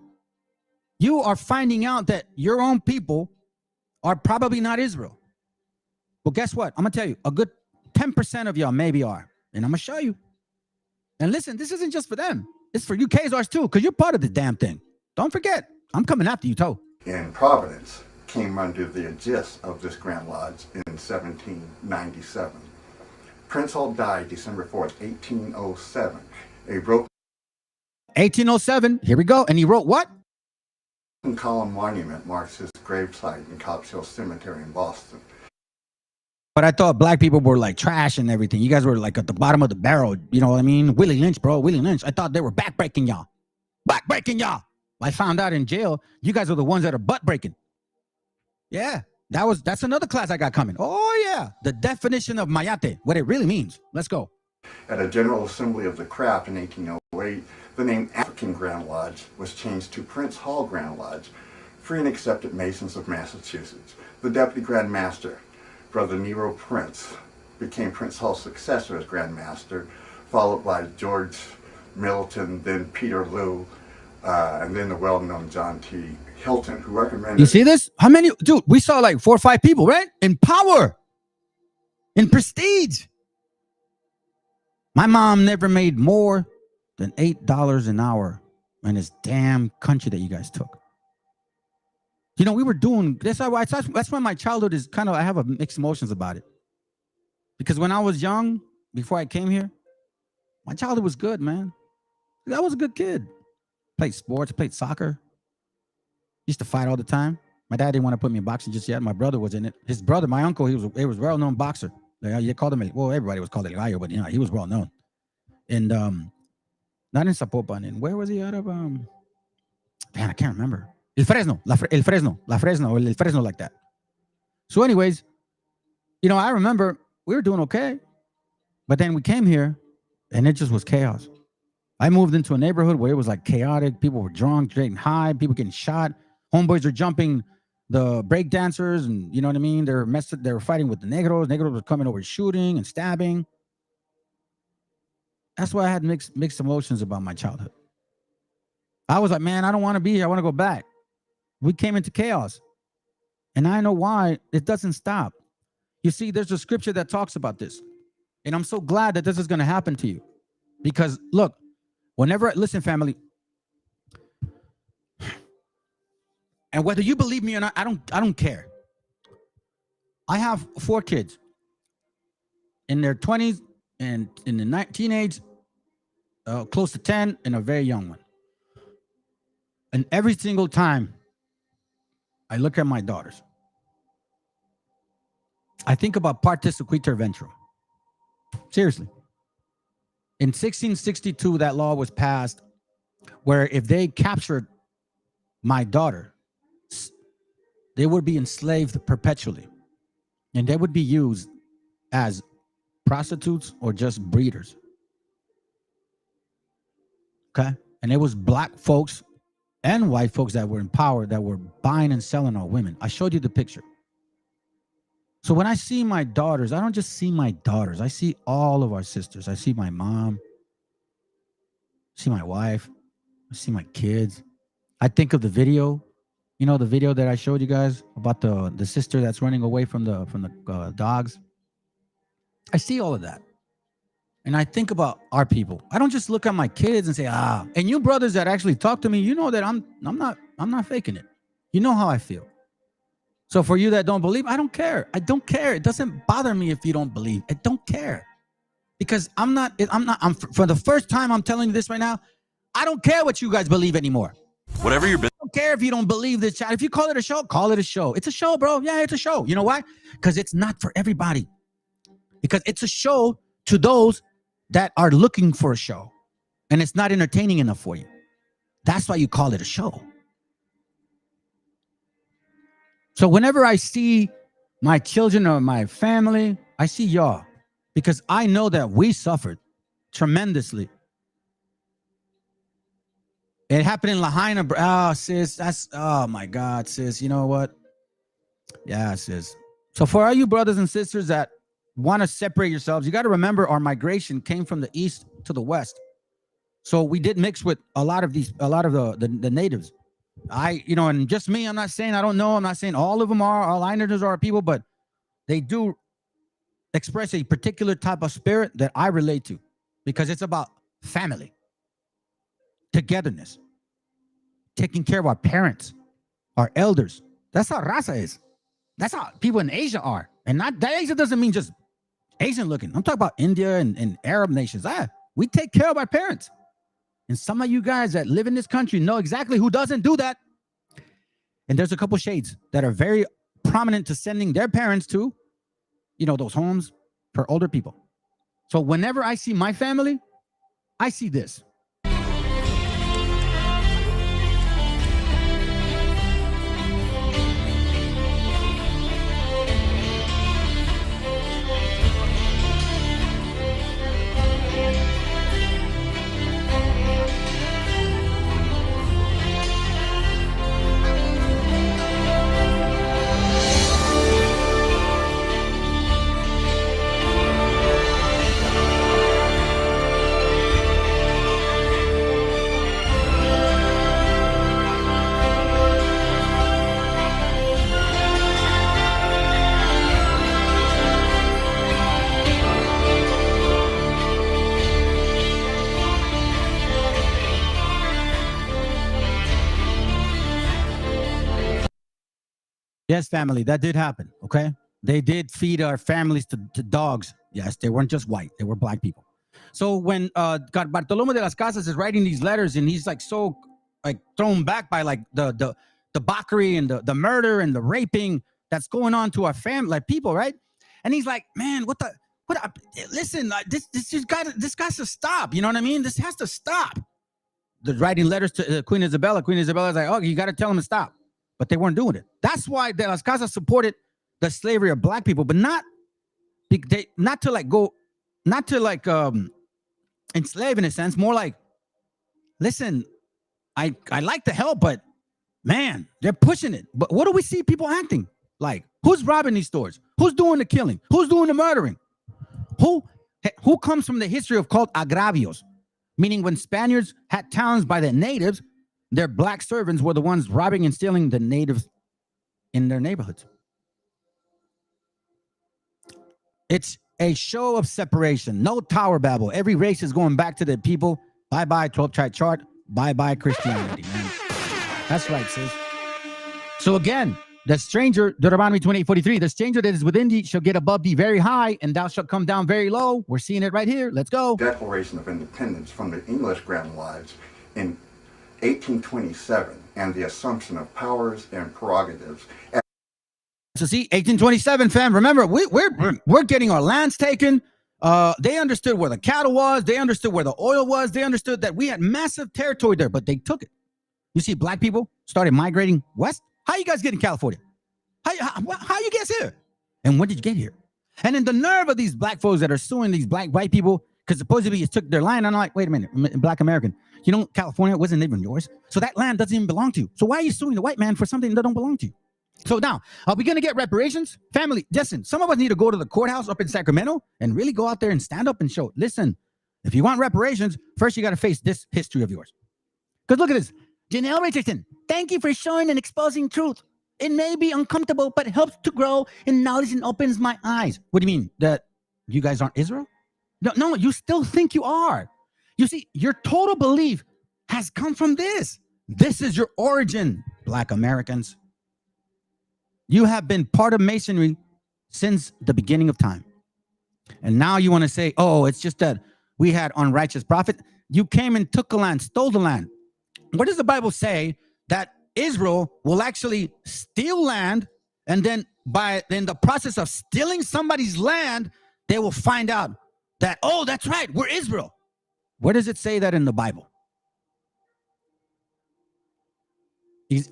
You are finding out that your own people are probably not Israel. Well, guess what? I'm going to tell you, a good 10% of y'all maybe are. And I'm going to show you. And listen, this isn't just for them. It's for you Khazars too, because you're part of the damn thing. Don't forget, I'm coming after you, Toe. In Providence came under the aegis of this Grand Lodge in 1797. Prince Hall died December 4th, 1807. He wrote 1807, here we go. And he wrote what? Column monument marks his gravesite in Copp's Hill Cemetery in Boston. But I thought black people were like trash and everything. You guys were like at the bottom of the barrel. You know what I mean? Willie Lynch, bro. Willie Lynch. I thought they were backbreaking y'all. Backbreaking y'all. I found out in jail, you guys are the ones that are butt breaking. Yeah, that's another class I got coming. Oh, yeah. The definition of mayate, what it really means. Let's go. At a General Assembly of the Craft in 1808, the name African Grand Lodge was changed to Prince Hall Grand Lodge, free and accepted Masons of Massachusetts. The Deputy Grand Master, Brother Nero Prince, became Prince Hall's successor as Grand Master, followed by George Middleton, then Peter Lew, and then the well-known John T. Hilton, who recommended... You see this? How many? Dude, we saw like 4 or 5 people, right? In power. In prestige. My mom never made more than $8 an hour in this damn country that you guys took. You know, we were doing... That's why my childhood is kind of... I have a mixed emotions about it. Because when I was young, before I came here, my childhood was good, man. I was a good kid. Played sports, played soccer. Used to fight all the time. My dad didn't want to put me in boxing just yet. My brother was in it. His brother, my uncle, he was a well-known boxer. Like, you called him, well, everybody was called El Gallo, but he was well known. And not in Zapopan. And where was he out of? Man, I can't remember. El Fresno, El Fresno, like that. So, anyways, I remember we were doing okay, but then we came here, and it just was chaos. I moved into a neighborhood where it was like chaotic. People were drunk, getting high, people getting shot. Homeboys are jumping the break dancers, and you know what I mean? They were fighting with the negros. Negros were coming over shooting and stabbing. That's why I had mixed emotions about my childhood. I was like, man, I don't want to be here. I want to go back. We came into chaos. And I know why it doesn't stop. You see, there's a scripture that talks about this. And I'm so glad that this is going to happen to you. Because look, listen, family, and whether you believe me or not, I don't care. I have 4 kids in their 20s and in the teenage, close to 10, and a very young one. And every single time I look at my daughters, I think about partes sequitur ventrum. Seriously. In 1662, that law was passed where if they captured my daughter, they would be enslaved perpetually. And they would be used as prostitutes or just breeders. Okay? And it was black folks and white folks that were in power that were buying and selling our women. I showed you the picture. So when I see my daughters, I don't just see my daughters. I see all of our sisters. I see my mom. I see my wife. I see my kids. I think of the video. You know, the video that I showed you guys about the sister that's running away from the dogs. I see all of that. And I think about our people. I don't just look at my kids and say, and you brothers that actually talk to me, you know that I'm not faking it. You know how I feel. So for you that don't believe, I don't care. I don't care. It doesn't bother me if you don't believe. I don't care. Because I'm for the first time I'm telling you this right now, I don't care what you guys believe anymore. Whatever you're. I don't care if you don't believe this chat. If you call it a show, call it a show. It's a show, bro. Yeah, it's a show. You know why? Because it's not for everybody. Because it's a show to those that are looking for a show. And it's not entertaining enough for you. That's why you call it a show. So whenever I see my children or my family, I see y'all. Because I know that we suffered tremendously. It happened in Lahaina. Oh, sis, oh my God, sis. You know what? Yeah, sis. So for all you brothers and sisters that want to separate yourselves, you got to remember our migration came from the east to the west. So we did mix with a lot of the natives. And just me, I'm not saying I don't know. I'm not saying all of them are, all Islanders are people, but they do express a particular type of spirit that I relate to because it's about family, togetherness, taking care of our parents, our elders. That's how Raza is. That's how people in Asia are. And not that Asia doesn't mean just Asian looking. I'm talking about India and Arab nations. We take care of our parents. And some of you guys that live in this country know exactly who doesn't do that. And there's a couple shades that are very prominent to sending their parents to, those homes for older people. So whenever I see my family, I see this. Yes, family, that did happen, okay? They did feed our families to dogs. Yes, they weren't just white. They were black people. So when Bartolomé de las Casas is writing these letters, and he's like so like thrown back by like the debauchery and the murder and the raping that's going on to our family, like people, right? And he's like, man, listen, this got to stop. You know what I mean? This has to stop. They're writing letters to Queen Isabella. Queen Isabella's like, oh, you got to tell them to stop. But they weren't doing it. That's why de las Casas supported the slavery of black people, but not to enslave in a sense, more like, listen, I like to help, but man, they're pushing it. But what do we see people acting like? Who's robbing these stores? Who's doing the killing? Who's doing the murdering? Who comes from the history of called agravios, meaning when Spaniards had towns by the natives, their black servants were the ones robbing and stealing the natives in their neighborhoods. It's a show of separation. No Tower Babel. Every race is going back to the people. Bye-bye 12-tribe chart. Bye-bye Christianity, man. That's right, sis. So again, the stranger, Deuteronomy 28:43, the stranger that is within thee shall get above thee very high, and thou shalt come down very low. We're seeing it right here. Let's go. Declaration of Independence from the English Grand Lodge in 1827, and the assumption of powers and prerogatives. So see, 1827, fam. Remember, we're getting our lands taken. They understood where the cattle was. They understood where the oil was. They understood that we had massive territory there, but they took it. You see, black people started migrating west. How you guys get in California? How you guys here? And when did you get here? And then the nerve of these black folks that are suing these white people because supposedly it took their land. I'm like, wait a minute, black American. You know, California wasn't even yours. So that land doesn't even belong to you. So why are you suing the white man for something that don't belong to you? So now, are we going to get reparations? Family, listen, some of us need to go to the courthouse up in Sacramento and really go out there and stand up and show, listen, if you want reparations, first you got to face this history of yours. Because look at this. Janelle Richardson, thank you for showing and exposing truth. It may be uncomfortable, but it helps to grow in knowledge and opens my eyes. What do you mean? That you guys aren't Israel? No, you still think you are. You see, your total belief has come from this. This is your origin, black Americans. You have been part of Masonry since the beginning of time. And now you want to say, oh, it's just that we had unrighteous prophet. You came and took the land, stole the land. What does the Bible say? That Israel will actually steal land, and then in the process of stealing somebody's land, they will find out that, oh, that's right, we're Israel. Where does it say that in the Bible?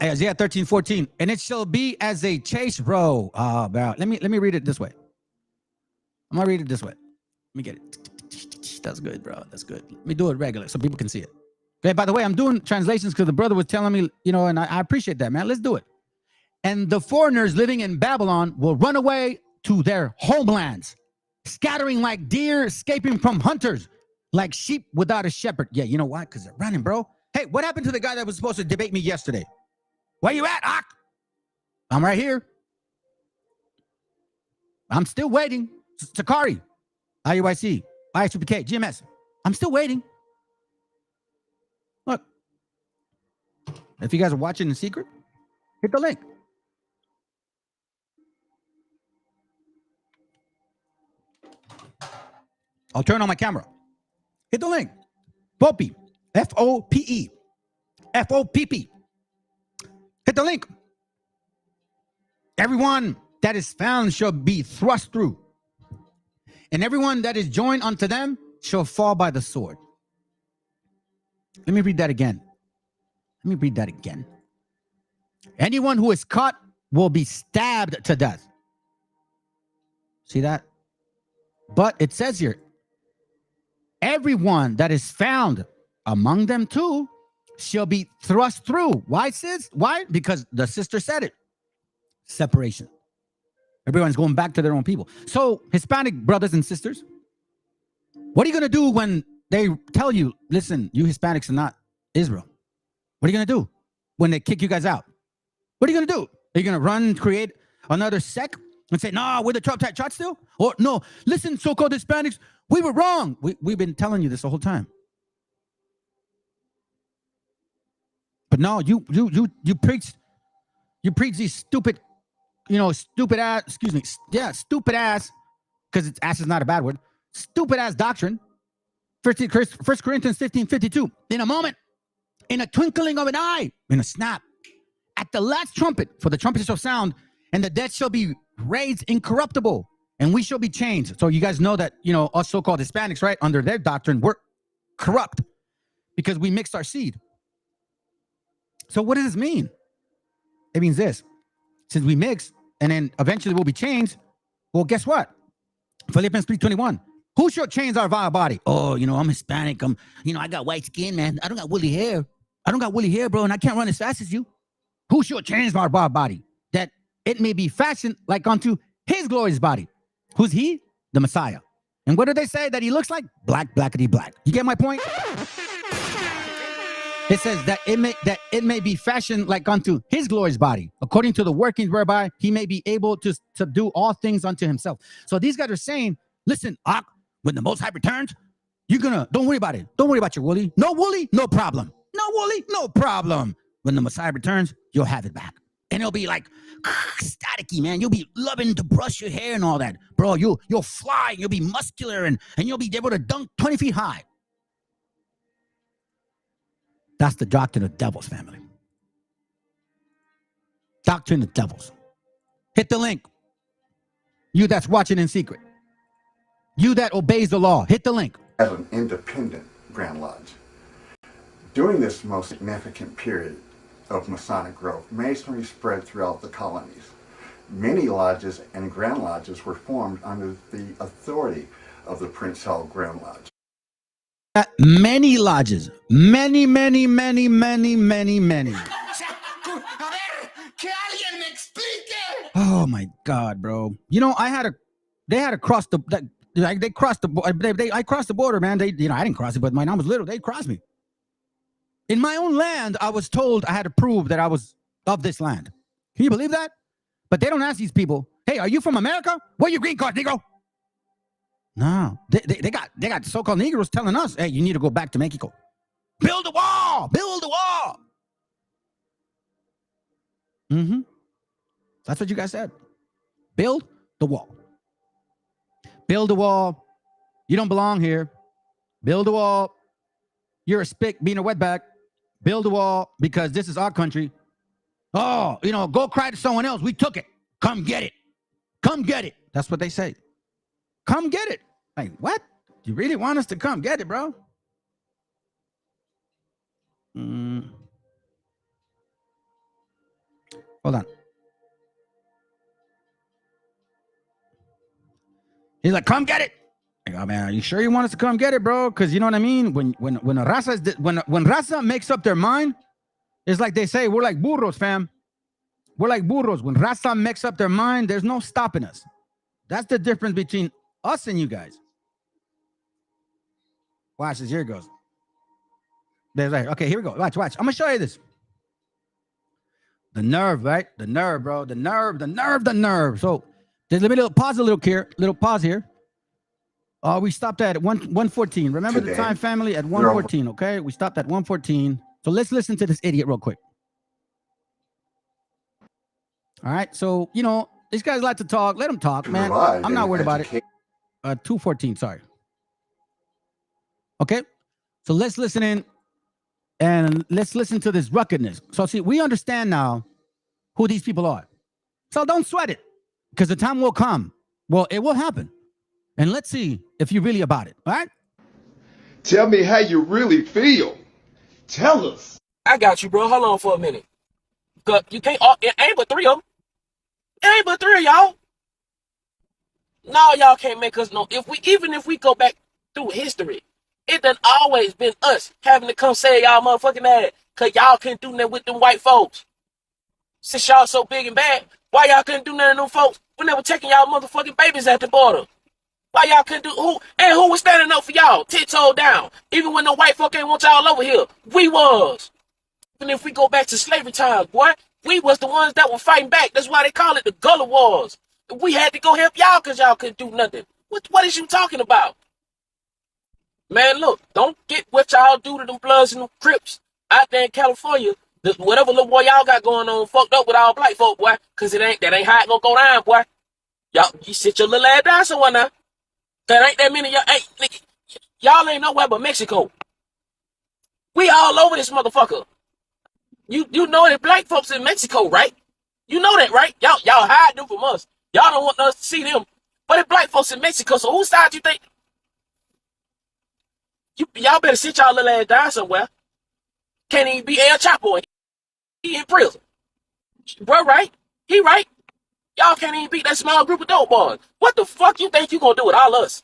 Isaiah 13:14, and it shall be as a chase row. Let me read it this way. I'm gonna read it this way. Let me get it. That's good, bro. That's good. Let me do it regular so people can see it. Okay, by the way, I'm doing translations because the brother was telling me, you know, and I appreciate that, man. Let's do it. And the foreigners living in Babylon will run away to their homelands, scattering like deer escaping from hunters, like sheep without a shepherd. Yeah, you know why? Because they're running, bro. Hey, what happened to the guy that was supposed to debate me yesterday? Where you at, Ak? I'm right here. I'm still waiting. Sakari, IUIC, ISUPK, GMS. I'm still waiting. Look, if you guys are watching in secret, hit the link. I'll turn on my camera. Hit the link. FOPE, FOPE, FOPP. Hit the link. Everyone that is found shall be thrust through, and everyone that is joined unto them shall fall by the sword. Let me read that again. Anyone who is caught will be stabbed to death. See that? But it says here, everyone that is found among them too shall be thrust through. Why, sis? Why? Because the sister said it. Separation. Everyone's going back to their own people. So, Hispanic brothers and sisters, what are you going to do when they tell you, listen, you Hispanics are not Israel? What are you going to do when they kick you guys out? What are you going to do? Are you going to run, create another sect and say, no, we're the 12-type chart still? Or no, listen, so-called Hispanics, we were wrong. We've been telling you this the whole time. But no, you preach these stupid, stupid ass, because ass is not a bad word, stupid ass doctrine 1 Corinthians 15:52. In a moment, in a twinkling of an eye, in a snap, at the last trumpet, for the trumpet shall sound, and the dead shall be raised incorruptible, and we shall be changed. So you guys know that, us so-called Hispanics, right, under their doctrine, we're corrupt because we mixed our seed. So what does this mean? It means this. Since we mix, and then eventually we'll be changed, well, guess what? Philippians 3:21. Who shall change our vile body? Oh, I'm Hispanic. I got white skin, man. I don't got woolly hair. I don't got woolly hair, bro, and I can't run as fast as you. Who shall change our vile body? That it may be fashioned like unto his glorious body. Who's he? The Messiah. And what do they say that he looks like? Black, blackety black. You get my point? It says that it may be fashioned like unto his glorious body, according to the workings whereby he may be able to do all things unto himself. So these guys are saying, listen, when the Most High returns, don't worry about it. Don't worry about your woolly. No woolly, no problem. No woolly, no problem. When the Messiah returns, you'll have it back. And it'll be like staticky, man. You'll be loving to brush your hair and all that. Bro, you'll fly, you'll be muscular, and you'll be able to dunk 20 feet high. That's the doctrine of devils, family. Doctrine of devils. Hit the link. You that's watching in secret. You that obeys the law. Hit the link. As an independent Grand Lodge. During this most significant period of Masonic growth, Masonry spread throughout the colonies. Many lodges and Grand Lodges were formed under the authority of the Prince Hall Grand Lodge. Many lodges. Many. Oh my God, bro. They crossed the border, man. I didn't cross it, but when I was little, they crossed me. In my own land, I was told I had to prove that I was of this land. Can you believe that? But they don't ask these people, hey, are you from America? Where your green card, Negro? No. They got so-called Negroes telling us, hey, you need to go back to Mexico. Build a wall! Build a wall! Mm-hmm. That's what you guys said. Build the wall. Build a wall. You don't belong here. Build a wall. You're a spick being a wetback. Build a wall because this is our country. Oh, go cry to someone else. We took it. Come get it. Come get it. That's what they say. Come get it. Like, what? You really want us to come get it, bro? Hold on. He's like, come get it. I go, man, are you sure you want us to come get it, bro? Because you know what I mean? When a raza makes up their mind, it's like they say, we're like burros, fam. We're like burros. When raza makes up their mind, there's no stopping us. That's the difference between us and you guys. Watch this. Here it goes. There's right. Okay, here we go. Watch. I'm going to show you this. The nerve, right? The nerve, bro. The nerve. So let me pause a little pause here. We stopped at 114. Remember the time, family, at 114, okay? We stopped at 114. So let's listen to this idiot real quick. All right. So, these guys like to talk. Let them talk, man. I'm not worried about it. 214, sorry. Okay. So let's listen in and let's listen to this ruckedness. So see, we understand now who these people are. So don't sweat it because the time will come. Well, it will happen. And let's see if you're really about it. All right. Tell me how you really feel. Tell us. I got you, bro. Hold on for a minute. Cause you can't. It ain't but three of them. It ain't but three of y'all. No, y'all can't make us know. Even if we go back through history, it done always been us having to come say y'all motherfucking ass. Cause y'all couldn't do nothing with them white folks. Since y'all so big and bad, why y'all couldn't do nothing to them folks when they were taking y'all motherfucking babies at the border? Why y'all couldn't do who was standing up for y'all, 10-toe down? Even when the white folk ain't want y'all over here, we was. And if we go back to slavery times, boy, we was the ones that were fighting back. That's why they call it the Gullah Wars. We had to go help y'all because y'all couldn't do nothing. What is you talking about? Man, look, don't get what y'all do to them Bloods and them Crips out there in California. Whatever little boy y'all got going on fucked up with all black folk, boy, because that ain't how it gonna go down, boy. Y'all, you sit your little ass down somewhere now. There ain't that many y'all. Hey, nigga, Y'all ain't nowhere but Mexico. We all over this motherfucker. You know that black folks in Mexico, right? You know that, right? Y'all hide them from us. Y'all don't want us to see them. But it's black folks in Mexico, so whose side you think? Y'all better sit y'all little ass down somewhere. Can't even be El Chapo. He in prison. Bro, right? He right. Y'all can't even beat that small group of dope boys. What the fuck you think you gonna do with all us?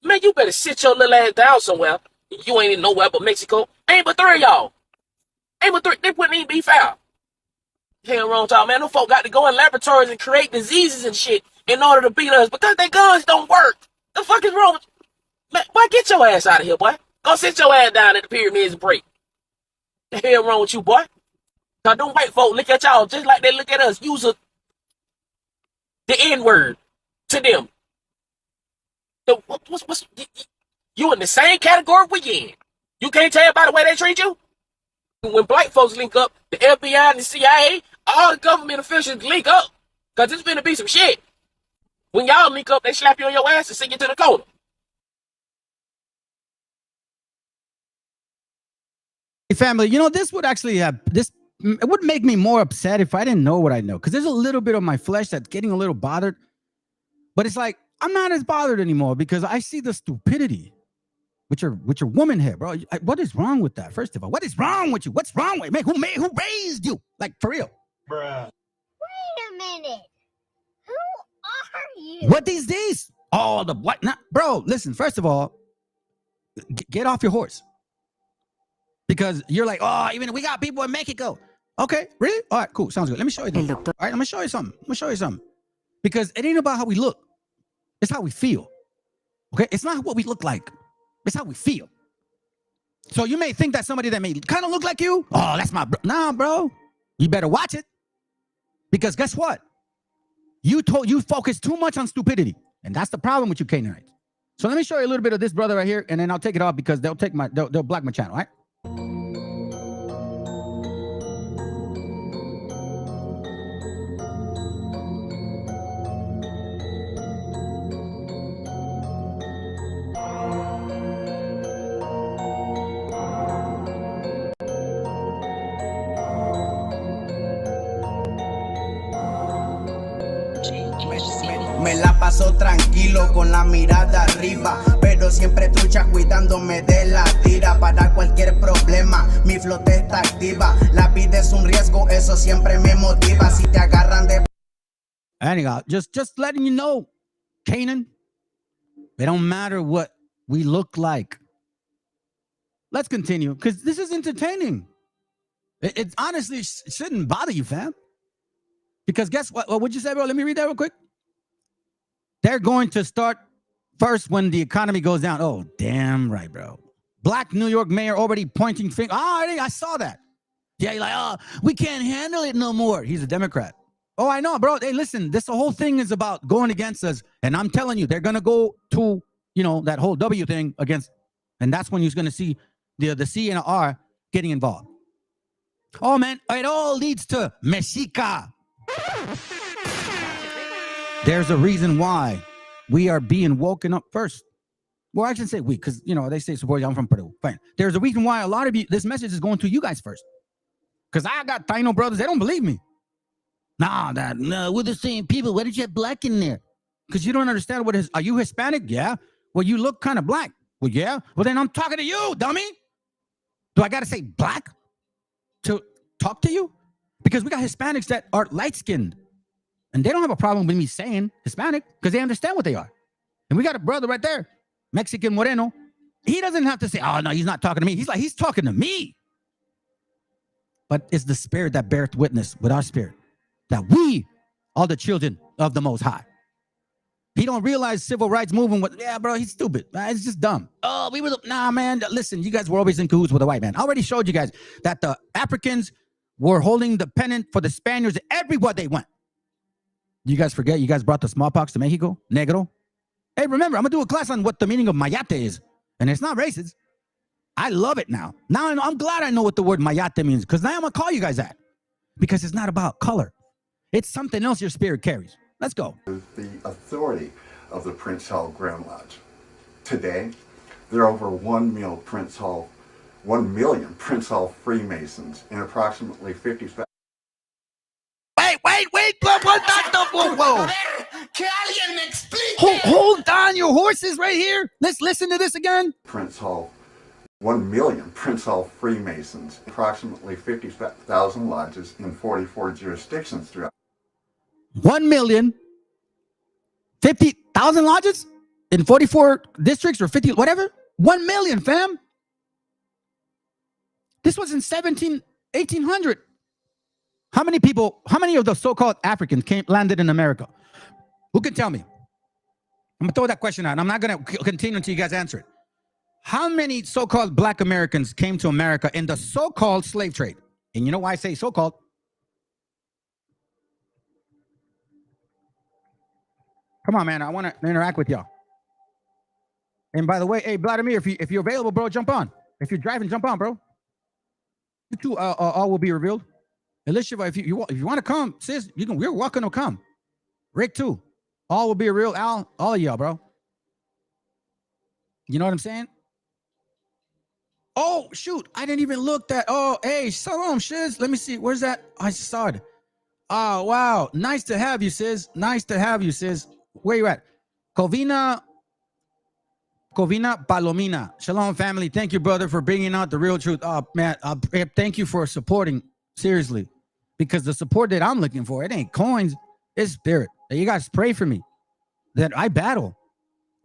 Man, you better sit your little ass down somewhere. You ain't in nowhere but Mexico. Ain't but three of y'all. Ain't but three. They wouldn't even be found. Hell wrong, y'all, man. Them folk got to go in laboratories and create diseases and shit in order to beat us because their guns don't work. The fuck is wrong with you? Man, boy, get your ass out of here, boy. Go sit your ass down at the pyramids and pray. The hell wrong with you, boy? Cause them white folk look at y'all just like they look at us. Use the N-word to them. You in the same category we in. You can't tell by the way they treat you? When black folks link up, the FBI and the CIA, all the government officials link up. Because it's finna be some shit. When y'all link up, they slap you on your ass and send you to the corner. Hey, family, you know, this would actually have this. It would make me more upset if I didn't know what I know. Because there's a little bit of my flesh that's getting a little bothered. But it's like, I'm not as bothered anymore because I see the stupidity with your woman here, bro. What is wrong with that? First of all, what is wrong with you? What's wrong with me? Who raised you? Like, for real. Bruh. Wait a minute. Who are you? What these days? Oh, the what? Nah, bro, listen, first of all, get off your horse. Because you're like, oh, even we got people in Mexico. Okay, really? All right, cool. Sounds good. Let me show you this. All right, I'm going to show you something. Because it ain't about how we look. It's how we feel. Okay? It's not what we look like. It's how we feel. So you may think that somebody that may kind of look like you, oh, that's my bro. Nah, bro. You better watch it. Because guess what? You focus too much on stupidity. And that's the problem with you Canaanites. So let me show you a little bit of this brother right here, and then I'll take it off because they'll block my channel, all right? Me la paso tranquilo con la mirada arriba, pero siempre trucha cuidándome de la tira. Para cualquier problema, mi flota está activa. La vida es un riesgo, eso siempre me motiva. Si te agarran de... Anyhow, just letting you know, Canaan, it don't matter what we look like. Let's continue, because this is entertaining. It honestly shouldn't bother you, fam. Because guess what? What would you say, bro? Let me read that real quick. They're going to start first when the economy goes down. Oh, damn right, bro. Black New York mayor already pointing finger. Oh, I saw that. Yeah, you're like, oh, we can't handle it no more. He's a Democrat. Oh, I know, bro. Hey, listen, this whole thing is about going against us. And I'm telling you, they're going to go to, that whole W thing against. And that's when you're going to see the C and the R getting involved. Oh, man, it all leads to Meshiacha. There's a reason why we are being woken up first. Well, I should say we, because, they say support. I'm from Peru. Fine. There's a reason why a lot of you, this message is going to you guys first. Because I got Taino brothers. They don't believe me. No, we're the same people. Why did you have black in there? Because you don't understand what is. Are you Hispanic? Yeah. Well, you look kind of black. Well, yeah. Well, then I'm talking to you, dummy. Do I got to say black to talk to you? Because we got Hispanics that are light-skinned. And they don't have a problem with me saying Hispanic because they understand what they are. And we got a brother right there, Mexican Moreno. He doesn't have to say, oh, no, he's not talking to me. He's talking to me. But it's the spirit that beareth witness with our spirit that we are the children of the Most High. He don't realize civil rights movement was, yeah, bro, he's stupid. It's just dumb. Oh, nah, man. Listen, you guys were always in cahoots with the white man. I already showed you guys that the Africans were holding the pennant for the Spaniards everywhere they went. You guys forget? You guys brought the smallpox to Mexico? Negro? Hey, remember, I'm going to do a class on what the meaning of mayate is. And it's not racist. I love it now. Now I know, I'm glad I know what the word mayate means because now I'm going to call you guys that. Because it's not about color. It's something else your spirit carries. Let's go. The authority of the Prince Hall Grand Lodge. Today, There are over 1 million Prince Hall Freemasons and approximately 50,000. Wait, what not the whoa. Hold on your horses right here. Let's listen to this again. 1 million Prince Hall Freemasons, approximately 50,000 lodges in 44 jurisdictions throughout. 1,050,000 lodges in 44 districts or 50, whatever. 1 million, fam. This was in 1800. How many of the so-called Africans landed in America? Who can tell me? I'm going to throw that question out. And I'm not going to continue until you guys answer it. How many so-called black Americans came to America in the so-called slave trade? And you know why I say so-called? Come on, man. I want to interact with y'all. And by the way, hey, Vladimir, if you're available, bro, jump on. If you're driving, jump on, bro. You two all will be revealed. Alicia, if you want to come, sis, we're welcome to come. Rick, too. All will be revealed. Al, all of y'all, bro. You know what I'm saying? Oh, shoot. I didn't even look that. Oh, hey, Shalom, shiz. Let me see. Where's that? I saw it. Oh, wow. Nice to have you, sis. Nice to have you, sis. Where you at? Covina Palomina. Shalom, family. Thank you, brother, for bringing out the real truth. Oh, man. Thank you for supporting. Seriously. Because the support that I'm looking for, it ain't coins. It's spirit. You guys pray for me. That I battle,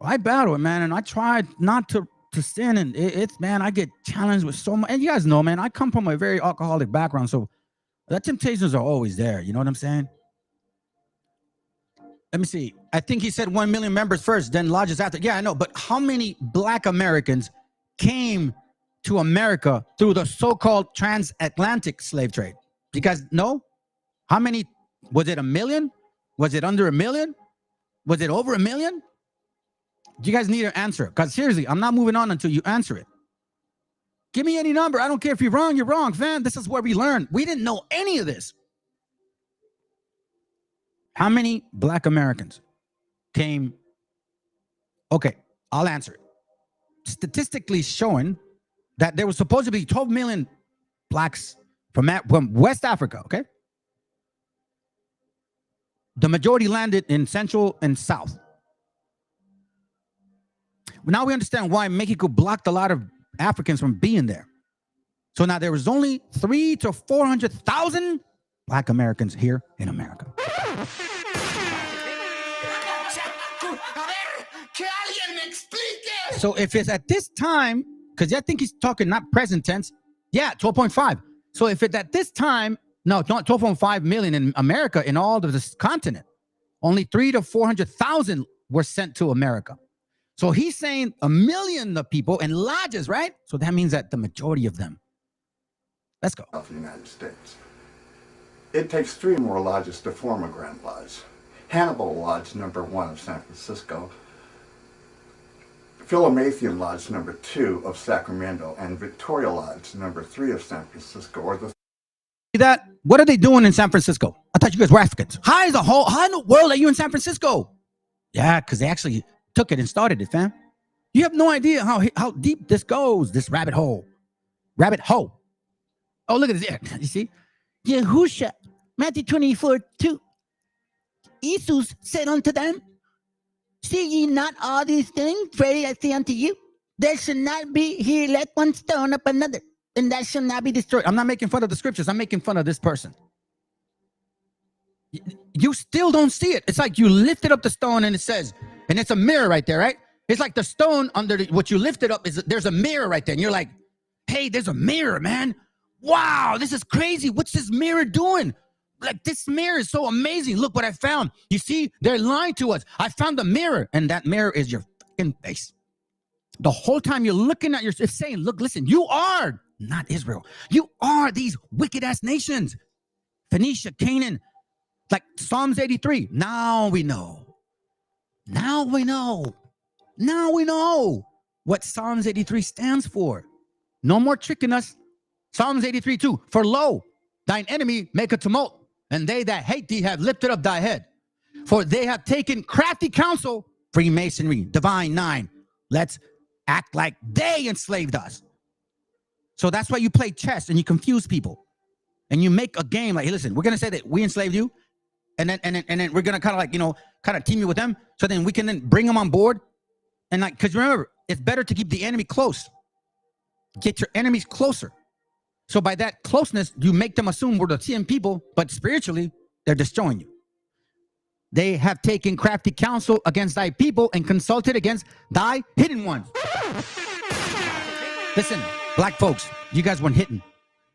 man. And I tried not to sin. And it's, man, I get challenged with so much. And you guys know, man, I come from a very alcoholic background. So the temptations are always there. You know what I'm saying? Let me see. I think he said 1 million members first, then lodges after. Yeah, I know. But how many black Americans came to America through the so-called transatlantic slave trade? You guys know? How many? Was it 1 million? Was it under 1 million? Was it over 1 million? You guys need an answer. Because seriously, I'm not moving on until you answer it. Give me any number. I don't care if you're wrong, fam. This is where we learn. We didn't know any of this. How many black Americans came? Okay, I'll answer it. Statistically showing that there was supposed to be 12 million blacks from West Africa, okay? The majority landed in Central and South. Now we understand why Mexico blocked a lot of Africans from being there. So now there was only 300,000 to 400,000 black Americans here in America. So if it's at this time, because I think he's talking not present tense, yeah, 12.5. So if it's at this time, no, not 12.5 million in America, in all of this continent, only 300,000 to 400,000 were sent to America. So he's saying 1 million of people in lodges, right? So that means that the majority of them. Let's go. Of the United States. It takes 3 more lodges to form a Grand Lodge. Hannibal Lodge number 1 of San Francisco, Philomathian Lodge number 2 of Sacramento, and Victoria Lodge number 3 of San Francisco are the. That what are they doing in San Francisco? I thought you guys were Africans. How in the world are you in San Francisco? Yeah, because they actually took it and started it, fam. You have no idea how deep this goes, this rabbit hole. Oh, look at this. Yeah, you see? Yahusha, Matthew 24:2. Jesus said unto them, see ye not all these things? Verily I say unto you, there shall not be here let one stone up another, and that shall not be destroyed. I'm not making fun of the scriptures. I'm making fun of this person. You still don't see it. It's like you lifted up the stone and it says, and it's a mirror right there, right? It's like the stone under what you lifted up is there's a mirror right there. And you're like, hey, there's a mirror, man. Wow, this is crazy. What's this mirror doing? Like, this mirror is so amazing. Look what I found. You see, they're lying to us. I found the mirror, and that mirror is your fucking face. The whole time you're looking at yourself, saying, look, listen, you are not Israel. You are these wicked-ass nations. Phoenicia, Canaan, like Psalms 83. Now we know what Psalms 83 stands for. No more tricking us. Psalms 83:2. For lo, thine enemy make a tumult, and they that hate thee have lifted up thy head. For they have taken crafty counsel, Freemasonry, Divine 9. Let's act like they enslaved us. So that's why you play chess and you confuse people. And you make a game like, hey, listen, we're going to say that we enslaved you. And then we're going to kind of like, kind of team you with them. So then we can then bring them on board. And like, because remember, it's better to keep the enemy close. Get your enemies closer. So by that closeness, you make them assume we're the same people, but spiritually, they're destroying you. They have taken crafty counsel against thy people and consulted against thy hidden ones. Listen, black folks, you guys weren't hidden.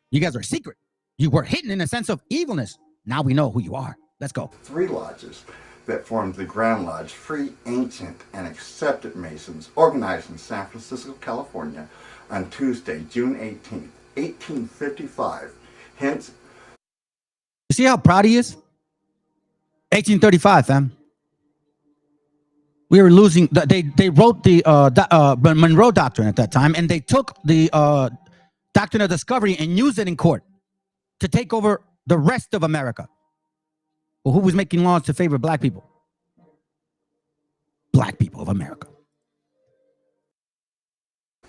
You guys were secret. You were hidden in a sense of evilness. Now we know who you are. Let's go. 3 lodges that formed the Grand Lodge, free, ancient, and accepted Masons, organized in San Francisco, California, on Tuesday, June 18th, 1855. Hence, you see how proud he is? 1835, fam. We were losing. They wrote the Monroe Doctrine at that time, and they took the Doctrine of Discovery and used it in court to take over the rest of America. Well, who was making laws to favor black people? Black people of America.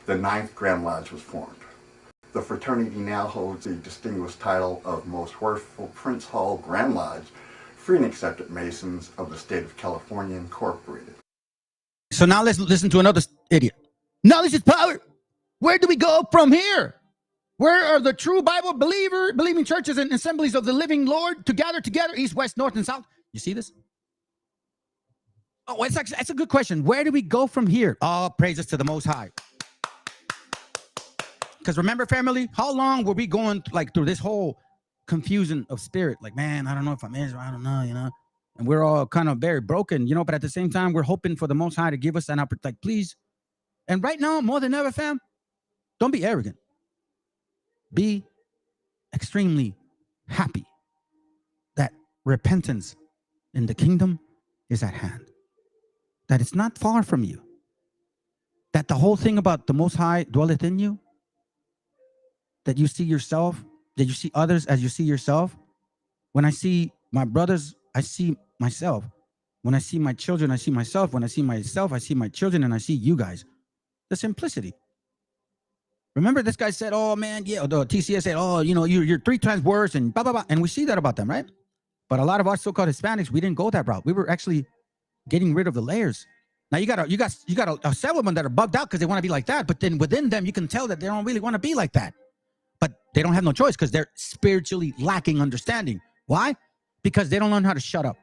the 9th Grand Lodge was formed. The fraternity now holds the distinguished title of Most Worshipful Prince Hall Grand Lodge, free and accepted Masons of the state of California, Incorporated. So now let's listen to another idiot. Knowledge is power. Where do we go from here? Where are the true Bible believing churches and assemblies of the living Lord to gather together, east, west, north, and south? You see this? Oh, that's a good question. Where do we go from here? All praises to the Most High. Because remember, family, how long were we going through this whole confusion of spirit? Like, man, I don't know if I'm Israel. I don't know, And we're all kind of very broken, but at the same time, we're hoping for the Most High to give us an opportunity. Like, please. And right now, more than ever, fam, don't be arrogant. Be extremely happy that repentance in the kingdom is at hand. That it's not far from you. That the whole thing about the Most High dwelleth in you. That you see yourself, that you see others as you see yourself. When I see my brothers, I see myself. When I see my children, I see myself. When I see myself, I see my children, and I see you guys. The simplicity. Remember, this guy said, "Oh man, yeah." The TCS said, "Oh, you're 3 times worse," and blah blah blah. And we see that about them, right? But a lot of our so-called Hispanics, we didn't go that route. We were actually getting rid of the layers. Now you got several of them that are bugged out because they want to be like that. But then within them, you can tell that they don't really want to be like that. But they don't have no choice because they're spiritually lacking understanding. Why? Because they don't learn how to shut up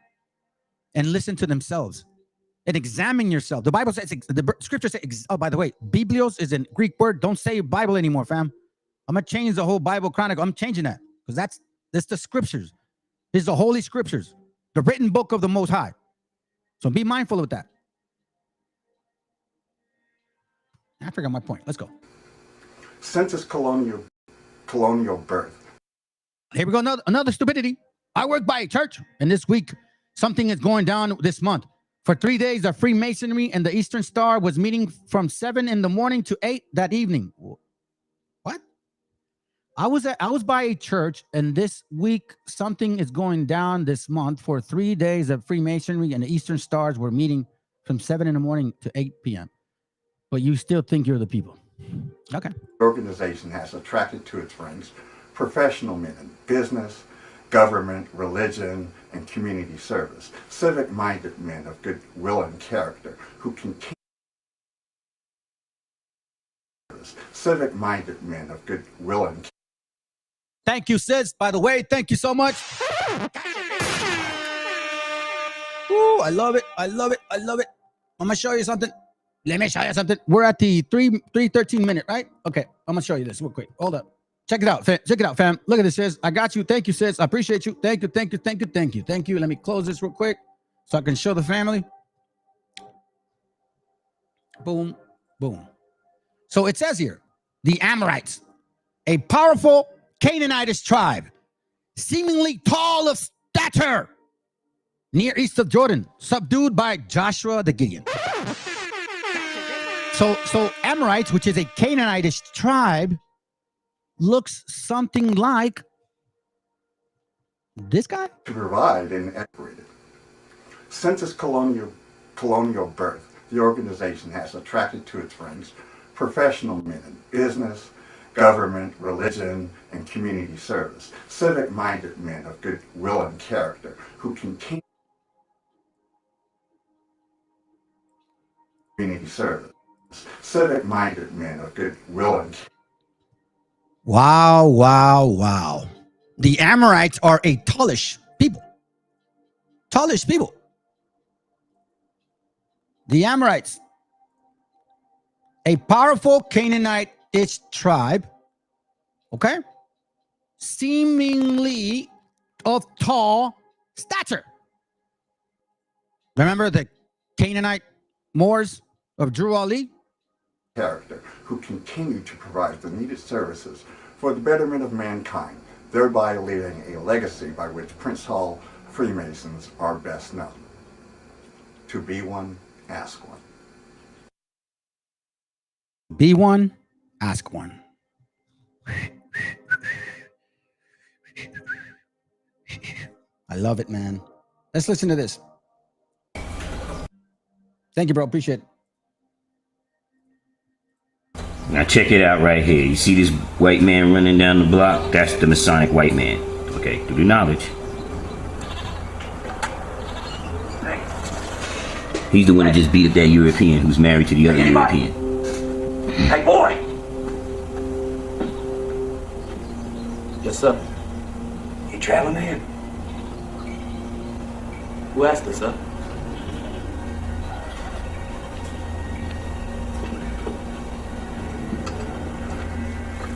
and listen to themselves and examine yourself. The Bible says, the scripture says, oh, by the way, Biblios is a Greek word. Don't say Bible anymore, fam. I'm going to change the whole Bible Chronicle. I'm changing that because that's the scriptures. This is the holy scriptures, the written book of the Most High. So be mindful of that. I forgot my point. Let's go. Since its colonial birth. Here we go. Another stupidity. I work by a church, and this week something is going down this month. For 3 days, the Freemasonry and the Eastern Star was meeting from 7 in the morning to 8 that evening. What? I was by a church, and this week something is going down this month. For 3 days, the Freemasonry and the Eastern Stars were meeting from 7 in the morning to 8 p.m. But you still think you're the people. Okay. The organization has attracted to its ranks professional men in business, government, religion, and community service, civic-minded men of good will and character who continue. Civic-minded men of good will and character. Thank you, sis. By the way, thank you so much. Ooh, I love it. I love it. I love it. I'm going to show you something. Let me show you something. We're at the 3:13 minute, right? Okay, I'm going to show you this real quick. Hold up. Check it out, fam. Check it out, fam. Look at this, sis. I got you. Thank you, sis. I appreciate you. Thank you, thank you, thank you, thank you, thank you. Let me close this real quick so I can show the family. Boom, boom. So it says here, the Amorites, a powerful Canaanitish tribe, seemingly tall of stature, near east of Jordan, subdued by Joshua the Gideon. So Amorites, which is a Canaanitish tribe, looks something like this guy. To provide and operate it. Since its colonial birth, the organization has attracted to its ranks professional men in business, government, religion, and community service, civic-minded men of good will and character who continue community service, civic-minded men of good will and character. Wow, wow, wow. The Amorites are a tallish people. Tallish people. The Amorites, a powerful Canaanite-ish tribe, okay? Seemingly of tall stature. Remember the Canaanite Moors of Drew Ali? Character who continue to provide the needed services for the betterment of mankind, thereby leaving a legacy by which Prince Hall Freemasons are best known. To be one, ask one. Be one, ask one. I love it, man. Let's listen to this. Thank you, bro. Appreciate it. Now check it out right here. You see this white man running down the block? That's the Masonic white man. Okay, through the knowledge. He's the one that just beat up that European who's married to the other European. Hey, boy! Yes, sir. You traveling in? Who asked us, sir?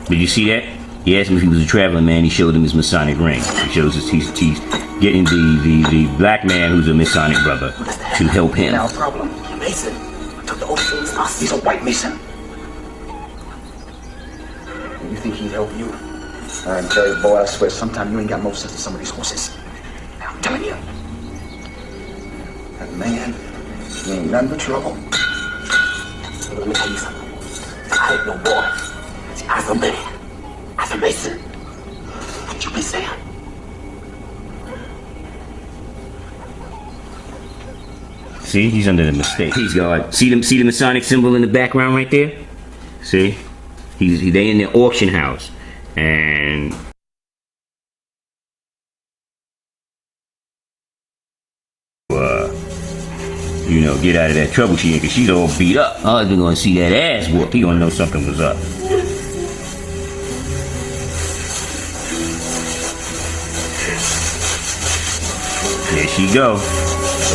Did you see that? He asked him if he was a traveling man. He showed him his Masonic ring. He shows us he's getting the black man who's a Masonic brother to help him. Now, problem. Mason. I took the oath against us. He's a white Mason. You think he'd help you? I can tell you, boy, I swear, sometime you ain't got more sense than some of these horses. Now, I'm telling you. That man, he ain't nothing but trouble. So let me tell you something. I ain't no boy. See, as a man, as a Mason, what you been saying? See, he's under the mistake. He's got see the Masonic symbol in the background right there. See, they in the auction house, and you know, get out of that trouble she in, because she's all beat up. Her husband gonna see that ass whoop. He gonna know something was up. There she go.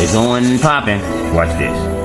It's on and popping. Watch this.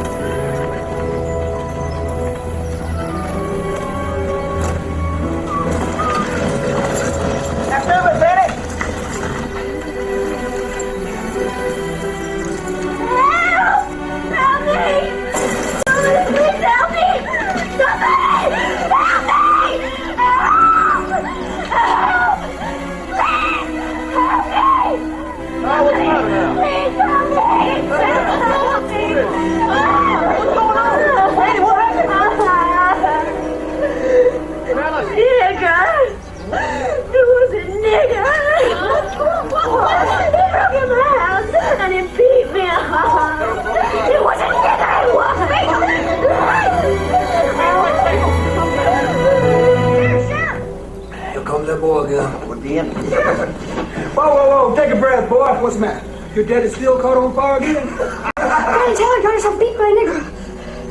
Whoa, take a breath, boy. What's the matter? Your dad is still caught on fire again? Hey, Taylor got herself beat by a nigger.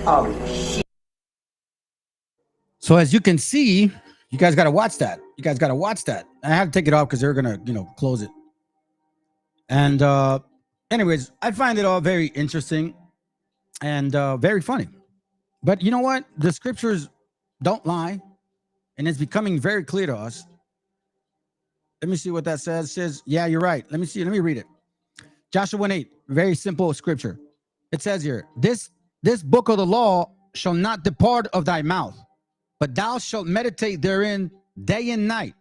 Oh, shit. So as you can see, you guys got to watch that. You guys got to watch that. I have to take it off because they're going to, close it. And anyways, I find it all very interesting and very funny. But you know what? The scriptures don't lie. And it's becoming very clear to us. Let me see what that says. It says, yeah, you're right. Let me see. Let me read it. Joshua 1:8, very simple scripture. It says here, this book of the law shall not depart of thy mouth, but thou shalt meditate therein day and night,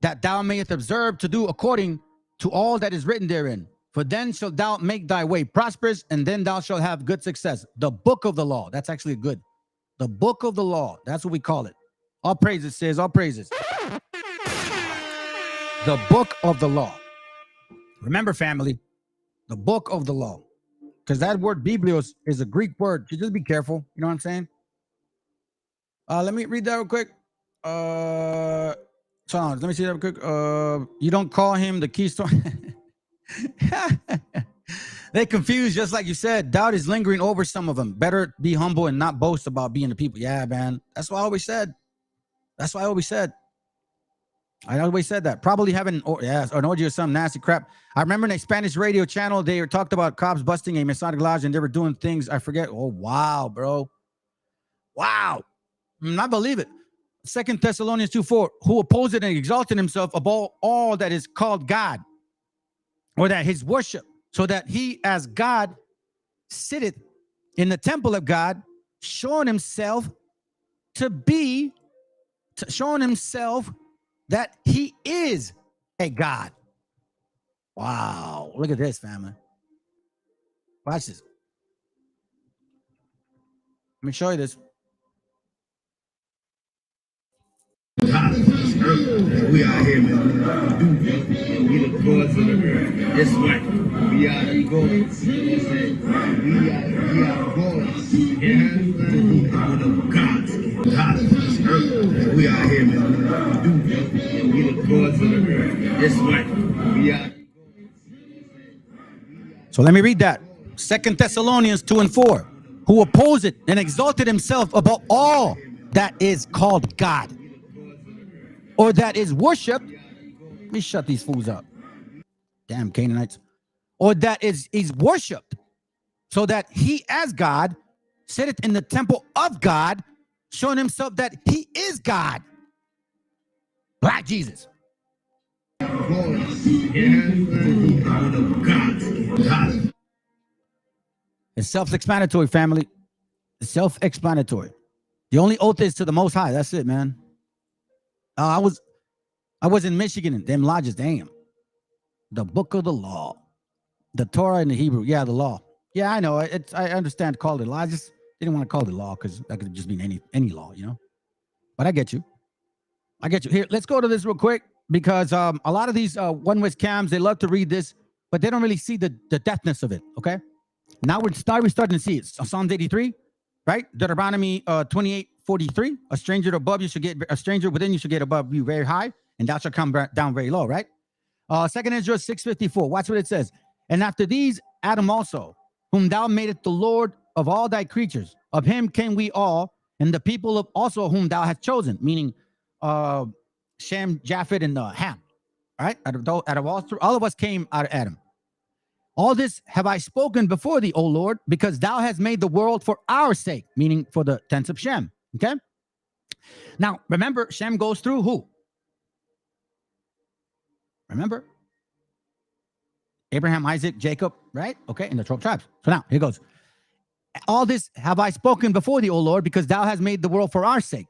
that thou mayest observe to do according to all that is written therein. For then shalt thou make thy way prosperous, and then thou shalt have good success. The book of the law. That's actually good. The book of the law. That's what we call it. All praises, sis. All praises. The book of the law. Remember, family, the book of the law. because that word biblios is a Greek word. So just be careful. You know what I'm saying? Let me read that real quick. So let me see that real quick. You don't call him the keystone. They confused, just like you said. Doubt is lingering over some of them. Better be humble and not boast about being the people. Yeah, man. That's what I always said. That's what I always said. I always said that. Probably having an orgy or some nasty crap. I remember in a Spanish radio channel, they talked about cops busting a Masonic lodge and they were doing things. I forget. Oh, wow, bro. Wow. I believe it. 2 Thessalonians 2:4, who opposed it and exalted himself above all that is called God, or that his worship, so that he as God sitteth in the temple of God, showing himself that he is a God. Wow. Look at this, family. Watch this. Let me show you this. We are here, man. We the gods of the earth. That's right. We are the gods. We are gods. Yeah. We're the gods. We are here, man. We the gods of the earth. That's right. We are. So let me read that. 2 Thessalonians 2:4. Who opposed it and exalted himself above all that is called God, or that is worshipped. Let me shut these fools up. Damn Canaanites. Or that is worshipped, so that he as God sitteth in the temple of God, showing himself that he is God. Black Jesus. It's self-explanatory, family. It's self-explanatory. The only oath is to the Most High. That's it, man. I was in Michigan and them lodges. Damn. The book of the law, the Torah in the Hebrew. Yeah, the law. Yeah, I know. I understand. Called it law. I just didn't want to call it law because that could just mean any law, you know. But I get you. Here, let's go to this real quick because a lot of these one-way cams, they love to read this, but they don't really see the depthness of it. Okay. Now we're starting to see it. Psalms 83, right? Deuteronomy 28:43. A stranger above you should get a stranger within you should get above you very high, and thou shalt come down very low, right? 2 Ezra 6:54. Watch what it says. And after these, Adam also, whom thou madest the Lord of all thy creatures, of him came we all, and the people of also whom thou hast chosen, meaning Shem, Japheth, and Ham. All right, out of all of us came out of Adam. All this have I spoken before thee, O Lord, because thou hast made the world for our sake, meaning for the tents of Shem. Okay. Now, remember, Shem goes through who? Remember? Abraham, Isaac, Jacob, right? Okay, in the 12 tribes. So now, here goes. All this have I spoken before thee, O Lord, because thou hast made the world for our sake.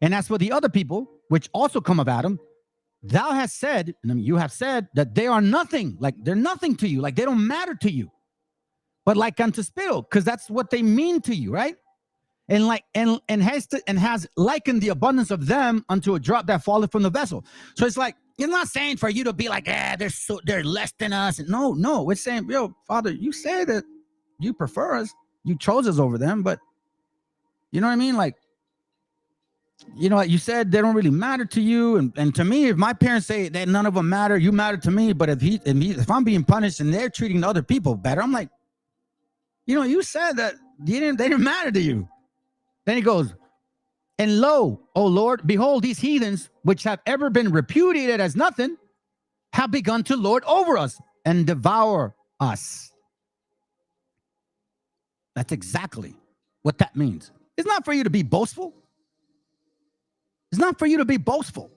And as for the other people, which also come of Adam, thou hast said, and you have said that they are nothing, like they're nothing to you, like they don't matter to you, but like unto spittle, because that's what they mean to you, right? And like and has likened the abundance of them unto a drop that falleth from the vessel. So it's like it's not saying for you to be like, they're less than us. No, it's saying, yo, Father, you say that you prefer us, you chose us over them, but you know what I mean, like. You know, you said they don't really matter to you, and to me, if my parents say that none of them matter, you matter to me. But if I'm being punished and they're treating other people better, I'm like, you know, you said that they didn't matter to you. Then he goes, and lo, O Lord, behold, these heathens which have ever been repudiated as nothing have begun to lord over us and devour us. That's exactly what that means. It's not for you to be boastful. It's not for you to be boastful.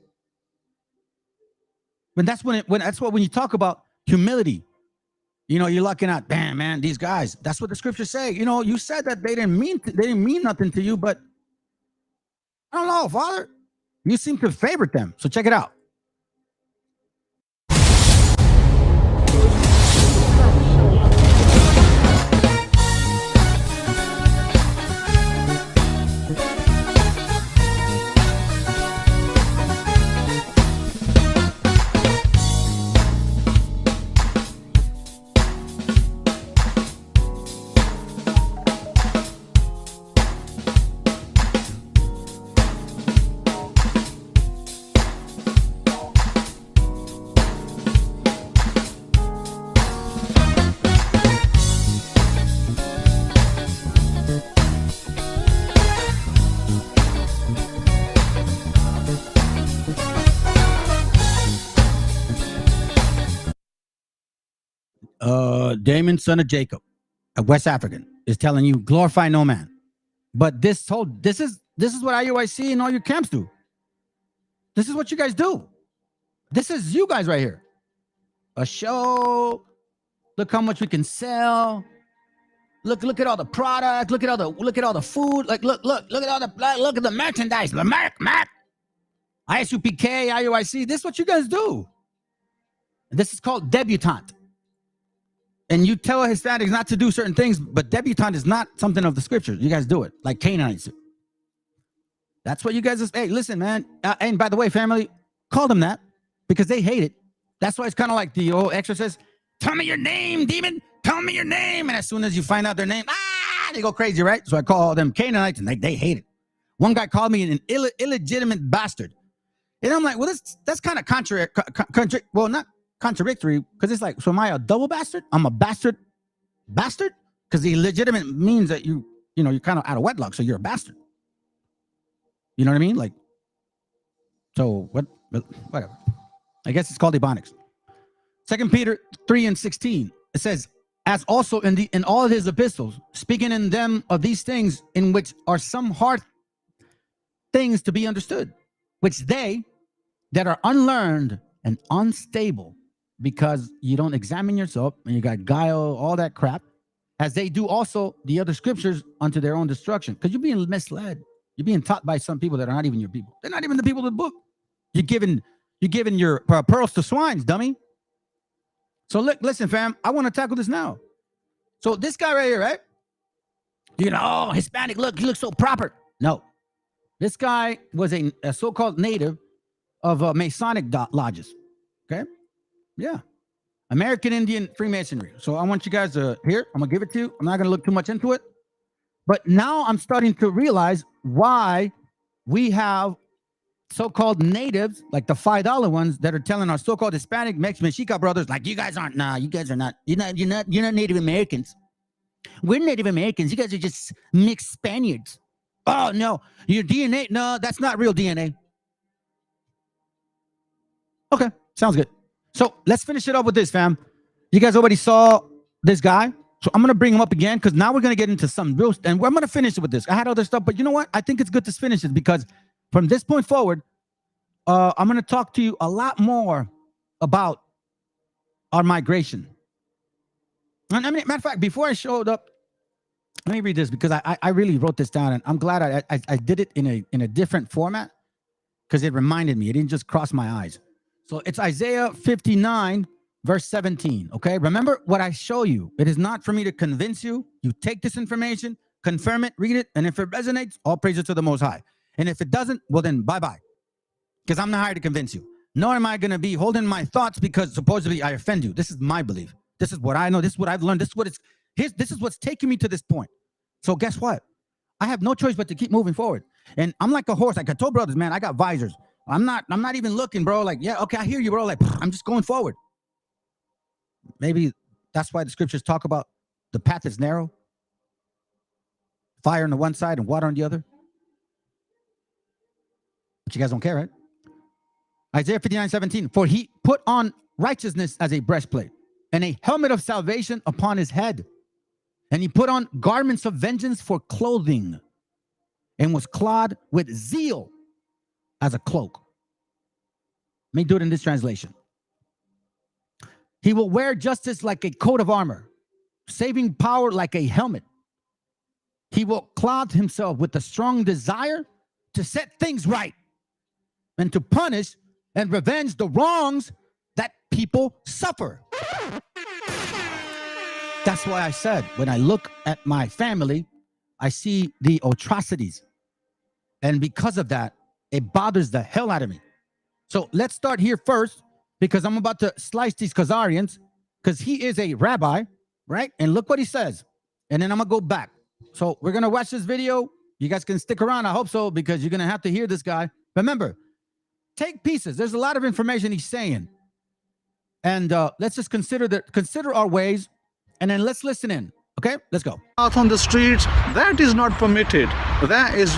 When you talk about humility, you know, you're looking at, damn, man, these guys. That's what the scriptures say. You know, you said that they didn't mean nothing to you, but I don't know, Father. You seem to favorite them. So check it out. Damon, son of Jacob, a West African, is telling you glorify no man. But this is what IUIC and all your camps do. This is what you guys do. This is you guys right here. A show. Look how much we can sell. Look at all the product. Look at all the food. Like look at the merchandise. Mac. ISUPK, IUIC. This is what you guys do. This is called debutante. And you tell Hispanics not to do certain things, but debutante is not something of the scriptures. You guys do it like Canaanites do. That's what you guys. Hey, listen, man. And by the way, family, call them that because they hate it. That's why it's kind of like the old exorcist. Tell me your name, demon. Tell me your name. And as soon as you find out their name, they go crazy, right? So I call them Canaanites, and they hate it. One guy called me an illegitimate bastard. And I'm like, well, that's kind of not contradictory, because it's like, so am I a double bastard? I'm a bastard? Because the illegitimate means that you're kind of out of wedlock, so you're a bastard. You know what I mean? Like, so whatever. I guess it's called Ebonics. 2 Peter 3:16. It says, as also in all of his epistles, speaking in them of these things, in which are some hard things to be understood, which they that are unlearned and unstable, because you don't examine yourself and you got guile, all that crap, as they do also the other scriptures unto their own destruction. Because you're being misled. You're being taught by some people that are not even your people. They're not even the people of the book. You're giving your pearls to swines, dummy. So listen, fam, I want to tackle this now. So this guy right here, right? Hispanic, look, he looks so proper. No. This guy was a so-called native of Masonic lodges. Okay? Yeah. American Indian Freemasonry. So I want you guys to here. I'm going to give it to you. I'm not going to look too much into it. But now I'm starting to realize why we have so-called natives, like the $5 ones, that are telling our so-called Hispanic Meshiacha brothers, like, you guys aren't, you guys are not, you're not Native Americans. We're Native Americans. You guys are just mixed Spaniards. Oh, no, your DNA, no, that's not real DNA. Okay, sounds good. So let's finish it up with this, fam. You guys already saw this guy. So I'm going to bring him up again, because now we're going to get into some real, and I'm going to finish it with this. I had other stuff, but you know what? I think it's good to finish it, because from this point forward, I'm going to talk to you a lot more about our migration. And I mean, matter of fact, before I showed up, let me read this, because I really wrote this down, and I'm glad I did it in a different format, because it reminded me. It didn't just cross my eyes. So it's Isaiah 59, verse 17. Okay, remember what I show you. It is not for me to convince you. You take this information, confirm it, read it, and if it resonates, all praises to the Most High. And if it doesn't, well then bye-bye. Because I'm not hired to convince you. Nor am I going to be holding my thoughts because supposedly I offend you. This is my belief. This is what I know. This is what I've learned. This is what's taking me to this point. So guess what? I have no choice but to keep moving forward. And I'm like a horse. Like I told brothers, man, I got visors. I'm not even looking, bro. Like, yeah, okay, I hear you, bro. Like, I'm just going forward. Maybe that's why the scriptures talk about the path is narrow. Fire on the one side and water on the other. But you guys don't care, right? Isaiah 59:17. For he put on righteousness as a breastplate and a helmet of salvation upon his head. And he put on garments of vengeance for clothing and was clothed with zeal as a cloak. Let me do it in this translation. He will wear justice like a coat of armor, saving power like a helmet. He will clothe himself with a strong desire to set things right and to punish and revenge the wrongs that people suffer. That's why I said, when I look at my family, I see the atrocities. And because of that, it bothers the hell out of me. So let's start here first, because I'm about to slice these Khazarians, because he is a rabbi, right? And look what he says. And then I'm going to go back. So we're going to watch this video. You guys can stick around. I hope so, because you're going to have to hear this guy. Remember, take pieces. There's a lot of information he's saying. And let's just consider our ways, and then let's listen in. Okay, let's go. Out on the streets, that is not permitted. That is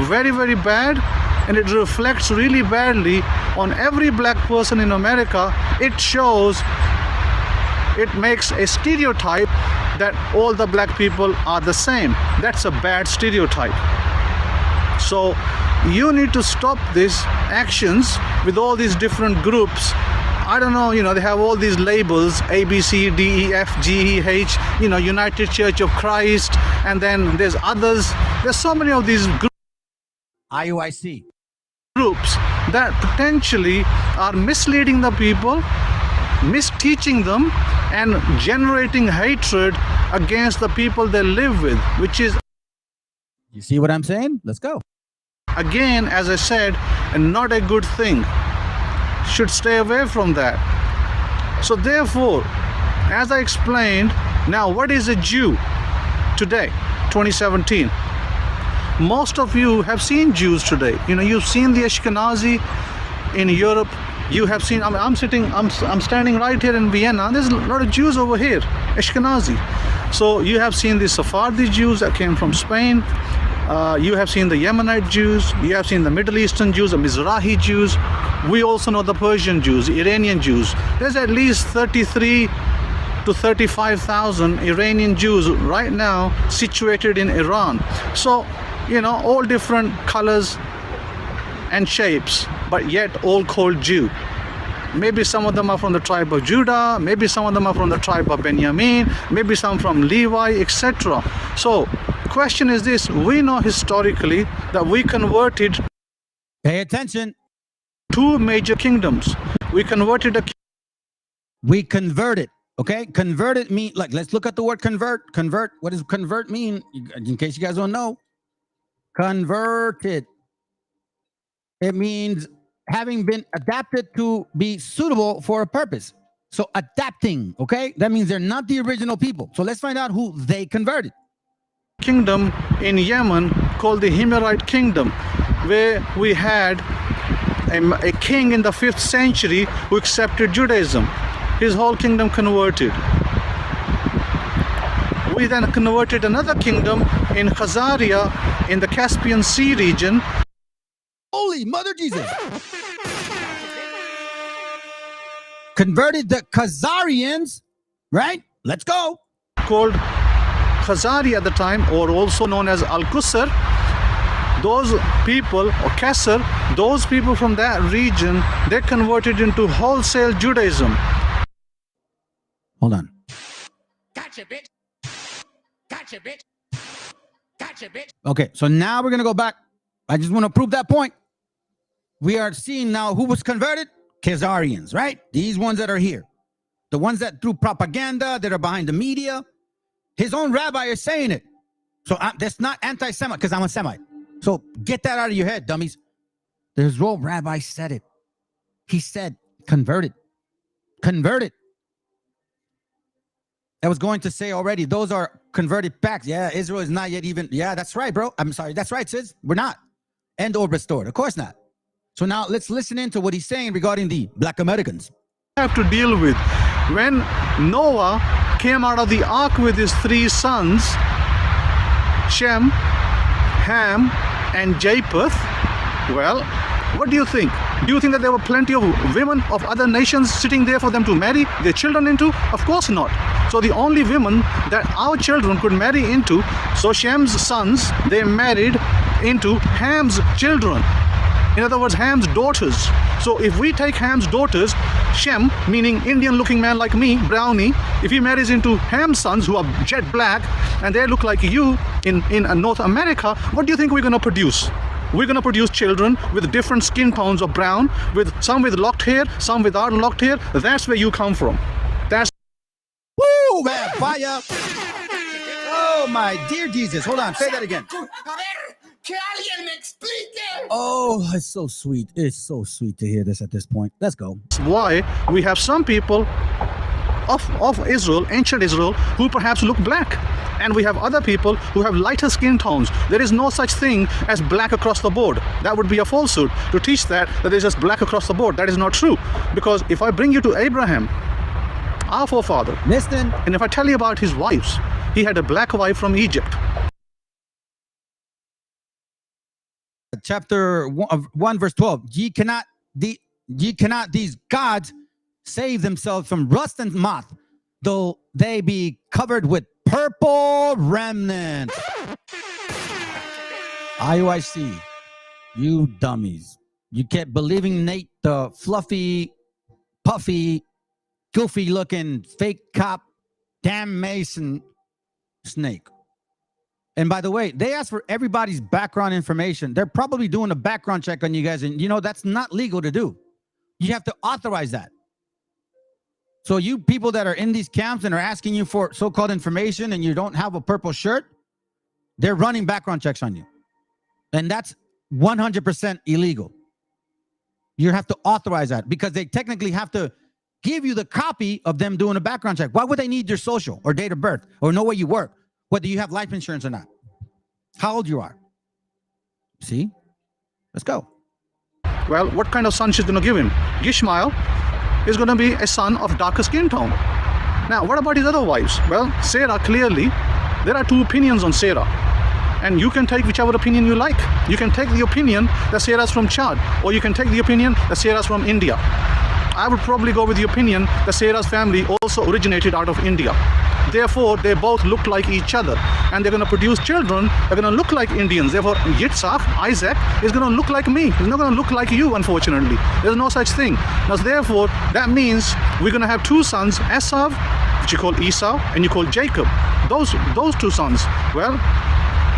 very, very bad, and it reflects really badly on every black person in America. It shows it makes a stereotype that all the black people are the same. That's a bad stereotype. So you need to stop these actions with all these different groups. I don't know, they have all these labels, A, B, C, D, E, F, G, E, H, United Church of Christ, and then there's others. There's so many of these IUIC groups that potentially are misleading the people, misteaching them, and generating hatred against the people they live with, which is, you see what I'm saying? Let's go. Again, as I said, not a good thing. Should stay away from that. So therefore, as I explained, now what is a Jew today, 2017? Most of you have seen Jews today. You've seen the Ashkenazi in Europe. You have seen, I'm standing right here in Vienna. There's a lot of Jews over here, Ashkenazi. So you have seen the Sephardi Jews that came from Spain. You have seen the Yemenite Jews. You have seen the Middle Eastern Jews, the Mizrahi Jews. We also know the Persian Jews, the Iranian Jews. There's at least 33 to 35,000 Iranian Jews right now situated in Iran. So, all different colors and shapes, but yet all called Jew. Maybe some of them are from the tribe of Judah, maybe some of them are from the tribe of Benjamin, maybe some from Levi, etc. So, question is this: we know historically that we converted. Pay attention. 2 major kingdoms. We converted okay? Converted mean, let's look at the word convert. Convert, what does convert mean? In case you guys don't know. Converted. It means having been adapted to be suitable for a purpose. So adapting, okay? That means they're not the original people. So let's find out who they converted. Kingdom in Yemen called the Himyarite Kingdom, where we had a king in the 5th century who accepted Judaism. His whole kingdom converted. We then converted another kingdom in Khazaria in the Caspian Sea region. Holy Mother Jesus! Converted the Khazarians, right? Let's go. Called Khazaria at the time, or also known as Al-Qusr. Those people, or Qasr, those people from that region, they converted into wholesale Judaism. Hold on. Gotcha, bitch. Gotcha, bitch. Gotcha, bitch. Okay, so now we're going to go back. I just want to prove that point. We are seeing now who was converted? Khazarians, right? These ones that are here. The ones that through propaganda, that are behind the media. His own rabbi is saying it. So that's not anti-Semite, because I'm a Semite. So get that out of your head, dummies. His own rabbi said it. He said, converted. Converted. I was going to say already, those are converted pacts. Yeah, Israel is not yet even. Yeah, that's right, bro. I'm sorry. That's right, sis. We're not. And or restored. Of course not. So now let's listen into what he's saying regarding the black Americans. Have to deal with. When Noah came out of the ark with his 3 sons, Shem, Ham, and Japheth, well, what do you think? Do you think that there were plenty of women of other nations sitting there for them to marry their children into? Of course not. So the only women that our children could marry into, so Shem's sons, they married into Ham's children. In other words, Ham's daughters. So if we take Ham's daughters, Shem, meaning Indian looking man like me, brownie, if he marries into Ham's sons who are jet black and they look like you in North America, what do you think we're going to produce? We're going to produce children with different skin tones of brown, with some with locked hair, some without locked hair. That's where you come from. That's... Woo, man, fire. Oh, my dear Jesus. Hold on, say that again. Oh, it's so sweet. It's so sweet to hear this at this point. Let's go. Why we have some people of Israel, ancient Israel, who perhaps look black. And we have other people who have lighter skin tones. There is no such thing as black across the board. That would be a falsehood to teach that there's just black across the board. That is not true. Because if I bring you to Abraham, our forefather, listen, and if I tell you about his wives, he had a black wife from Egypt. Chapter 1 verse 12. Ye cannot these gods save themselves from rust and moth. though they be covered with purple remnants. IUIC, you dummies. You kept believing Nate, the fluffy, puffy, goofy looking fake cop, damn Mason snake. And by the way, they asked for everybody's background information. They're probably doing a background check on you guys. And you know, that's not legal to do. You have to authorize that. So you people that are in these camps and are asking you for so-called information and you don't have a purple shirt, they're running background checks on you. And that's 100% illegal. You have to authorize that because they technically have to give you the copy of them doing a background check. Why would they need your social or date of birth or know where you work, whether you have life insurance or not, how old you are? See? Let's go. Well, what kind of son she's going to give him? Ishmael is going to be a son of darker skin tone. Now, what about his other wives? Well, Sarah, clearly, there are two opinions on Sarah. And you can take whichever opinion you like. You can take the opinion that Sarah's from Chad, or you can take the opinion that Sarah's from India. I would probably go with the opinion that Sarah's family also originated out of India. Therefore, they both look like each other. And they're going to produce children that are going to look like Indians. Therefore, Yitzhak, Isaac, is going to look like me. He's not going to look like you, unfortunately. There's no such thing. Now, therefore, that means we're going to have two sons, Esau, which you call Esau, and you call Jacob. Those two sons. Well,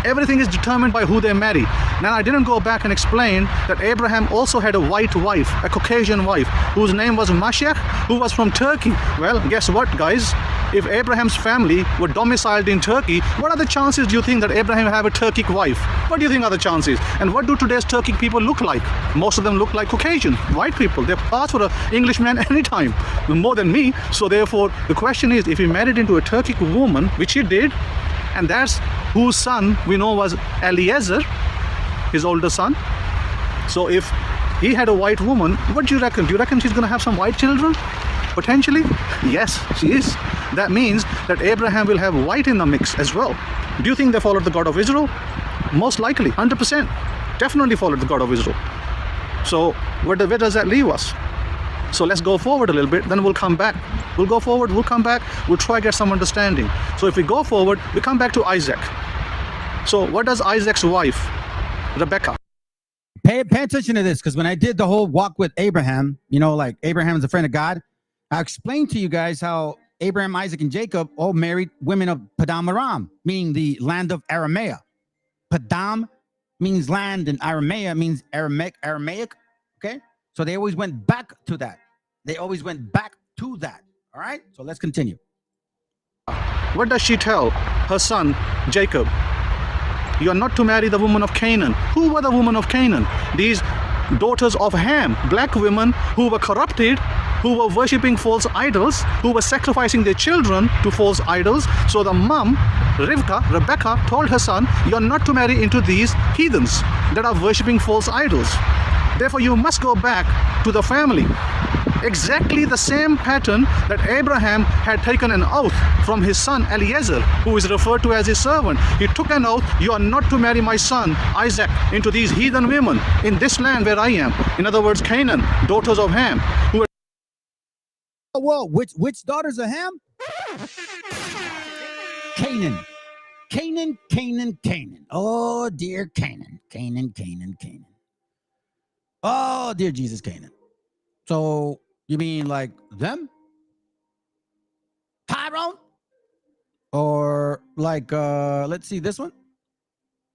everything is determined by who they marry. Now, I didn't go back and explain that Abraham also had a white wife, a Caucasian wife, whose name was Meshiacha, who was from Turkey. Well, guess what, guys? If Abraham's family were domiciled in Turkey, what are the chances do you think that Abraham have a Turkic wife? What do you think are the chances? And what do today's Turkic people look like? Most of them look like Caucasian, white people. They pass for an Englishman anytime, more than me. So therefore, the question is, if he married into a Turkic woman, which he did, and that's whose son we know was Eliezer, his older son. So if he had a white woman, what do you reckon? Do you reckon she's going to have some white children? Potentially? Yes, she is. That means that Abraham will have white in the mix as well. Do you think they followed the God of Israel? Most likely, 100%. Definitely followed the God of Israel. So where does that leave us? So let's go forward a little bit, then we'll come back. We'll go forward, we'll come back, we'll try to get some understanding. So if we go forward, we come back to Isaac. So what does Isaac's wife, Rebecca? Pay attention to this, because when I did the whole walk with Abraham, you know, like Abraham is a friend of God, I explained to you guys how Abraham, Isaac, and Jacob all married women of Padam Aram, meaning the land of Aramea. Padam means land, and Aramea means Aramaic, okay? So they always went back to that. All right? So let's continue. What does she tell her son, Jacob? You are not to marry the woman of Canaan. Who were the women of Canaan? These daughters of Ham, black women who were corrupted, who were worshipping false idols, who were sacrificing their children to false idols. So the mom, Rebecca, told her son, you're not to marry into these heathens that are worshipping false idols. Therefore, you must go back to the family. Exactly the same pattern that Abraham had taken an oath from his son Eliezer, who is referred to as his servant. He took an oath, you are not to marry my son Isaac into these heathen women in this land where I am. In other words, Canaan, daughters of Ham. Who were whoa, which daughters of Ham? Canaan. Oh, dear Canaan. Canaan. Oh, dear Jesus, Canaan. So you mean like them? Tyrone? Or like, let's see this one.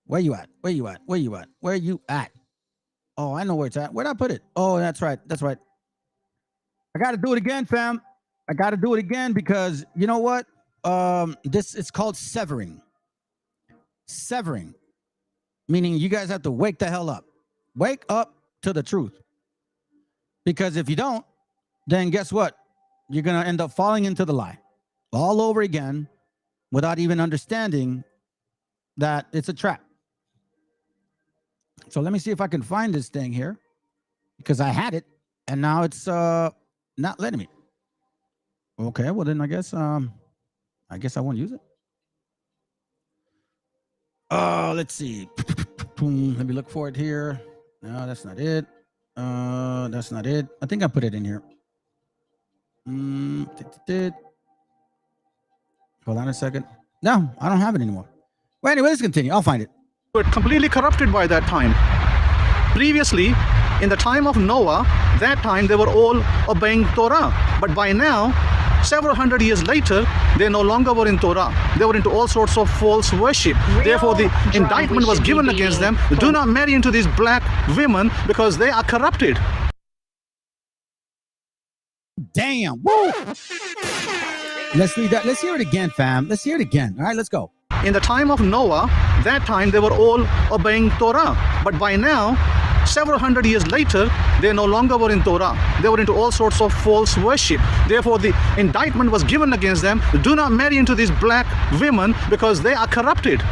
Where you at? Oh, I know where it's at. Where'd I put it? Oh, that's right. I got to do it again, fam. I got to do it again because you know what? This is called severing. Severing. Meaning you guys have to wake the hell up. Wake up to the truth. Because if you don't, then guess what? You're going to end up falling into the lie all over again without even understanding that it's a trap. So let me see if I can find this thing here because I had it and now it's not letting me. Okay, well then I guess I won't use it. Let's see. Let me look for it here. No, that's not it. That's not it. I think I put it in here. Hold on a second. No, I don't have it anymore. Well, anyway, let's continue. I'll find it. Were completely corrupted by that time. Previously, in the time of Noah, that time they were all obeying Torah. But by now, several hundred years later, they no longer were in Torah. They were into all sorts of false worship. Therefore, the indictment was given against them. Do not marry into these black women because they are corrupted. Damn. Woo! Let's read that. Let's hear it again, fam. Let's hear it again. All right, let's go. In the time of Noah, that time they were all obeying Torah. But by now, several hundred years later, they no longer were in Torah. They were into all sorts of false worship. Therefore, the indictment was given against them. Do not marry into these black women because they are corrupted.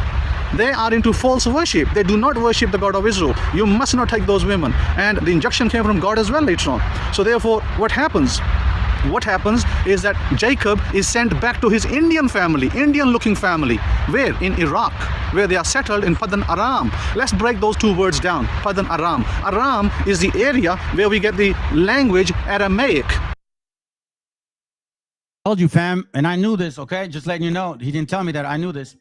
They are into false worship. They do not worship the God of Israel. You must not take those women. And the injunction came from God as well later on. So therefore, what happens? What happens is that Jacob is sent back to his Indian family, Indian-looking family. Where? In Iraq, where they are settled in Padan Aram. Let's break those two words down. Padan Aram. Aram is the area where we get the language Aramaic. I told you, fam, and I knew this, okay? Just letting you know. He didn't tell me that. I knew this.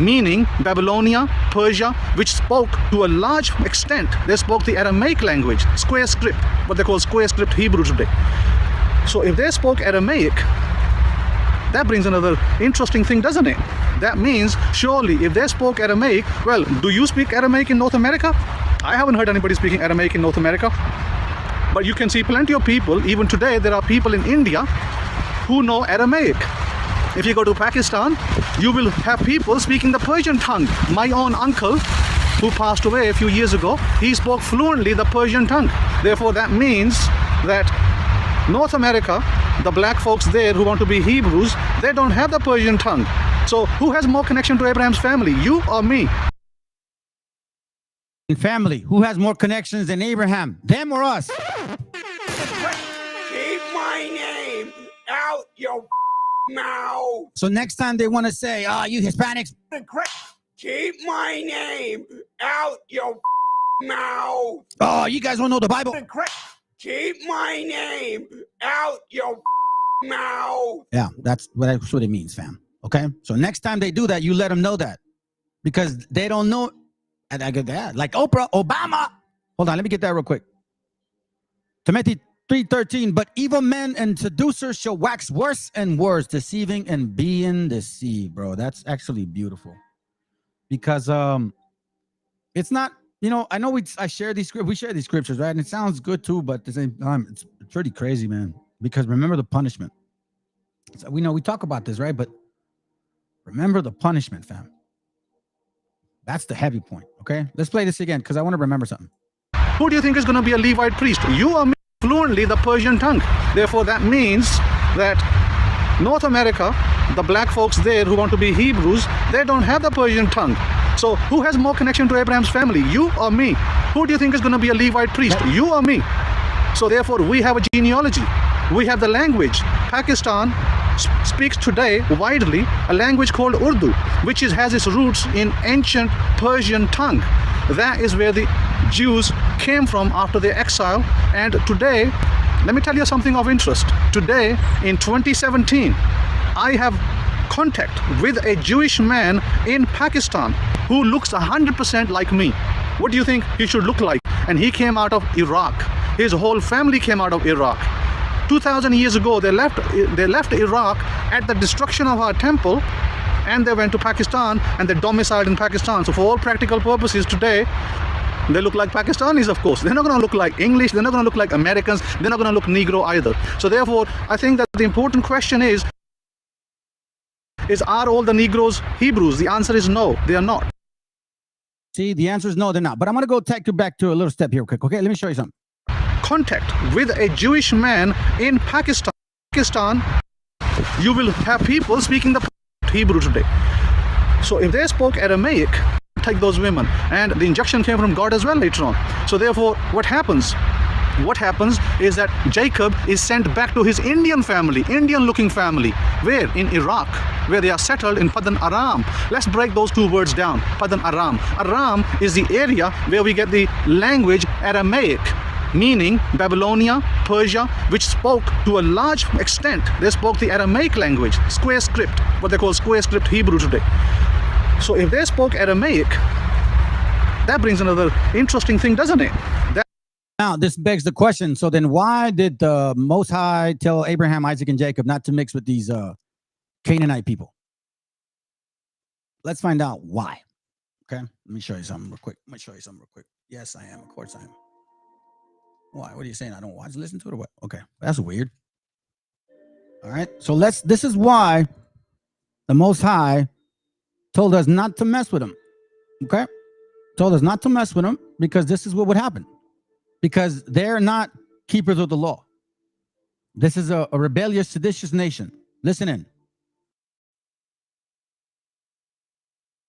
Meaning Babylonia, Persia, which spoke to a large extent. They spoke the Aramaic language, square script, what they call square script Hebrew today. So if they spoke Aramaic, that brings another interesting thing, doesn't it? That means, surely, if they spoke Aramaic, well, do you speak Aramaic in North America? I haven't heard anybody speaking Aramaic in North America. But you can see plenty of people, even today, there are people in India who know Aramaic. If you go to Pakistan, you will have people speaking the Persian tongue. My own uncle, who passed away a few years ago, he spoke fluently the Persian tongue. Therefore, that means that North America, the black folks there who want to be Hebrews, they don't have the Persian tongue. So who has more connection to Abraham's family, you or me? Family, who has more connections than Abraham, them or us? Keep my name out your mouth. So next time they want to say, you Hispanics. Keep my name out your mouth. Oh, you guys want to know the Bible? Keep my name out your mouth. Yeah, that's what it means, fam. Okay? So next time they do that, you let them know that. Because they don't know. And I get that. Like Oprah, Obama. Hold on, let me get that real quick. Timothy 3:13, but evil men and seducers shall wax worse and worse, deceiving and being deceived, bro. That's actually beautiful. Because it's not, I know I share these scriptures, right? And it sounds good too, but at the same time, it's pretty crazy, man. Because remember the punishment. So we talk about this, right? But remember the punishment, fam. That's the heavy point, okay? Let's play this again because I want to remember something. Who do you think is going to be a Levite priest? You or me? Fluently the Persian tongue. Therefore, that means that North America, the black folks there who want to be Hebrews, they don't have the Persian tongue. So who has more connection to Abraham's family, you or me? Who do you think is going to be a Levite priest, you or me? So therefore, we have a genealogy. We have the language. Pakistan speaks today widely a language called Urdu, which has its roots in ancient Persian tongue. That is where the Jews came from after their exile. And today, let me tell you something of interest. Today, in 2017, I have contact with a Jewish man in Pakistan who looks 100% like me. What do you think he should look like? And he came out of Iraq. His whole family came out of Iraq. 2,000 years ago, they left Iraq at the destruction of our temple, and they went to Pakistan and they domiciled in Pakistan. So for all practical purposes today, they look like Pakistanis, of course. They're not going to look like English. They're not going to look like Americans. They're not going to look Negro either. So therefore, I think that the important question is are all the Negroes Hebrews? The answer is no, they are not. See, the answer is no, they're not. But I'm going to go take you back to a little step here quick, okay? Let me show you something. Contact with a Jewish man in Pakistan, you will have people speaking the Hebrew today. So if they spoke Aramaic, take those women. And the injunction came from God as well later on. So therefore, what happens? What happens is that Jacob is sent back to his Indian family, Indian-looking family. Where? In Iraq, where they are settled in Padan Aram. Let's break those two words down. Padan Aram. Aram is the area where we get the language Aramaic. meaning Babylonia, Persia, which spoke to a large extent, they spoke the Aramaic language, square script, what they call square script Hebrew today. So if they spoke Aramaic, that brings another interesting thing, doesn't it? Now, this begs the question. So then why did the Most High tell Abraham, Isaac, and Jacob not to mix with these Canaanite people? Let's find out why. Okay, let me show you something real quick. Yes, I am. Of course I am. Why? What are you saying? I don't watch, listen to it, or what? Okay, that's weird. All right, so this is why the Most High told us not to mess with them. Okay, told us not to mess with them because this is what would happen. Because they're not keepers of the law. This is a rebellious, seditious nation. Listen in.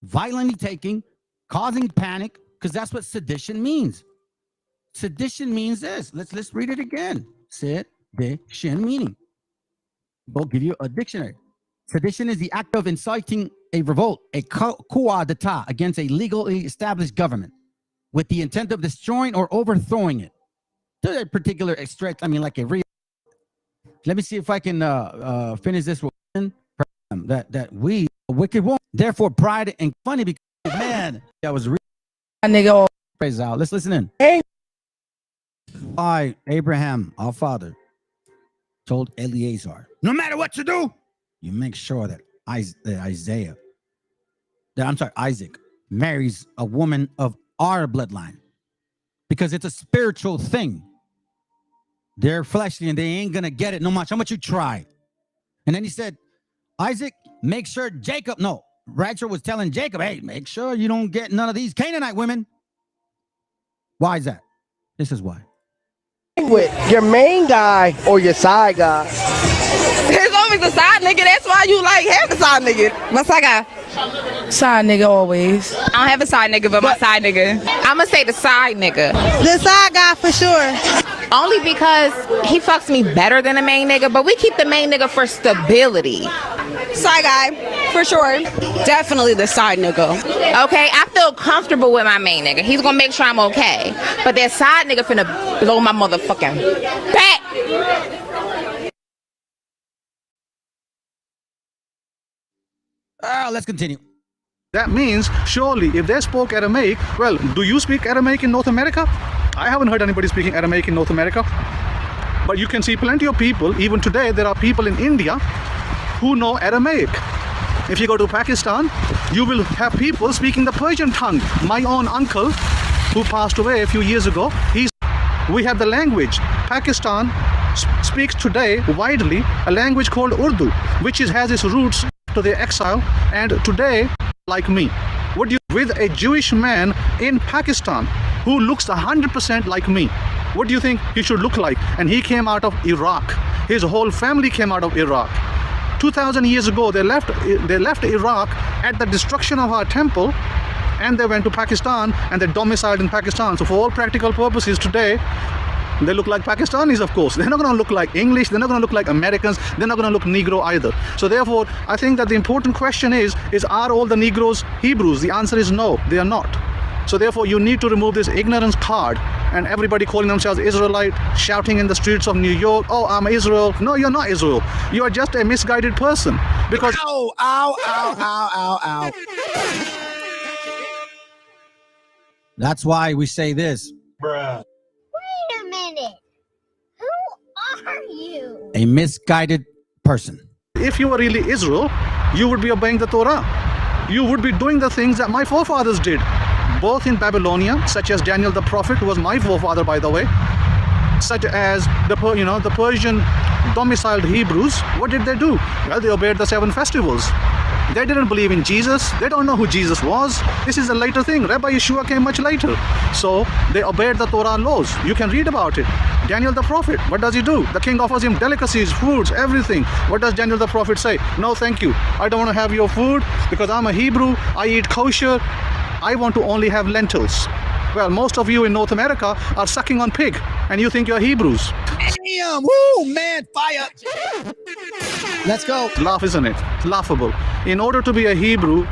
Violently taking, causing panic, because that's what sedition means. Sedition means this. Let's read it again. Sedition meaning. We'll give you a dictionary. Sedition is the act of inciting a revolt, a coup d'etat against a legally established government with the intent of destroying or overthrowing it. To a particular extract, I mean, like a real. Let me see if I can finish this one. That we a wicked woman. Therefore, pride and funny because man, that was real. Nigga, praise out. Let's listen in. Hey. Why Abraham, our father, told Eleazar, no matter what you do, you make sure that Isaac marries a woman of our bloodline. Because it's a spiritual thing. They're fleshly and they ain't gonna get it no much how much you try. And then he said, Isaac, make sure Rachel was telling Jacob, hey, make sure you don't get none of these Canaanite women. Why is that? This is why. With your main guy or your side guy? It's always the side nigga. That's why you like have a side nigga. My side guy. Side nigga always. I don't have a side nigga, but my side nigga. I'ma say the side nigga. The side guy for sure. Only because he fucks me better than the main nigga, but we keep the main nigga for stability. Side guy, for sure. Definitely the side nigga. Okay, I feel comfortable with my main nigga. He's gonna make sure I'm okay. But that side nigga finna blow my motherfucking back. Let's continue. That means, surely, if they spoke Aramaic, well, do you speak Aramaic in North America? I haven't heard anybody speaking Aramaic in North America. But you can see plenty of people, even today, there are people in India who know Aramaic. If you go to Pakistan, you will have people speaking the Persian tongue. My own uncle, who passed away a few years ago, we have the language. Pakistan speaks today widely a language called Urdu, which has its roots to their exile, and today, like me, with a Jewish man in Pakistan who looks 100% like me, what do you think he should look like? And he came out of Iraq. His whole family came out of Iraq. 2,000 years ago, they left Iraq at the destruction of our temple, and they went to Pakistan and they domiciled in Pakistan. So for all practical purposes today, they look like Pakistanis, of course. They're not going to look like English. They're not going to look like Americans. They're not going to look Negro either. So therefore, I think that the important question is are all the Negroes Hebrews? The answer is no, they are not. So therefore, you need to remove this ignorance card, and everybody calling themselves Israelite, shouting in the streets of New York, oh, I'm Israel. No, you're not Israel. You are just a misguided person. Because ow, ow, ow, ow, ow, ow. That's why we say this. Bruh. Wait a minute. Who are you? A misguided person. If you were really Israel, you would be obeying the Torah. You would be doing the things that my forefathers did, both in Babylonia, such as Daniel the prophet, who was my forefather, by the way, such as the Persian domiciled Hebrews. What did they do? Well, they obeyed the 7 festivals. They didn't believe in Jesus. They don't know who Jesus was. This is a later thing. Rabbi Yeshua came much later. So they obeyed the Torah laws. You can read about it. Daniel the prophet, what does he do? The king offers him delicacies, foods, everything. What does Daniel the prophet say? No, thank you. I don't want to have your food because I'm a Hebrew. I eat kosher. I want to only have lentils. Well, most of you in North America are sucking on pig, and you think you're Hebrews. Damn! Woo, man, fire! Let's go. Laugh, isn't it? It's laughable. In order to be a Hebrew,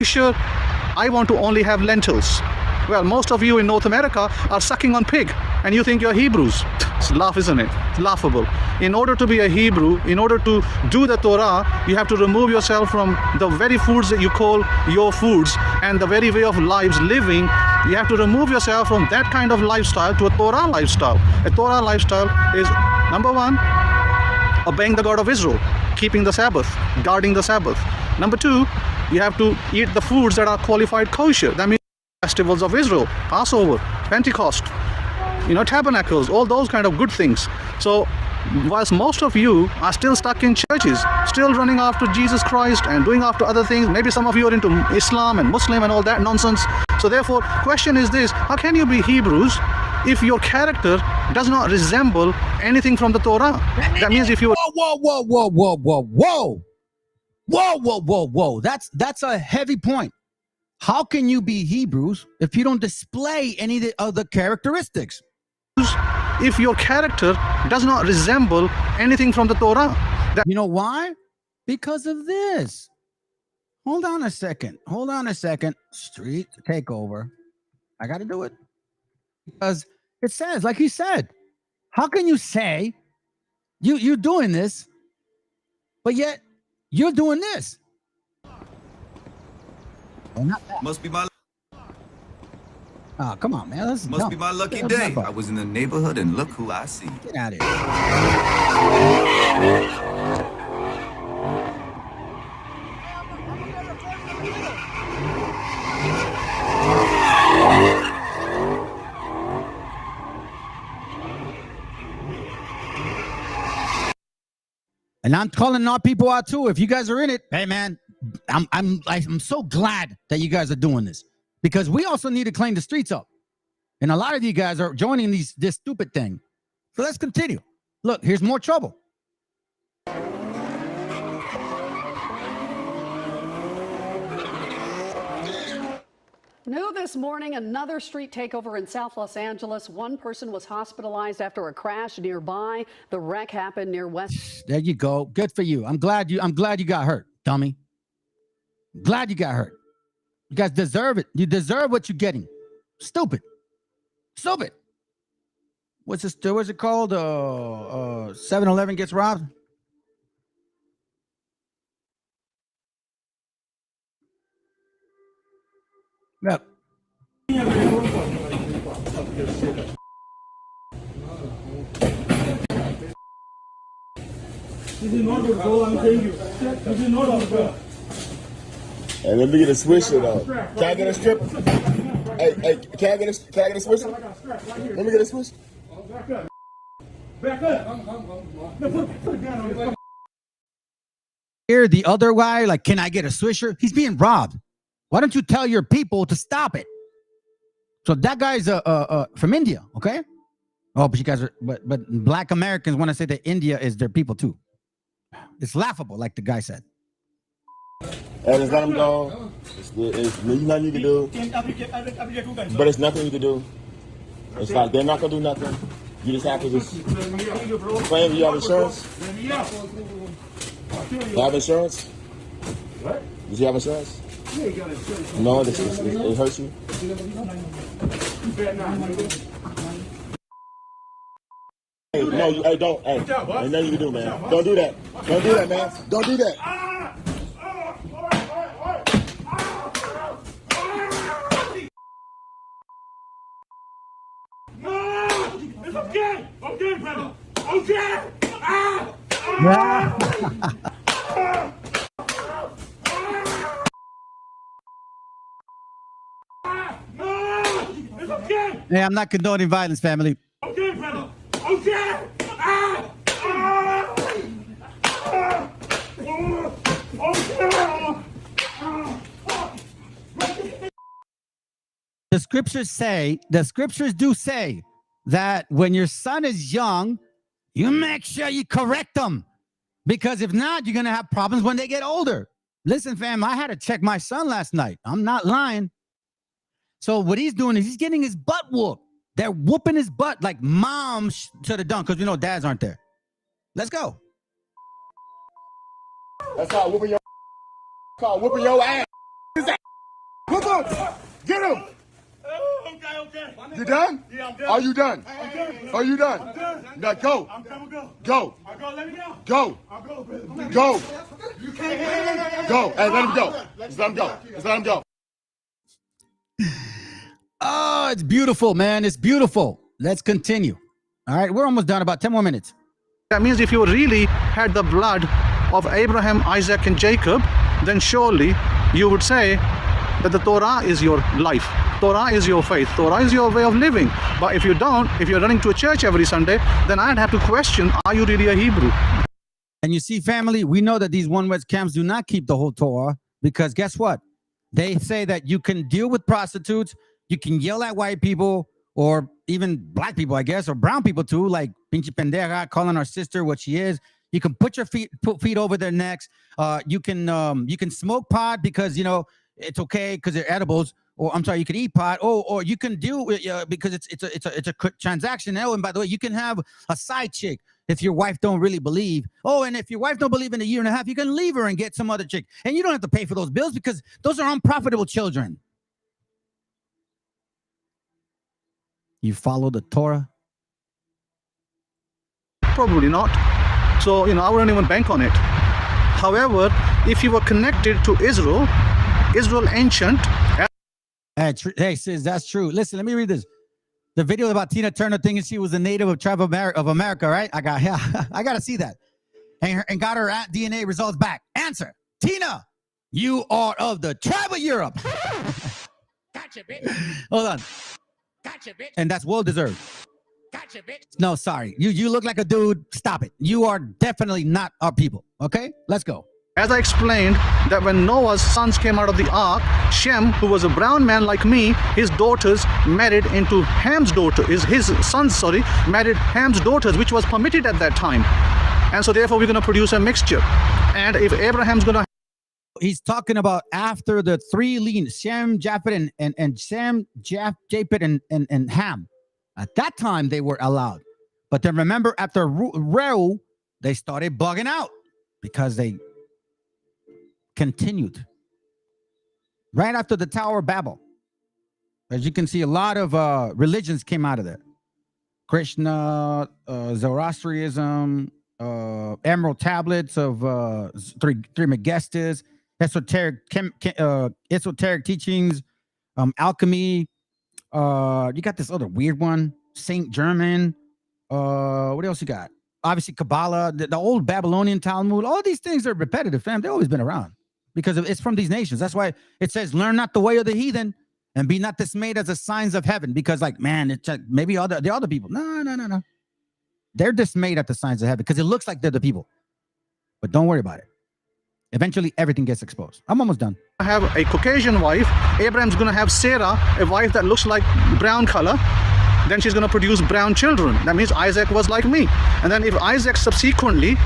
sure, I want to only have lentils. Well, most of you in North America are sucking on pig, and you think you're Hebrews. It's laugh, isn't it? It's laughable. In order to be a Hebrew, in order to do the Torah, you have to remove yourself from the very foods that you call your foods and the very way of lives living. You have to remove yourself from that kind of lifestyle to a Torah lifestyle. A Torah lifestyle is, number one, obeying the God of Israel, keeping the Sabbath, guarding the Sabbath. Number two, you have to eat the foods that are qualified kosher. That means festivals of Israel, Passover, Pentecost, tabernacles, all those kind of good things. So whilst most of you are still stuck in churches, still running after Jesus Christ and doing after other things, maybe some of you are into Islam and Muslim and all that nonsense. So therefore, question is this: how can you be Hebrews if your character does not resemble anything from the Torah? That means if you Whoa. That's a heavy point. How can you be Hebrews if you don't display any of the characteristics? If your character does not resemble anything from the Torah. You know why? Because of this. Hold on a second. Street takeover. I got to do it. Because it says, like he said, how can you say you're doing this, but yet you're doing this? Must be my Oh, come on, man. Must be my lucky day. I was in the neighborhood and look who I see. Get out of here. And I'm calling our people out too. If you guys are in it, hey man, I'm so glad that you guys are doing this, because we also need to clean the streets up. And a lot of you guys are joining this stupid thing. So let's continue. Look, here's more trouble. New this morning, another street takeover in South Los Angeles. One person was hospitalized after a crash nearby. The wreck happened near West. There you go. Good for you. I'm glad you got hurt, dummy. Glad you got hurt. You guys deserve it. You deserve what you're getting. Stupid. What's it called? 7-Eleven gets robbed. Yep. Hey, let me get a swisher though. Can I get a strip? Hey, can I get a swisher? Let me get a swisher. Back up. Here, the other guy, like, can I get a swisher? He's being robbed. Why don't you tell your people to stop it? So that guy's from India, okay? Oh, but you guys are, but Black Americans want to say that India is their people too. It's laughable, like the guy said. Hey, just let him go. There's nothing you can do. But it's nothing you can do. It's like they're not gonna do nothing. You just have to claim you have insurance. You have insurance? What? Does he have insurance? Yeah, he got insurance. No, it hurts you. Hey, no, don't. Hey, ain't nothing you can do, man. Don't do that. Don't do that, man. Don't do that. It's okay! Okay, brother! Okay! It's okay! Hey, I'm not condoning violence, family. Okay, brother! Okay! The scriptures do say that when your son is young, you make sure you correct them, because if not, you're going to have problems when they get older. Listen, fam, I had to check my son last night. I'm not lying. So what he's doing is he's getting his butt whooped. They're whooping his butt like moms should have done, because dads aren't there. Let's go. That's called whooping your ass. Whoop him. Get him. Okay. You done? Yeah, I'm done. Are you done? I'm done. Are you done? I'm done. Now go. I'm coming. Go. Go. I'll go. Let me go. Go. I'll go, brother. Go. You can't. Go. Hey, let him go. Just let him go. Just let him go. Oh, it's beautiful, man. It's beautiful. Let's continue. All right, we're almost done. About 10 more minutes. That means if you really had the blood of Abraham, Isaac, and Jacob, then surely you would say that the Torah is your life. Torah is your faith. Torah is your way of living. But if you don't, if you're running to a church every Sunday, then I'd have to question, are you really a Hebrew? And you see, family, we know that these one West camps do not keep the whole Torah because guess what? They say that you can deal with prostitutes, you can yell at white people, or even black people, I guess, or brown people too, like pinche pendeja, calling our sister what she is. You can put feet over their necks. You can smoke pot because it's okay because they're edibles. Or I'm sorry, you can eat pot. Or you can do because it's a transaction. Oh, and by the way, you can have a side chick if your wife don't really believe. Oh, and if your wife don't believe in a year and a half, you can leave her and get some other chick, and you don't have to pay for those bills because those are unprofitable children. You follow the Torah? Probably not. So, I wouldn't even bank on it. However, if you were connected to Israel ancient. Hey, sis, that's true. Listen, let me read this. The video about Tina Turner thinking she was a native of tribe of America, right? I got to see that. And got her DNA results back. Answer. Tina, you are of the tribe of Europe. Gotcha, bitch. Hold on. Gotcha, bitch. And that's well deserved. Gotcha, bitch. No, sorry. You look like a dude. Stop it. You are definitely not our people. Okay? Let's go. As I explained, that when Noah's sons came out of the ark, Shem, who was a brown man like me, his daughters married into Ham's daughter. His sons, married Ham's daughters, which was permitted at that time. And so therefore we're going to produce a mixture. And if Abraham's going to... He's talking about after the three lean, Shem, Japheth, and Shem, Japheth, and Ham. At that time, they were allowed. But then remember, after Reu, they started bugging out because they continued. Right after the Tower of Babel. As you can see, a lot of religions came out of there. Krishna, Zoroastrianism, emerald tablets of Trismegistus, esoteric teachings, alchemy. You got this other weird one, Saint German. What else you got? Obviously, Kabbalah, the old Babylonian Talmud. All these things are repetitive, fam. They've always been around because it's from these nations. That's why it says, "Learn not the way of the heathen, and be not dismayed at the signs of heaven." Because, it's maybe the other people. No. They're dismayed at the signs of heaven because it looks like they're the people. But don't worry about it. Eventually, everything gets exposed. I'm almost done. I have a Caucasian wife. Abraham's going to have Sarah, a wife that looks like brown color. Then she's going to produce brown children. That means Isaac was like me. And then if Isaac subsequently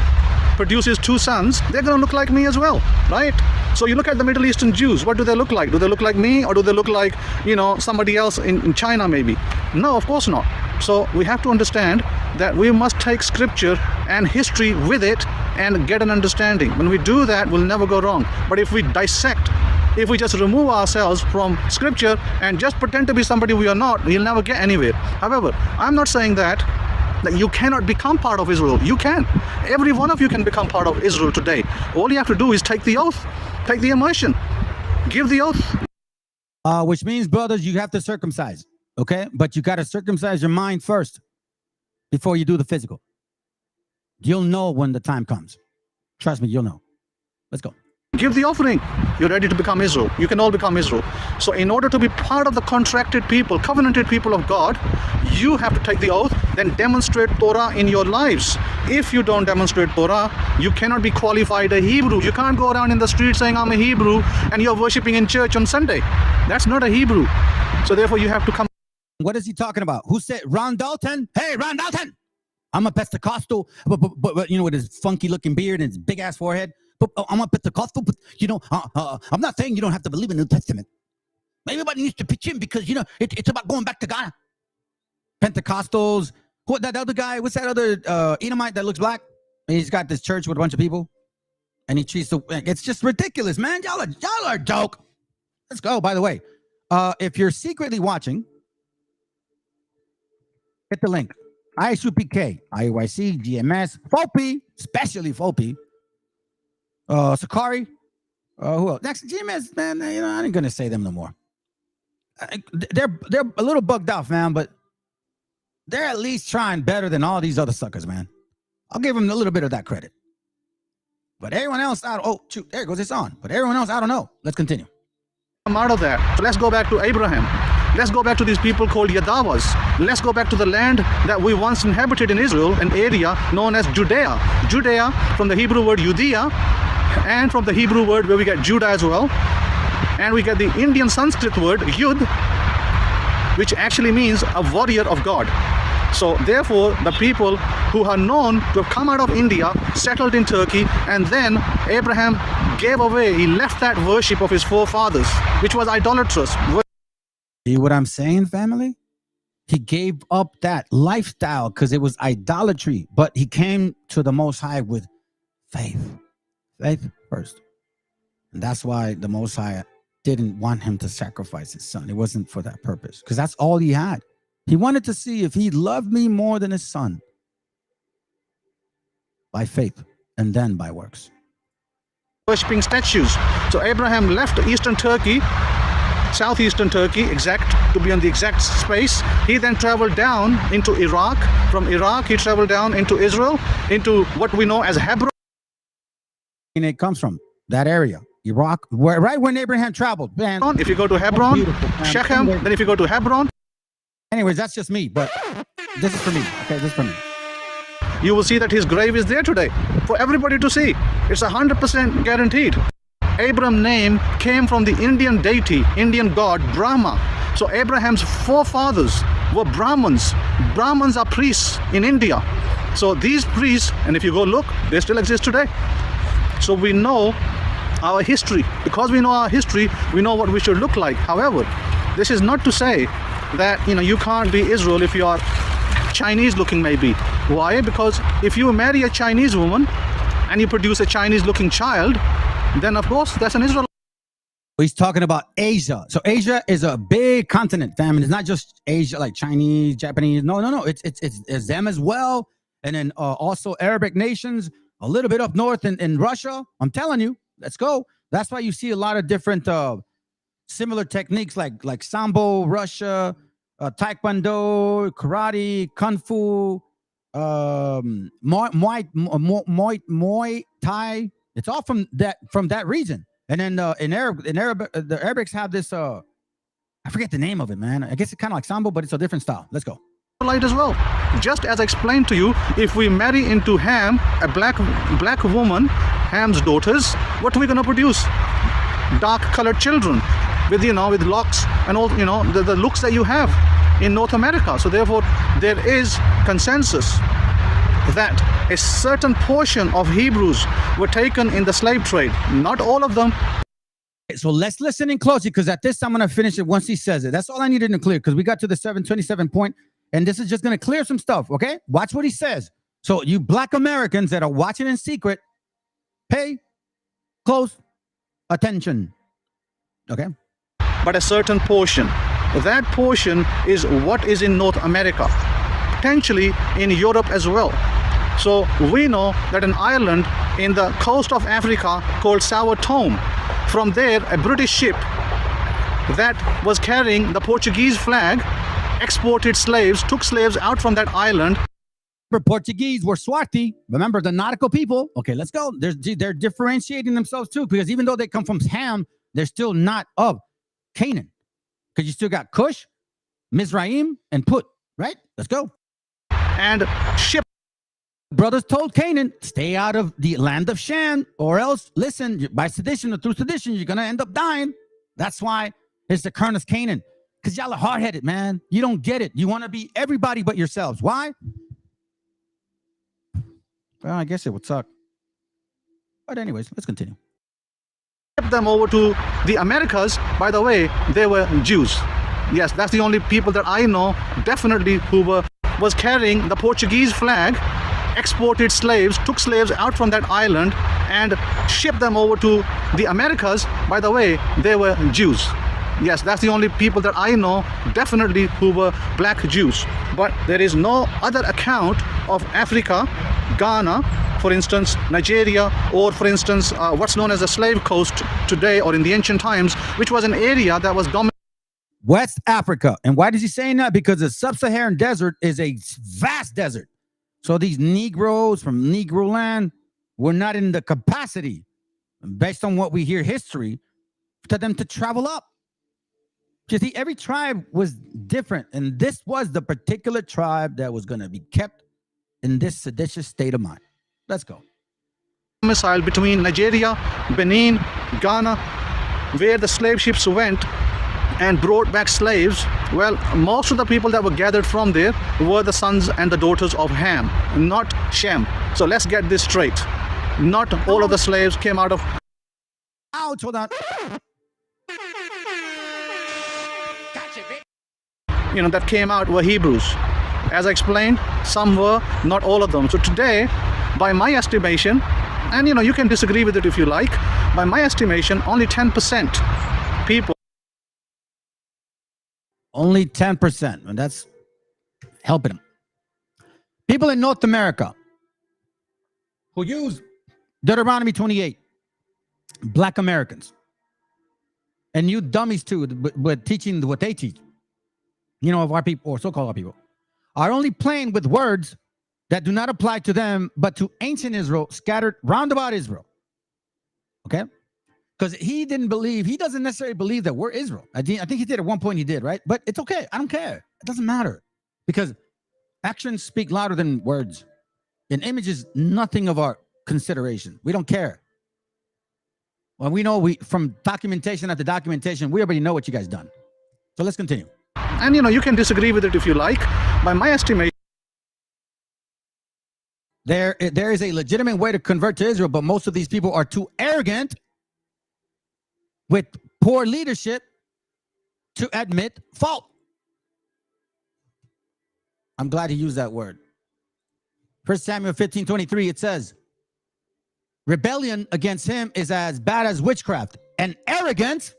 produces two sons, they're going to look like me as well, right? So you look at the Middle Eastern Jews. What do they look like? Do they look like me, or do they look like, somebody else in China maybe? No, of course not. So we have to understand that we must take scripture and history with it and get an understanding. When we do that, we'll never go wrong. But if we dissect, if we just remove ourselves from scripture and just pretend to be somebody we are not, we'll never get anywhere. However, I'm not saying that you cannot become part of Israel. You can. Every one of you can become part of Israel today. All you have to do is take the oath, take the immersion, give the oath. Which means, brothers, you have to circumcise, okay? But you got to circumcise your mind first before you do the physical. You'll know when the time comes. Trust me, you'll know. Let's go. Give the offering. You're ready to become Israel. You can all become Israel. So in order to be part of the contracted people, covenanted people of God, you have to take the oath, then demonstrate Torah in your lives. If you don't demonstrate Torah, you cannot be qualified a Hebrew. You can't go around in the street saying, I'm a Hebrew, and you're worshiping in church on Sunday. That's not a Hebrew. So therefore you have to come. What is he talking about? Who said Ron Dalton? Hey, Ron Dalton! I'm a Pentecostal, but with his funky looking beard and his big ass forehead. But I'm a Pentecostal, but I'm not saying you don't have to believe in the New Testament. Everybody needs to pitch in because it's about going back to God. Pentecostals. What that other guy? What's that other Edomite that looks black? And he's got this church with a bunch of people, and he treats it's just ridiculous, man. Y'all are a joke. Let's go. By the way, If you're secretly watching, hit the link. ISUPK, IUIC, GMS, FOPI, especially FOPI, Sakari, who else? Next, GMS, man, you know, I ain't gonna say them no more. They're a little bugged out, man, but they're at least trying better than all these other suckers, man. I'll give them a little bit of that credit. But everyone else, there goes it's on. But everyone else, I don't know. Let's continue. Come out of that. So let's go back to Abraham. Let's go back to these people called Yadawas. Let's go back to the land that we once inhabited in Israel, an area known as Judea. Judea, from the Hebrew word Judea, and from the Hebrew word where we get Judah as well. And we get the Indian Sanskrit word Yud, which actually means a warrior of God. So therefore, the people who are known to have come out of India, settled in Turkey, and then Abraham gave away, he left that worship of his forefathers, which was idolatrous. See what I'm saying, family? He gave up that lifestyle because it was idolatry, but he came to the Most High with faith. Faith first. And that's why the Most High didn't want him to sacrifice his son. It wasn't for that purpose, because that's all he had. He wanted to see if he loved me more than his son by faith and then by works. Worshipping statues. So Abraham left eastern Turkey, southeastern Turkey, to be on the exact space. He then traveled down into Iraq. From Iraq, he traveled down into Israel, into what we know as Hebron. And it comes from that area, Iraq, right when Abraham traveled. Man, if you go to Hebron, Shechem, then if you go to Hebron. Anyways, that's just me, but this is for me. Okay, this is for me. You will see that his grave is there today for everybody to see. It's 100% guaranteed. Abraham's name came from the Indian deity, Indian god Brahma. So Abraham's forefathers were Brahmins. Brahmins are priests in India. So these priests, and if you go look, they still exist today. So we know our history. Because we know our history, we know what we should look like. However, this is not to say that you can't be Israel if you are Chinese looking, maybe. Why? Because if you marry a Chinese woman and you produce a Chinese looking child, then of course that's an Israelite. He's talking about Asia. So Asia is a big continent, fam. It's not just Asia like Chinese, Japanese. No. It's them as well. And then also Arabic nations, a little bit up north in Russia. I'm telling you, let's go. That's why you see a lot of different similar techniques like Sambo, Russia, Taekwondo, karate, Kung Fu, Muay Thai. It's all from that region. And then in Arab, the Arabics have this. I forget the name of it, man. I guess it's kind of like Sambo, but it's a different style. Let's go. Light as well. Just as I explained to you, if we marry into Ham, a black woman, Ham's daughters, what are we going to produce? Dark colored children with with locks and all the looks that you have in North America. So therefore there is consensus that a certain portion of Hebrews were taken in the slave trade. Not all of them. So let's listen in closely, because at this I'm going to finish it once he says it. That's all I needed to clear, because we got to the 727 point, and this is just going to clear some stuff. Okay, watch what he says. So you Black Americans that are watching in secret, pay close attention. Okay. But a certain portion. That portion is what is in North America, potentially in Europe as well. So we know that an island in the coast of Africa called Sao Tome, from there a British ship that was carrying the Portuguese flag exported slaves, took slaves out from that island. Portuguese were Swati. Remember the nautical people? Okay, let's go. They're differentiating themselves too, because even though they come from Ham, they're still not of Canaan. Because you still got Cush, Mizraim, and Put, right? Let's go. And ship. Brothers told Canaan, stay out of the land of Shan, or else, listen, by sedition or through sedition, you're going to end up dying. That's why it's the Kernus Canaan. Because y'all are hard-headed, man. You don't get it. You want to be everybody but yourselves. Why? Well, I guess it would suck. But anyways, let's continue. Them over to the Americas. By the way, they were Jews. Yes, that's the only people that I know definitely who was carrying the Portuguese flag, exported slaves, took slaves out from that island and shipped them over to the Americas. By the way, they were Jews. Yes, that's the only people that I know definitely who were black Jews. But there is no other account of Africa, Ghana, for instance, Nigeria, or for instance, what's known as the Slave Coast today or in the ancient times, which was an area that was dominated. West Africa. And why is he saying that? Because the sub-Saharan desert is a vast desert. So these Negroes from Negro land were not in the capacity, based on what we hear history, for them to travel up. You see, every tribe was different. And this was the particular tribe that was going to be kept in this seditious state of mind. Let's go. Missile between Nigeria, Benin, Ghana, where the slave ships went and brought back slaves. Well, most of the people that were gathered from there were the sons and the daughters of Ham, not Shem. So let's get this straight. Not all of the slaves came out of... Ouch, hold on. That came out were Hebrews. As I explained, some were, not all of them. So today, by my estimation, and you can disagree with it if you like, by my estimation, only 10% people. Only 10%, and that's helping them. People in North America who use Deuteronomy 28, black Americans, and you dummies too, but teaching what they teach, of our people, or so-called our people, are only playing with words that do not apply to them, but to ancient Israel scattered round about Israel. Okay? Because he doesn't necessarily believe that we're Israel. I think he did at one point, he did, right? But it's okay. I don't care. It doesn't matter. Because actions speak louder than words. And images, nothing of our consideration. We don't care. Well, we know from documentation after documentation, we already know what you guys done. So let's continue. And you can disagree with it if you like. By my estimation, there is a legitimate way to convert to Israel, but most of these people are too arrogant with poor leadership to admit fault. I'm glad he used that word. 1 Samuel 15:23, it says, rebellion against him is as bad as witchcraft, and arrogance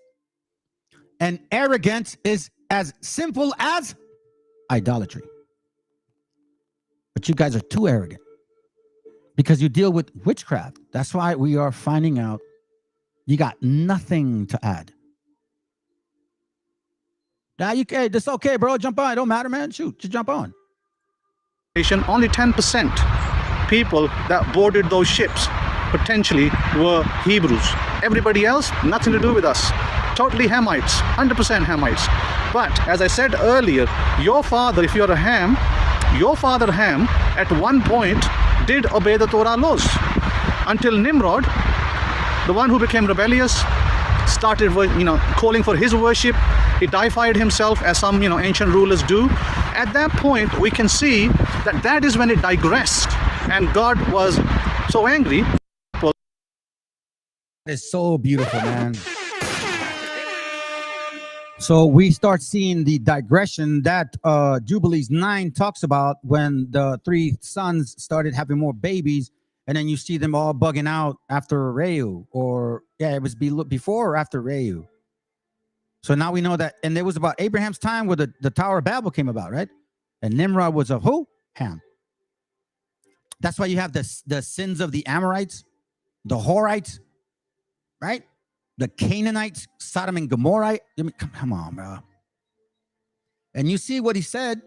is as sinful as idolatry. But you guys are too arrogant because you deal with witchcraft. That's why we are finding out you got nothing to add. Now that's okay, bro. Jump on. It don't matter, man. Shoot, just jump on. Only 10% people that boarded those ships potentially were Hebrews. Everybody else, nothing to do with us. Totally Hamites, 100% Hamites. But as I said earlier, your father, if you're a Ham, your father Ham, at one point did obey the Torah laws until Nimrod, the one who became rebellious, started calling for his worship. He deified himself as some ancient rulers do. At that point, we can see that is when it digressed, and God was so angry. It's so beautiful, man. So we start seeing the digression that Jubilees 9 talks about, when the three sons started having more babies, and then you see them all bugging out after Reu, it was before or after Reu. So now we know that, and it was about Abraham's time where the Tower of Babel came about, right? And Nimrod was of who? Ham. That's why you have the sins of the Amorites, the Horites, right? The Canaanites, Sodom and Gomorrah. I mean, come on, bro. And you see what he said,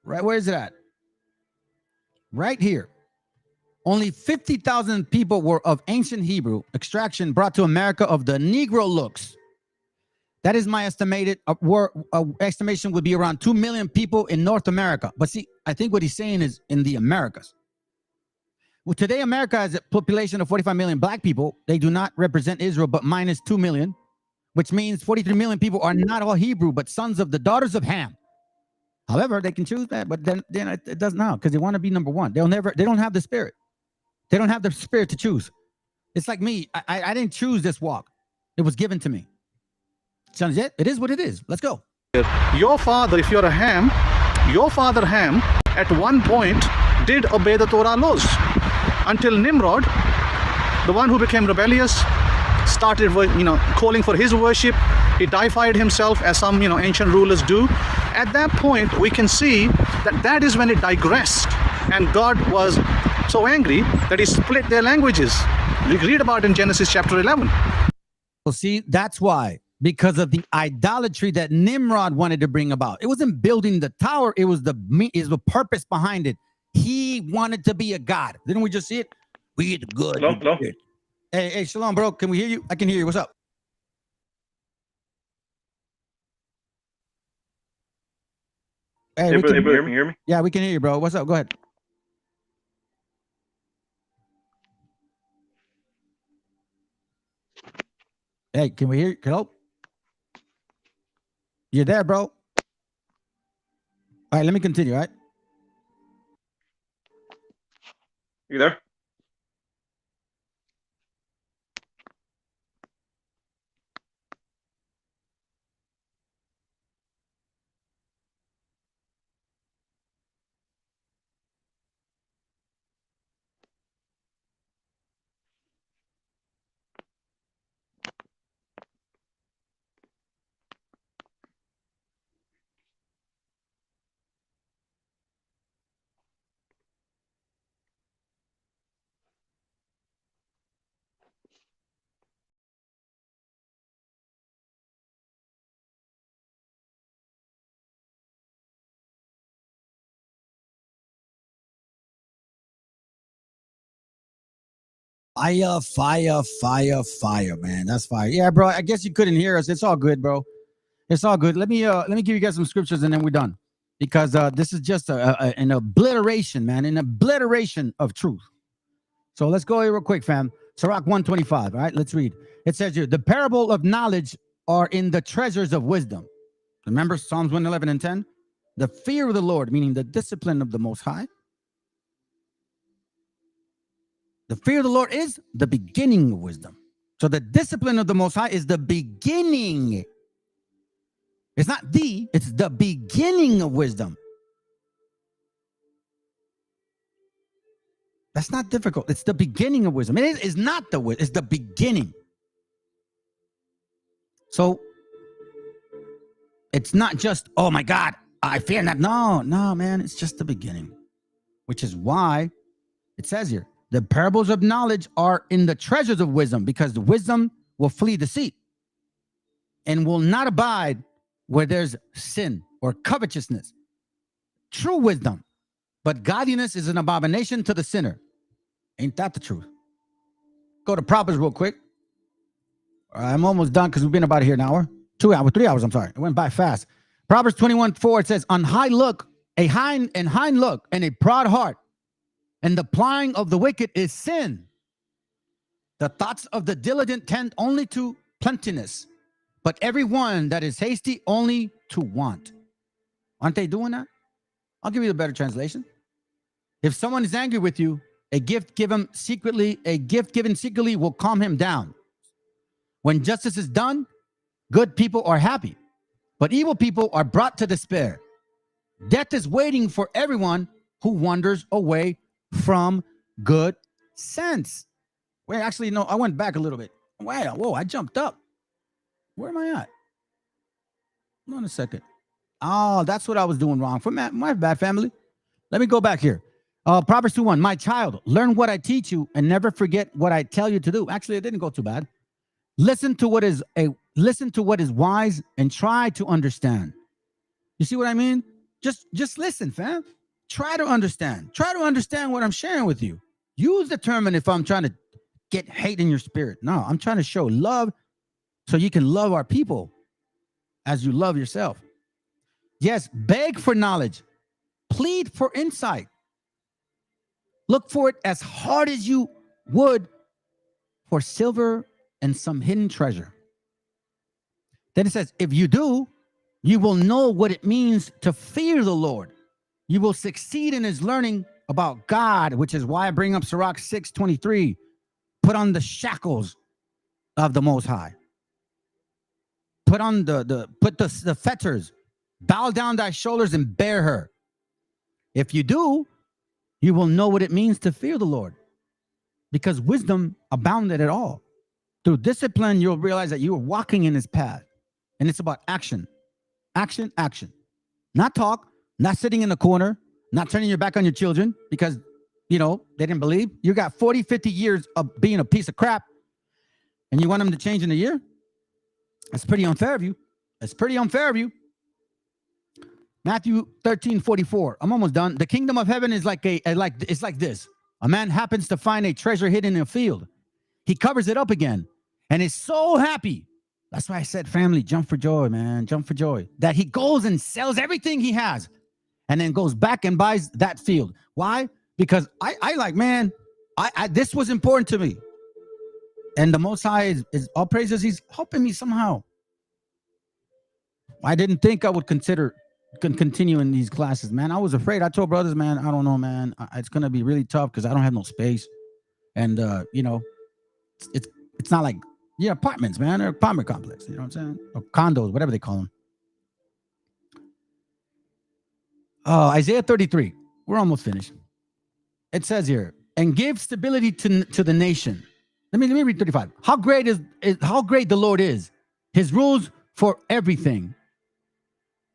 right? Where is it at? Right here. Only 50,000 people were of ancient Hebrew extraction brought to America of the Negro looks. That is my estimation would be around 2 million people in North America. But see, I think what he's saying is in the Americas. Well, today America has a population of 45 million black people. They do not represent Israel, but minus 2 million, which means 43 million people are not all Hebrew, but sons of the daughters of Ham. However, they can choose that, but then it doesn't now because they want to be number one. They don't have the spirit. They don't have the spirit to choose. It's like me. I didn't choose this walk. It was given to me. Sounds it? It is what it is. Let's go. Your father, if you're a Ham, your father Ham, at one point did obey the Torah laws until Nimrod, the one who became rebellious, started calling for his worship. He deified himself as some ancient rulers do. At that point, we can see that is when it digressed, and God was so angry that he split their languages. We read about in Genesis chapter 11. Well, see, that's why. Because of the idolatry that Nimrod wanted to bring about. It wasn't building the tower. It was the purpose behind it. He wanted to be a god. Didn't we just see it? We the good. Hello? Hey, Shalom, bro. Can we hear you? I can hear you. What's up? Hey, Hey, brother, hear me? Yeah, we can hear you, bro. What's up? Go ahead. Hey, can we hear you? Hello? You're there, bro. All right, let me continue, all right? You there? Fire, man. That's fire. Yeah, bro. I guess you couldn't hear us. It's all good, bro. It's all good. Let me give you guys some scriptures and then we're done. Because this is just an obliteration, man. An obliteration of truth. So let's go here real quick, fam. Sirach 125. All right, let's read. It says here, the parable of knowledge are in the treasures of wisdom. Remember Psalms 111 and 10? The fear of the Lord, meaning the discipline of the Most High. The fear of the Lord is the beginning of wisdom. So the discipline of the Most High is the beginning. It's not it's the beginning of wisdom. That's not difficult. It's the beginning of wisdom. It is not the wisdom. It's the beginning. So it's not just, oh my God, I fear not. No, man. It's just the beginning. Which is why it says here, the parables of knowledge are in the treasures of wisdom, because the wisdom will flee deceit and will not abide where there's sin or covetousness. True wisdom, but godliness is an abomination to the sinner. Ain't that the truth? Go to Proverbs real quick. I'm almost done because we've been about here an hour. 2 hours, 3 hours, I'm sorry. It went by fast. Proverbs 21:4, it says, on high look, a hind look, and a proud heart, and the plying of the wicked is sin. The thoughts of the diligent tend only to plentiness, but everyone that is hasty only to want. Aren't they doing that? I'll give you the better translation. If someone is angry with you, a gift given secretly will calm him down. When justice is done, good people are happy, but evil people are brought to despair. Death is waiting for everyone who wanders away from good sense. Wait, actually, no, I went back a little bit. Whoa, I jumped up. Where am I at? Hold on a second. Oh, that's what I was doing wrong. My bad, family. Let me go back here. Proverbs 2:1. My child, learn what I teach you and never forget what I tell you to do. Actually, it didn't go too bad. Listen to what is wise and try to understand. You see what I mean? Just listen, fam. Try to understand. Try to understand what I'm sharing with you. You determine if I'm trying to get hate in your spirit. No, I'm trying to show love so you can love our people as you love yourself. Yes, beg for knowledge. Plead for insight. Look for it as hard as you would for silver and some hidden treasure. Then it says, if you do, you will know what it means to fear the Lord. You will succeed in his learning about God, which is why I bring up Sirach 6:23. Put on the shackles of the Most High. Put on the fetters. Bow down thy shoulders and bear her. If you do, you will know what it means to fear the Lord, because wisdom abounded at all. Through discipline, you'll realize that you are walking in his path. And it's about action. Action, action. Not talk, not sitting in the corner, not turning your back on your children because, they didn't believe. You got 40, 50 years of being a piece of crap and you want them to change in a year? That's pretty unfair of you. That's pretty unfair of you. Matthew 13:44. I'm almost done. The kingdom of heaven is it's like this. A man happens to find a treasure hidden in a field. He covers it up again and is so happy. That's why I said, family, jump for joy, man. Jump for joy. That he goes and sells everything he has and then goes back and buys that field. Why? Because this was important to me. And the Most High is all praises. He's helping me somehow. I didn't think I would continue in these classes, man. I was afraid. I told brothers, man, I don't know, man. It's going to be really tough because I don't have no space. And, it's not like, apartments, man. They're apartment complex. You know what I'm saying? Or condos, whatever they call them. Isaiah 33. We're almost finished. It says here, and give stability to the nation. Let me read 35. How great the Lord is. His rules for everything.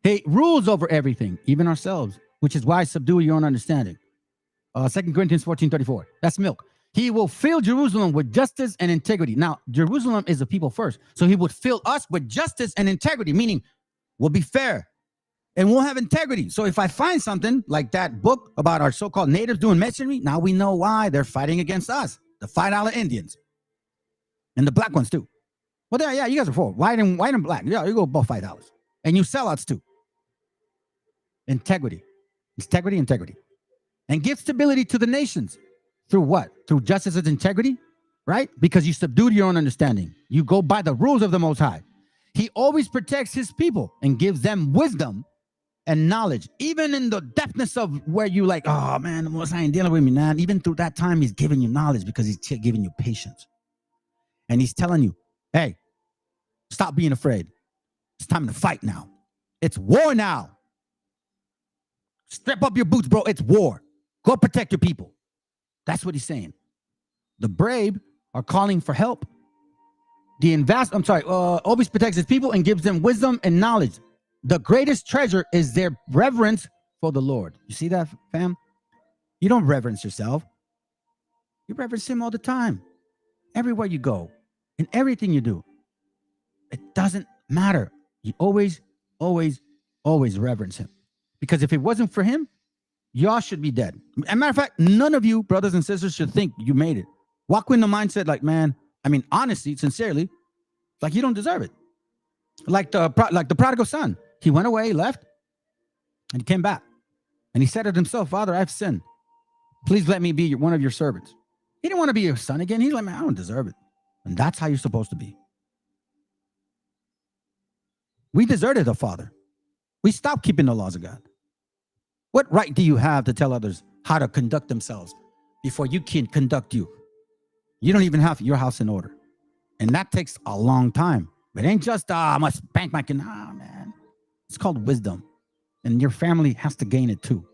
He rules over everything, even ourselves, which is why subdue your own understanding. 2 Corinthians 14:34. That's milk. He will fill Jerusalem with justice and integrity. Now, Jerusalem is the people first. So he would fill us with justice and integrity, meaning we'll be fair and we'll have integrity. So if I find something like that book about our so-called natives doing missionary, now we know why they're fighting against us, the $5 Indians and the black ones too. Well, yeah, you guys are for white and black. Yeah, you go above $5. And you sellouts too. Integrity. And give stability to the nations. Through what? Through justice and integrity, right? Because you subdued your own understanding. You go by the rules of the Most High. He always protects his people and gives them wisdom and knowledge. Even in the depthness of where you like, oh man, the Most High ain't dealing with me, man. Even through that time, he's giving you knowledge because he's giving you patience. And he's telling you, hey, stop being afraid. It's time to fight now. It's war now. Strap up your boots, bro. It's war. Go protect your people. That's what he's saying. The brave are calling for help. Always protects his people and gives them wisdom and knowledge. The greatest treasure is their reverence for the Lord. You see that, fam? You don't reverence yourself. You reverence him all the time. Everywhere you go, in everything you do. It doesn't matter. You always reverence him. Because if it wasn't for him, y'all should be dead. As a matter of fact, none of you, brothers and sisters, should think you made it. Walk in the mindset like, man, honestly, sincerely, like you don't deserve it. Like the prodigal son. He went away, left, and he came back. And he said to himself, Father, I've sinned. Please let me be one of your servants. He didn't want to be your son again. He's like, man, I don't deserve it. And that's how you're supposed to be. We deserted the Father. We stopped keeping the laws of God. What right do you have to tell others how to conduct themselves before you can conduct you? You don't even have your house in order. And that takes a long time. It ain't just, I must spank my kid. Nah, man. It's called wisdom. And your family has to gain it too.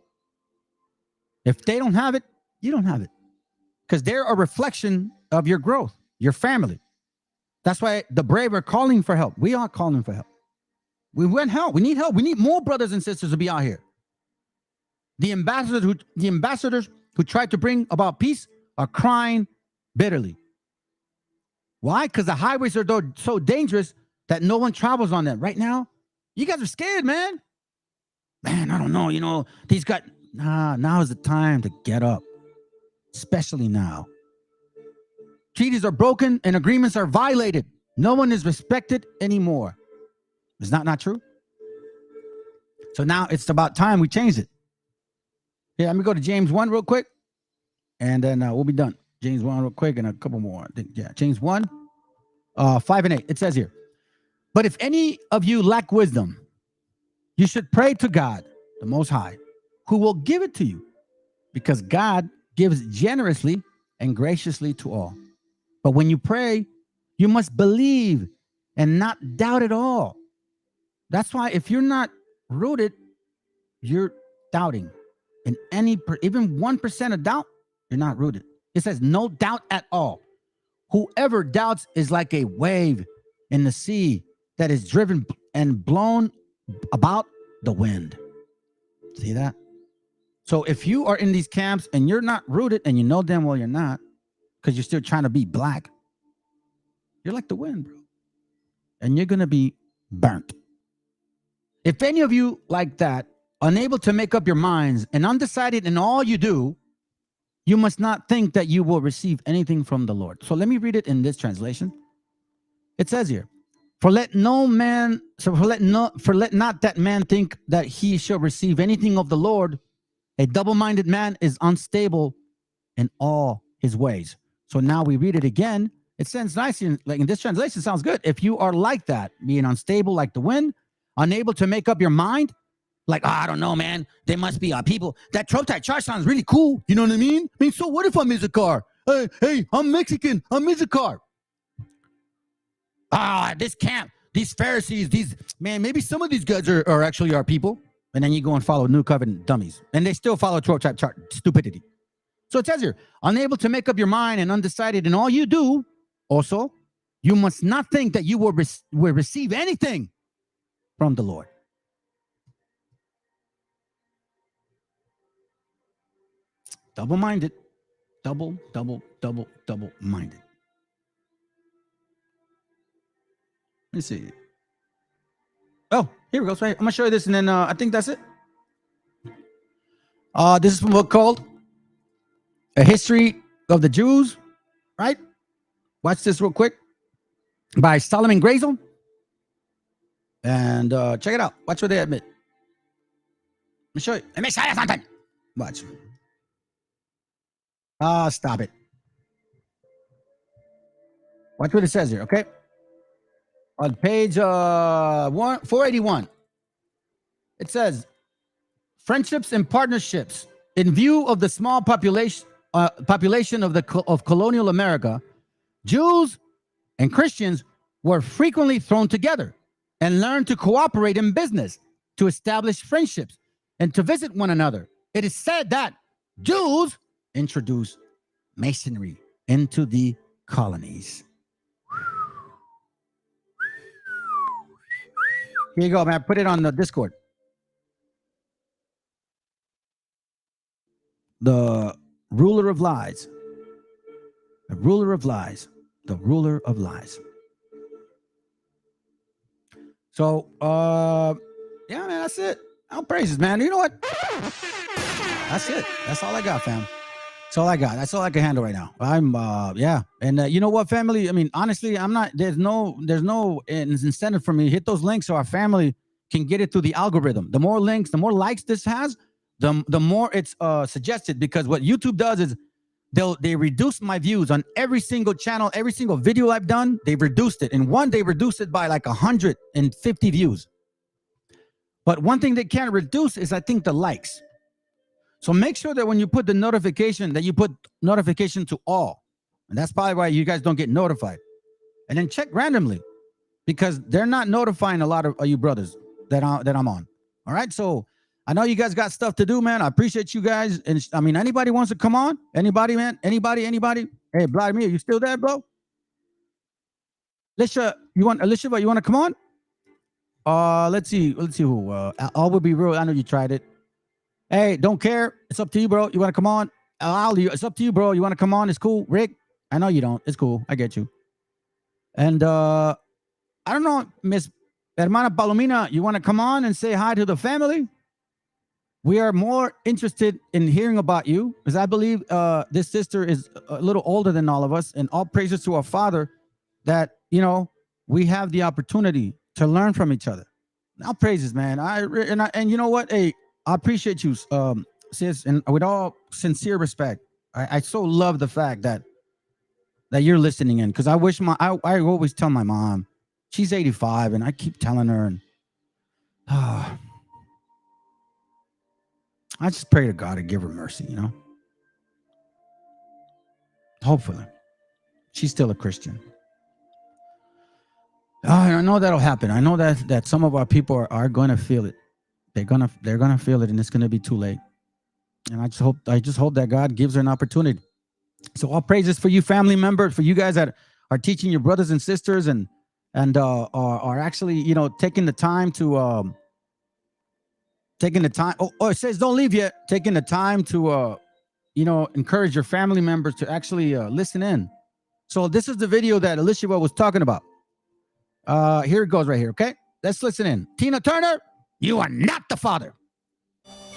If they don't have it, you don't have it. Because they're a reflection of your growth, your family. That's why the brave are calling for help. We are calling for help. We want help. We need help. We need more brothers and sisters to be out here. The ambassadors who tried to bring about peace are crying bitterly. Why? Because the highways are so dangerous that no one travels on them. Right now, you guys are scared, man. Man, I don't know. Now is the time to get up. Especially now. Treaties are broken and agreements are violated. No one is respected anymore. Is that not true? So now it's about time we change it. Yeah, let me go to James 1 real quick. And then we'll be done. James 1 real quick and a couple more. James 1, 5 and 8. It says here, but if any of you lack wisdom, you should pray to God, the Most High, who will give it to you, because God gives generously and graciously to all. But when you pray, you must believe and not doubt at all. That's why if you're not rooted, you're doubting. And even 1% of doubt, you're not rooted. It says no doubt at all. Whoever doubts is like a wave in the sea that is driven and blown about the wind. See that? So if you are in these camps and you're not rooted, and you know damn well you're not, because you're still trying to be black, you're like the wind, bro. And you're going to be burnt. If any of you like that, unable to make up your minds and undecided in all you do, you must not think that you will receive anything from the Lord. So let me read it in this translation. It says here, for let not that man think that he shall receive anything of the Lord. A double-minded man is unstable in all his ways. So now we read it again. It sounds nice, like in this translation, sounds good. If you are like that, being unstable like the wind, unable to make up your mind, like, I don't know, man, there must be people. That Trump-type church sounds really cool. You know what I mean? I mean, so what if I'm Issachar? Hey, I'm Mexican. I'm Issachar. This camp, these Pharisees, maybe some of these guys are actually our people. And then you go and follow New Covenant dummies. And they still follow Trump-type stupidity. So it says here, unable to make up your mind and undecided in all you do, also, you must not think that you will receive anything from the Lord. Double-minded. Double-minded. Let me see. Oh, here we go. So I'm going to show you this, and then I think that's it. This is from a book called A History of the Jews, right? Watch this real quick. By Solomon Grazel. And check it out. Watch what they admit. Let me show you. Let me show you something. Watch. Stop it. Watch what it says here, okay? On page 481, it says, friendships and partnerships. In view of the small population of colonial America, Jews and Christians were frequently thrown together and learned to cooperate in business, to establish friendships, and to visit one another. It is said that Jews introduced masonry into the colonies. Here you go, man. Put it on the Discord. The ruler of lies. The ruler of lies. The ruler of lies. So, yeah, man, that's it. All praises, man. You know what? That's it. That's all I got, fam. That's all I got. That's all I can handle right now. I'm, yeah. And you know what, family? I mean, honestly, I'm not, there's no incentive for me to hit those links so our family can get it through the algorithm. The more links, the more likes this has, the more it's suggested, because what YouTube does is they reduce my views on every single channel, every single video I've done. They've reduced it. And one, they reduced it by like 150 views. But one thing they can't reduce is, I think, the likes. So make sure that when you put the notification, that you put notification to all. And that's probably why you guys don't get notified. And then check randomly, because they're not notifying a lot of you brothers that I'm on. All right. So I know you guys got stuff to do, man. I appreciate you guys. And I mean, anybody wants to come on? Anybody, man? Anybody? Hey, Vladimir, you still there, bro? Alicia, you want to come on? Let's see who. All will be real. I know you tried it. Hey, don't care. It's up to you, bro. You want to come on? It's up to you, bro. You want to come on? It's cool. Rick, I know you don't. It's cool. I get you. And I don't know, Miss Hermana Palomina, you want to come on and say hi to the family? We are more interested in hearing about you, because I believe this sister is a little older than all of us, and all praises to our Father that, you know, we have the opportunity to learn from each other. All praises, man. And you know what? Hey, I appreciate you, sis, and with all sincere respect, I so love the fact that you're listening in, because I wish I always tell my mom, she's 85, and I keep telling her, and I just pray to God to give her mercy, you know. Hopefully, she's still a Christian. I know that'll happen. I know that some of our people are going to feel it. They're gonna feel it, and it's gonna be too late. And I just hope that God gives her an opportunity. So all praises for you, family members, for you guys that are teaching your brothers and sisters, and and are actually, you know, taking the time to it says don't leave yet, taking the time to you know, encourage your family members to actually listen in. So this is the video that Alicia was talking about. Here it goes right here, okay? Let's listen in. Tina Turner, you are not the father.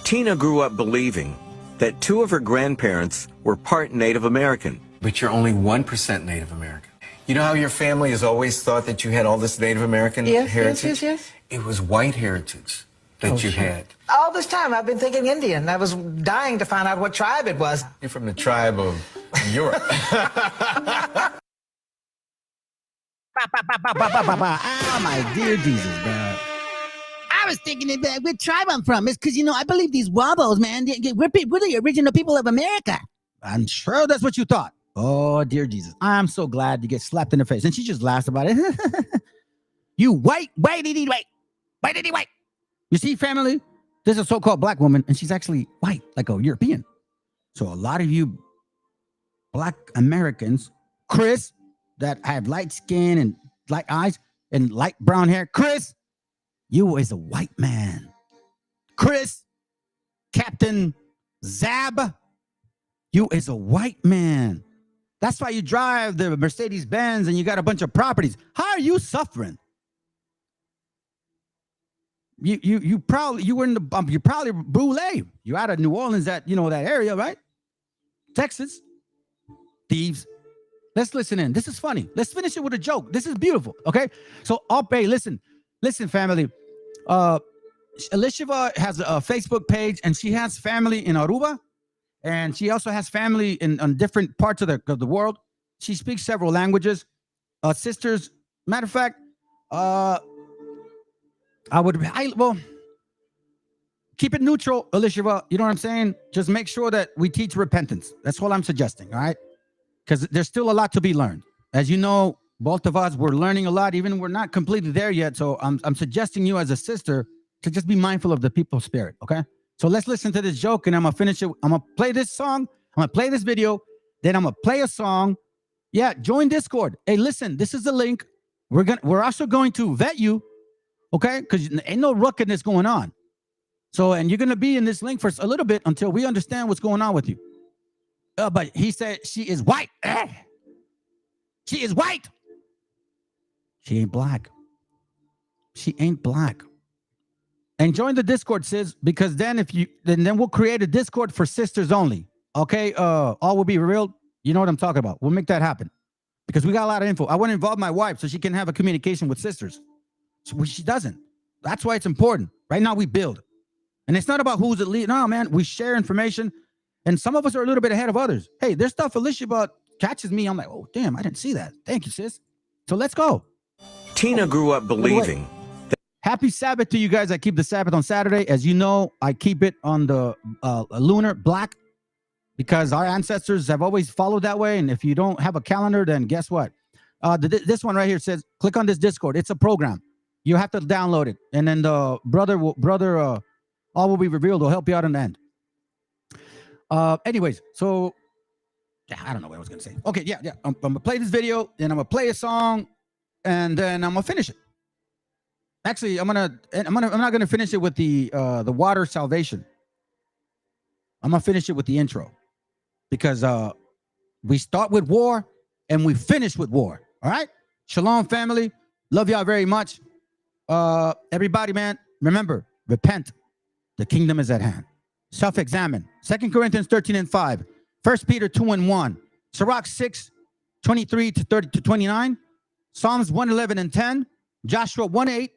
Tina grew up believing that 2 of her grandparents were part Native American. But you're only 1% Native American. You know how your family has always thought that you had all this Native American heritage? Yes. It was white heritage that you had. All this time I've been thinking Indian. I was dying to find out what tribe it was. You're from the tribe of Europe. Oh, my dear Jesus, bro. I was thinking about what tribe I'm from. It's because, you know, I believe these Wabos, man. We're the original people of America. I'm sure that's what you thought. Oh, dear Jesus. I'm so glad you get slapped in the face. And she just laughs about it. You whitey white. You see, family? This is a so-called black woman, and she's actually white, like a European. So a lot of you black Americans, Chris, that have light skin and light eyes and light brown hair, Chris, you is a white man. Chris, Captain Zab, you is a white man. That's why you drive the Mercedes-Benz and you got a bunch of properties. How are you suffering? You probably Brule. You're out of New Orleans, that, you know, that area, right? Texas. Thieves. Let's listen in. This is funny. Let's finish it with a joke. This is beautiful. Okay. So hey, listen, family. Alicia has a Facebook page, and she has family in Aruba, and she also has family in different parts of the world. She speaks several languages. Sisters, matter of fact, keep it neutral, Alicia. You know what I'm saying? Just make sure that we teach repentance. That's what I'm suggesting. All right. Because there's still a lot to be learned. As you know, both of us, we're learning a lot, even we're not completely there yet. So I'm suggesting you as a sister to just be mindful of the people's spirit, okay? So let's listen to this joke, and I'm going to finish it. I'm going to play this song. I'm going to play this video. Then I'm going to play a song. Yeah, join Discord. Hey, listen, this is the link. We're also going to vet you, okay? Because ain't no ruckiness going on. So, and you're going to be in this link for a little bit until we understand what's going on with you. But he said she is white. She is white. She ain't black. She ain't black. And join the Discord, sis, because then then we'll create a Discord for sisters only. Okay, all will be revealed. You know what I'm talking about. We'll make that happen because we got a lot of info. I want to involve my wife so she can have a communication with sisters. So she doesn't. That's why it's important. Right now we build, and it's not about who's the lead. No, man, we share information. And some of us are a little bit ahead of others. Hey, there's stuff Alicia catches me. I'm like, oh, damn, I didn't see that. Thank you, sis. So let's go. Tina grew up believing. Happy Sabbath to you guys. I keep the Sabbath on Saturday. As you know, I keep it on the lunar black because our ancestors have always followed that way. And if you don't have a calendar, then guess what? This one right here says, click on this Discord. It's a program. You have to download it. And then the brother, all will be revealed. Will help you out in the end. Anyways, so yeah, I don't know what I was gonna say. Okay, yeah. I'm gonna play this video, then I'm gonna play a song, and then I'm gonna finish it. Actually, I'm not gonna finish it with the water salvation. I'm gonna finish it with the intro, because we start with war and we finish with war. All right, shalom, family. Love y'all very much. Everybody, man, remember, repent. The kingdom is at hand. Self-examine. 2 Corinthians 13:5. 1 Peter 2:1. Sirach 6:23-30-29. Psalms 111:10. Joshua 1:8.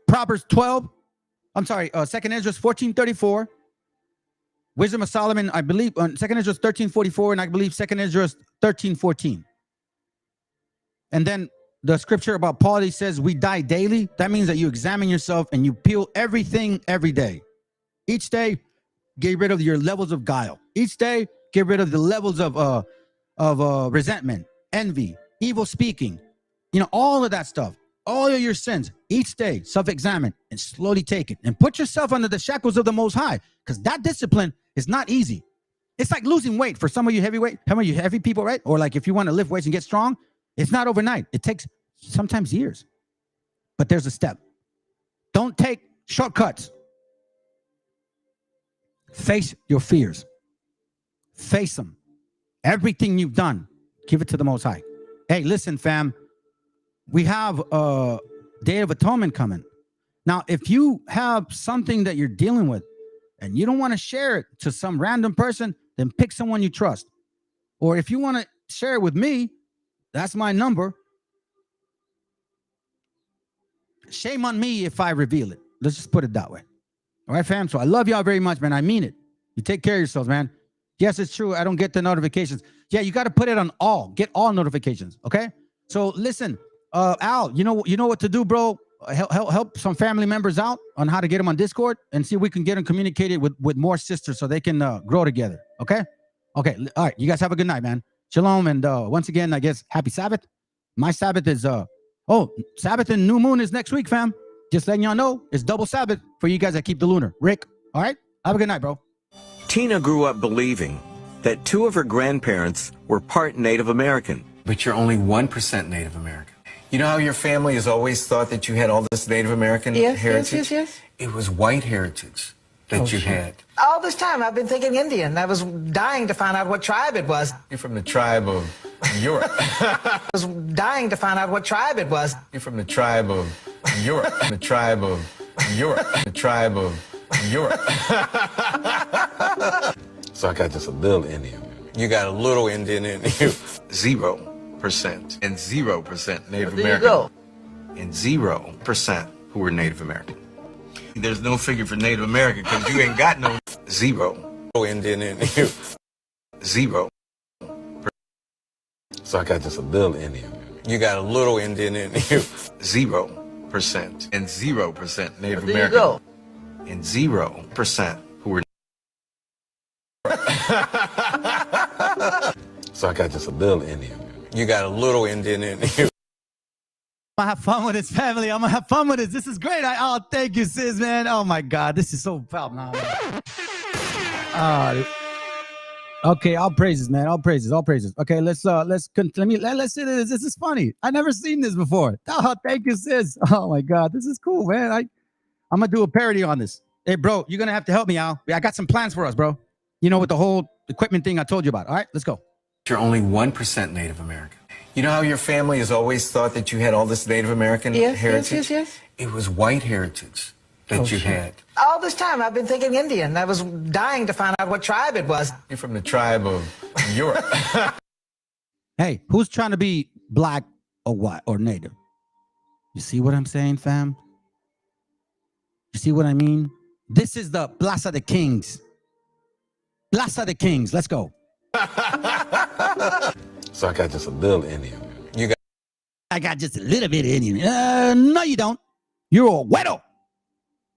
Proverbs 12. I'm sorry. 2 Ezra 14:34. Wisdom of Solomon, I believe, 2 Ezra 13:44, and I believe 2 Ezra 13:14. And then the scripture about Paul, he says, we die daily. That means that you examine yourself and you peel everything every day. Each day, get rid of your levels of guile. Each day, get rid of the levels of resentment, envy, evil speaking. You know, all of that stuff. All of your sins. Each day, self-examine and slowly take it. And put yourself under the shackles of the Most High. Because that discipline is not easy. It's like losing weight for some of you heavy people, right? Or like if you want to lift weights and get strong, it's not overnight. It takes sometimes years. But there's a step. Don't take shortcuts. Face your fears. Face them. Everything you've done, give it to the Most High. Hey, listen, fam. We have a Day of Atonement coming. Now, if you have something that you're dealing with and you don't want to share it to some random person, then pick someone you trust. Or if you want to share it with me, that's my number. Shame on me if I reveal it. Let's just put it that way. All right, fam? So I love y'all very much, man. I mean it. You take care of yourselves, man. Yes, it's true. I don't get the notifications. Yeah, you got to put it on all. Get all notifications, okay? So listen, Al, you know what to do, bro. Help some family members out on how to get them on Discord and see if we can get them communicated with more sisters so they can grow together, okay? Okay, all right. You guys have a good night, man. Shalom, and once again, I guess, happy Sabbath. My Sabbath is, Sabbath and New Moon is next week, fam. Just letting y'all know, it's double Sabbath for you guys that keep the lunar. Rick, all right? Have a good night, bro. Tina grew up believing that two of her grandparents were part Native American. But you're only 1% Native American. You know how your family has always thought that you had all this Native American heritage? Yes. It was white heritage that you had. All this time, I've been thinking Indian. I was dying to find out what tribe it was. You're from the tribe of Europe. I was dying to find out what tribe it was. You're from the tribe of Europe. The tribe of Europe. The tribe of Europe. So I got just a little Indian. You got a little Indian in you. 0% and 0% Native There American. you go. And 0% who were Native American. There's no figure for Native American because you ain't got no 0 Indian in you. 0. So I got just a little Indian. You got a little Indian in you. 0% and 0% Native There you American. go. And 0% who were. So I got just a little Indian. You got a little Indian in you. I'm gonna have fun with this, family. I'm gonna have fun with this. This is great. Thank you, sis, man. Oh my God, this is so proud now. Okay, all praises, man. All praises, all praises. Okay, let's see this. This is funny. I never seen this before. Oh, thank you, sis. Oh my God, this is cool, man. I'm gonna do a parody on this. Hey, bro, you're gonna have to help me out. I got some plans for us, bro. You know, with the whole equipment thing I told you about. All right, let's go. You're only 1% Native American. You know how your family has always thought that you had all this Native American heritage? Yes. It was white heritage that you had. All this time, I've been thinking Indian. I was dying to find out what tribe it was. You're from the tribe of Europe. Hey, who's trying to be black or white or native? You see what I'm saying, fam? You see what I mean? This is the Plaza de Kings. Plaza de Kings. Let's go. So I got just a little Indian. I got just a little bit of Indian. No, you don't. You're a weirdo.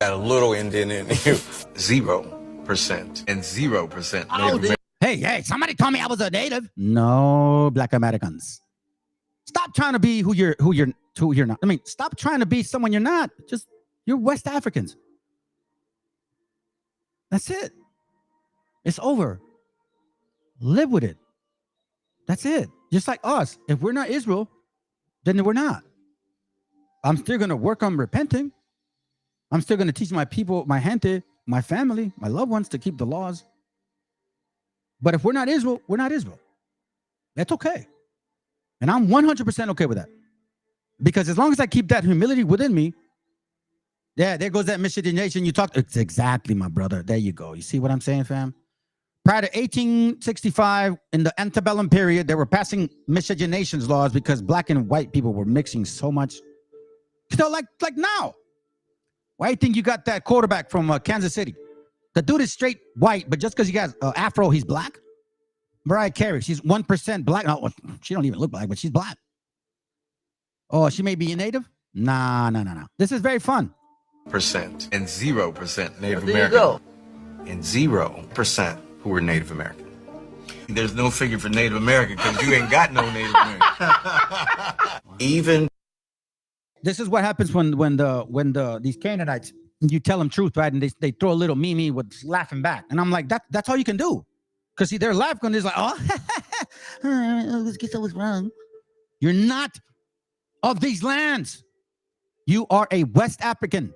Got a little Indian in you. 0% and 0% Native American. Hey, somebody told me I was a native. No, black Americans. Stop trying to be who you're not. I mean, stop trying to be someone you're not. Just, you're West Africans. That's it. It's over. Live with it. That's it. Just like us. If we're not Israel, then we're not. I'm still going to work on repenting. I'm still going to teach my people, my gente, my family, my loved ones to keep the laws. But if we're not Israel, we're not Israel. That's okay. And I'm 100% okay with that. Because as long as I keep that humility within me, yeah, there goes that miscegenation you talked. It's exactly, my brother. There you go. You see what I'm saying, fam? Prior to 1865, in the antebellum period, they were passing miscegenations laws because black and white people were mixing so much. You know, like now. Why do you think you got that quarterback from Kansas City? The dude is straight white, but just because he got afro, he's black? Mariah Carey, she's 1% black. No, she don't even look black, but she's black. Oh, she may be a native? Nah. This is very fun. Percent and 0% Native There you American. go. And 0% who were Native American. There's no figure for Native American because you ain't got no Native American. Even this is what happens when these Canaanites, you tell them truth, right? And they throw a little meme with laughing back. And I'm like, that's all you can do. Because see, they're laughing and it's like, oh, let's get that was wrong. You're not of these lands. You are a West African.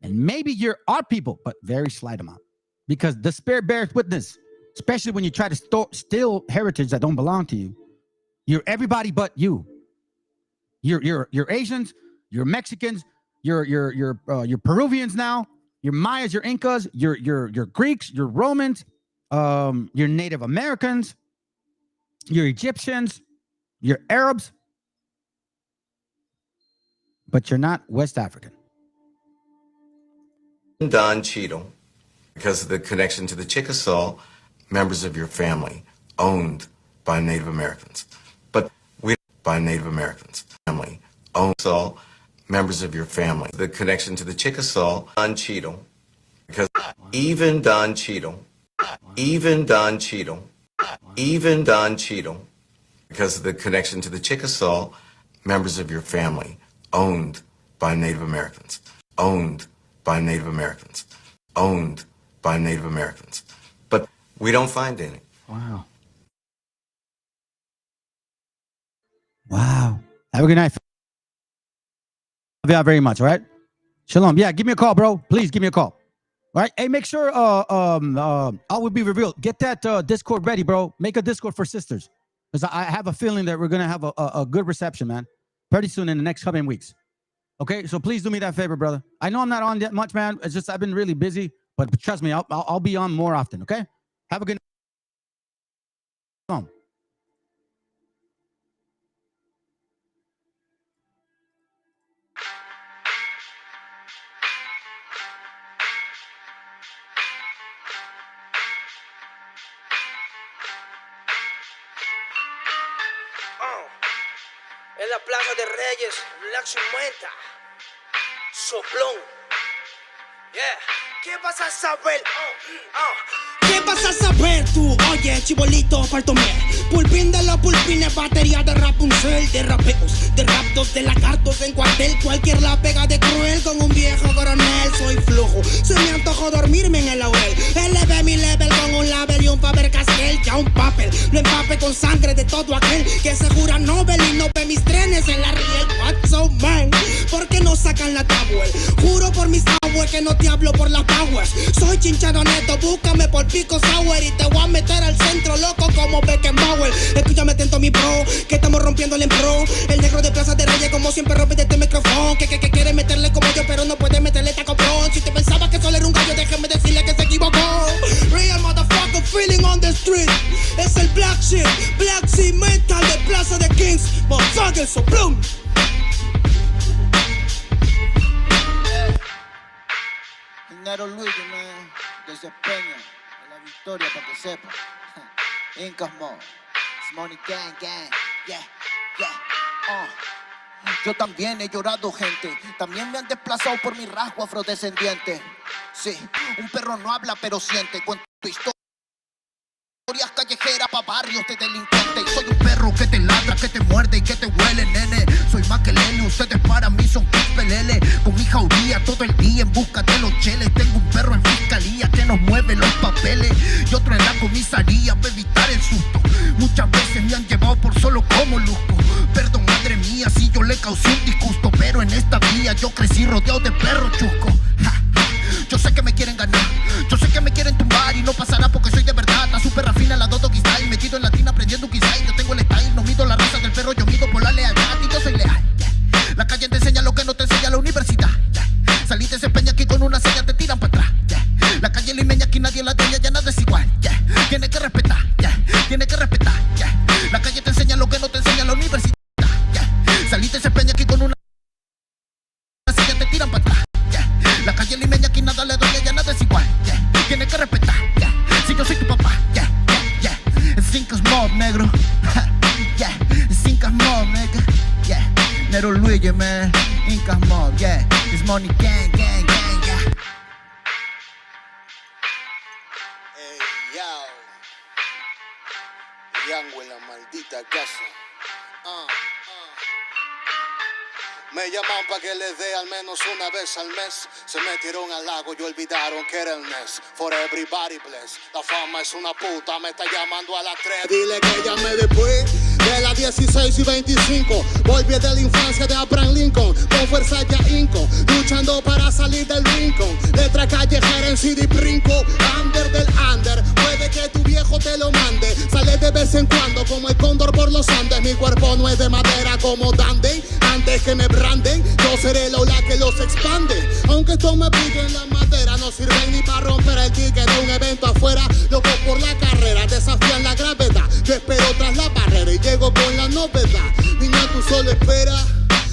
And maybe you're our people, but very slight amount. Because the Spirit bears witness, especially when you try to steal heritage that don't belong to you. You're everybody but you. You're Asians, you're Mexicans, you're Peruvians now, you're Mayas, you're Incas, you're Greeks, you're Romans, you're Native Americans, you're Egyptians, you're Arabs, but you're not West African. Don Cheadle, because of the connection to the Chickasaw, members of your family, owned by Native Americans. But we, by Native Americans, family, owned, so members of your family. The connection to the Chickasaw, Don Cheadle, because even Don Cheadle, because of the connection to the Chickasaw, members of your family, owned by Native Americans, owned by Native Americans, owned by Native Americans. But we don't find any. Wow. Wow. Have a good night. Love y'all very much, all right? Shalom. Yeah, give me a call, bro. Please give me a call. All right? Hey, make sure all will be revealed. Get that Discord ready, bro. Make a Discord for sisters. Because I have a feeling that we're going to have a good reception, man. Pretty soon in the next coming weeks. Okay? So please do me that favor, brother. I know I'm not on that much, man. It's just I've been really busy. But trust me, I'll be on more often, okay? Have a good night. En la Plaza de Reyes, la 50. Soplón. Yeah. ¿Qué vas a saber? ¿Qué vas a saber tú? Oye, chibolito, faltomé. Pulpín de los pulpines, batería de Rapunzel, de rapeos, de raptos, de lagartos en cuartel. Cualquier la pega de cruel con un viejo coronel. Soy flujo, se me antojó dormirme en el laurel. Elevé mi level con un label y un Faber Castell. Ya un papel, lo empape con sangre de todo aquel que se jura Nobel y no ve mis trenes en la riel. What's so man? ¿Por qué no sacan la tabua? Juro por mis aguas que no te hablo por las powers. Soy chinchado neto, búscame por Pico Sour y te voy a meter al centro loco como Beckenbauer. Escúchame atento mi bro, que estamos rompiéndole en pro. El negro de Plaza de Reyes como siempre rompe de este micrófono. Que quiere meterle como yo pero no puede meterle taco plon. Si te pensaba que solo era un gallo, déjeme decirle que se equivocó. Real motherfucker feeling on the street. Es el Black Sheep Mental de Plaza de Kings. Motherfucker soplón. Nero Luigi, man, desde Peña, en la victoria para que sepa. Incas Mo, Money Gang, yeah. Yo también he llorado, gente. También me han desplazado por mi rasgo afrodescendiente. Sí, un perro no habla pero siente. Cuento historias callejeras pa' barrios de delincuentes. Soy un perro que te ladra, que te muerde y que te huele, nene. Soy más que Lele, ustedes para mí son pelele. Con mi jauría todo el día en busca de los cheles. Tengo un perro en fiscalía que nos mueve los papeles y otro en la comisaría para evitar el susto. Muchas veces me han llevado por solo como luzco. Perdón, madre mía, si yo le causé un disgusto, pero en esta vía yo crecí rodeado de perros chuscos. Yo sé que me quieren ganar, yo sé que me quieren tumbar y no pasará porque soy de verdad. La super rafina, la Dodo Style, metido en latina aprendiendo un quizá. Yo tengo el style, no mido la raza del perro, yo mido por la lealtad y yo soy leal. La calle te enseña lo que no te enseña la universidad. Saliste ese peña aquí con una seña te tiran para atrás. La calle limeña aquí nadie la tenía, ya nada es igual. Tiene que respetar, tiene que respetar. La calle te enseña lo que no te enseña la universidad. Saliste ese peña aquí con una seña te tiran para atrás. La calle limeña aquí nada le doy, ya nada es igual. Tiene que respetar, si yo soy tu papá. Cinco Mob, negro. Cinco Mob, nigga. Nero Luigi, man. Incas Mob, It's Money Gang, yeah. Hey, yo. Yango en la maldita casa. Me llaman pa' que les dé al menos una vez al mes. Se metieron al lago y olvidaron que era el mes. For everybody bless. La fama es una puta, me está llamando a las 3. Dile que llame después. de las 16 y 25. Volví de la infancia de Abraham Lincoln, con fuerza ya inco, luchando para salir del rincón. Letra callejera en CD brinco, under del under. Puede que tu viejo te lo mande, sale de vez en cuando como el cóndor por los Andes. Mi cuerpo no es de madera como Dandy. Antes que me branden, yo seré la ola que los expande. Aunque esto me pique en la madera, no sirven ni para romper el ticket de un evento afuera. Loco por la carrera, desafían la gravedad. Yo espero tras la barrera y llego con la novedad. Niña, tú solo espera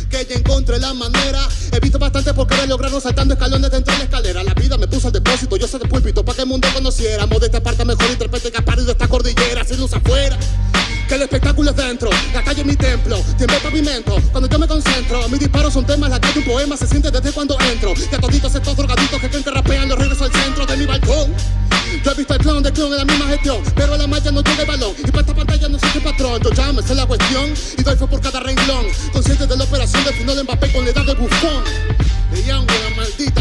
que ya encontré la manera. He visto bastante por querer lograrlo saltando escalones dentro de la escalera. La vida me puso al depósito, yo sé de púlpito para que el mundo conociéramos. De esta parte mejor interprete que ha parido esta cordillera. Sin luz afuera, que el espectáculo es dentro, la calle es mi templo, tiembla el pavimento, cuando yo me concentro, mis disparos son temas, la calle un poema, se siente desde cuando entro, y a toditos estos drogaditos que creen que rapean, los regreso al centro de mi balcón. Yo he visto el clon del clon en la misma gestión, pero a la malla no llega el balón, y para esta pantalla no soy el patrón, yo ya me sé la cuestión, y doy fe por cada renglón, consciente de la operación del final de Mbappé con la edad de bufón, de Young, la maldita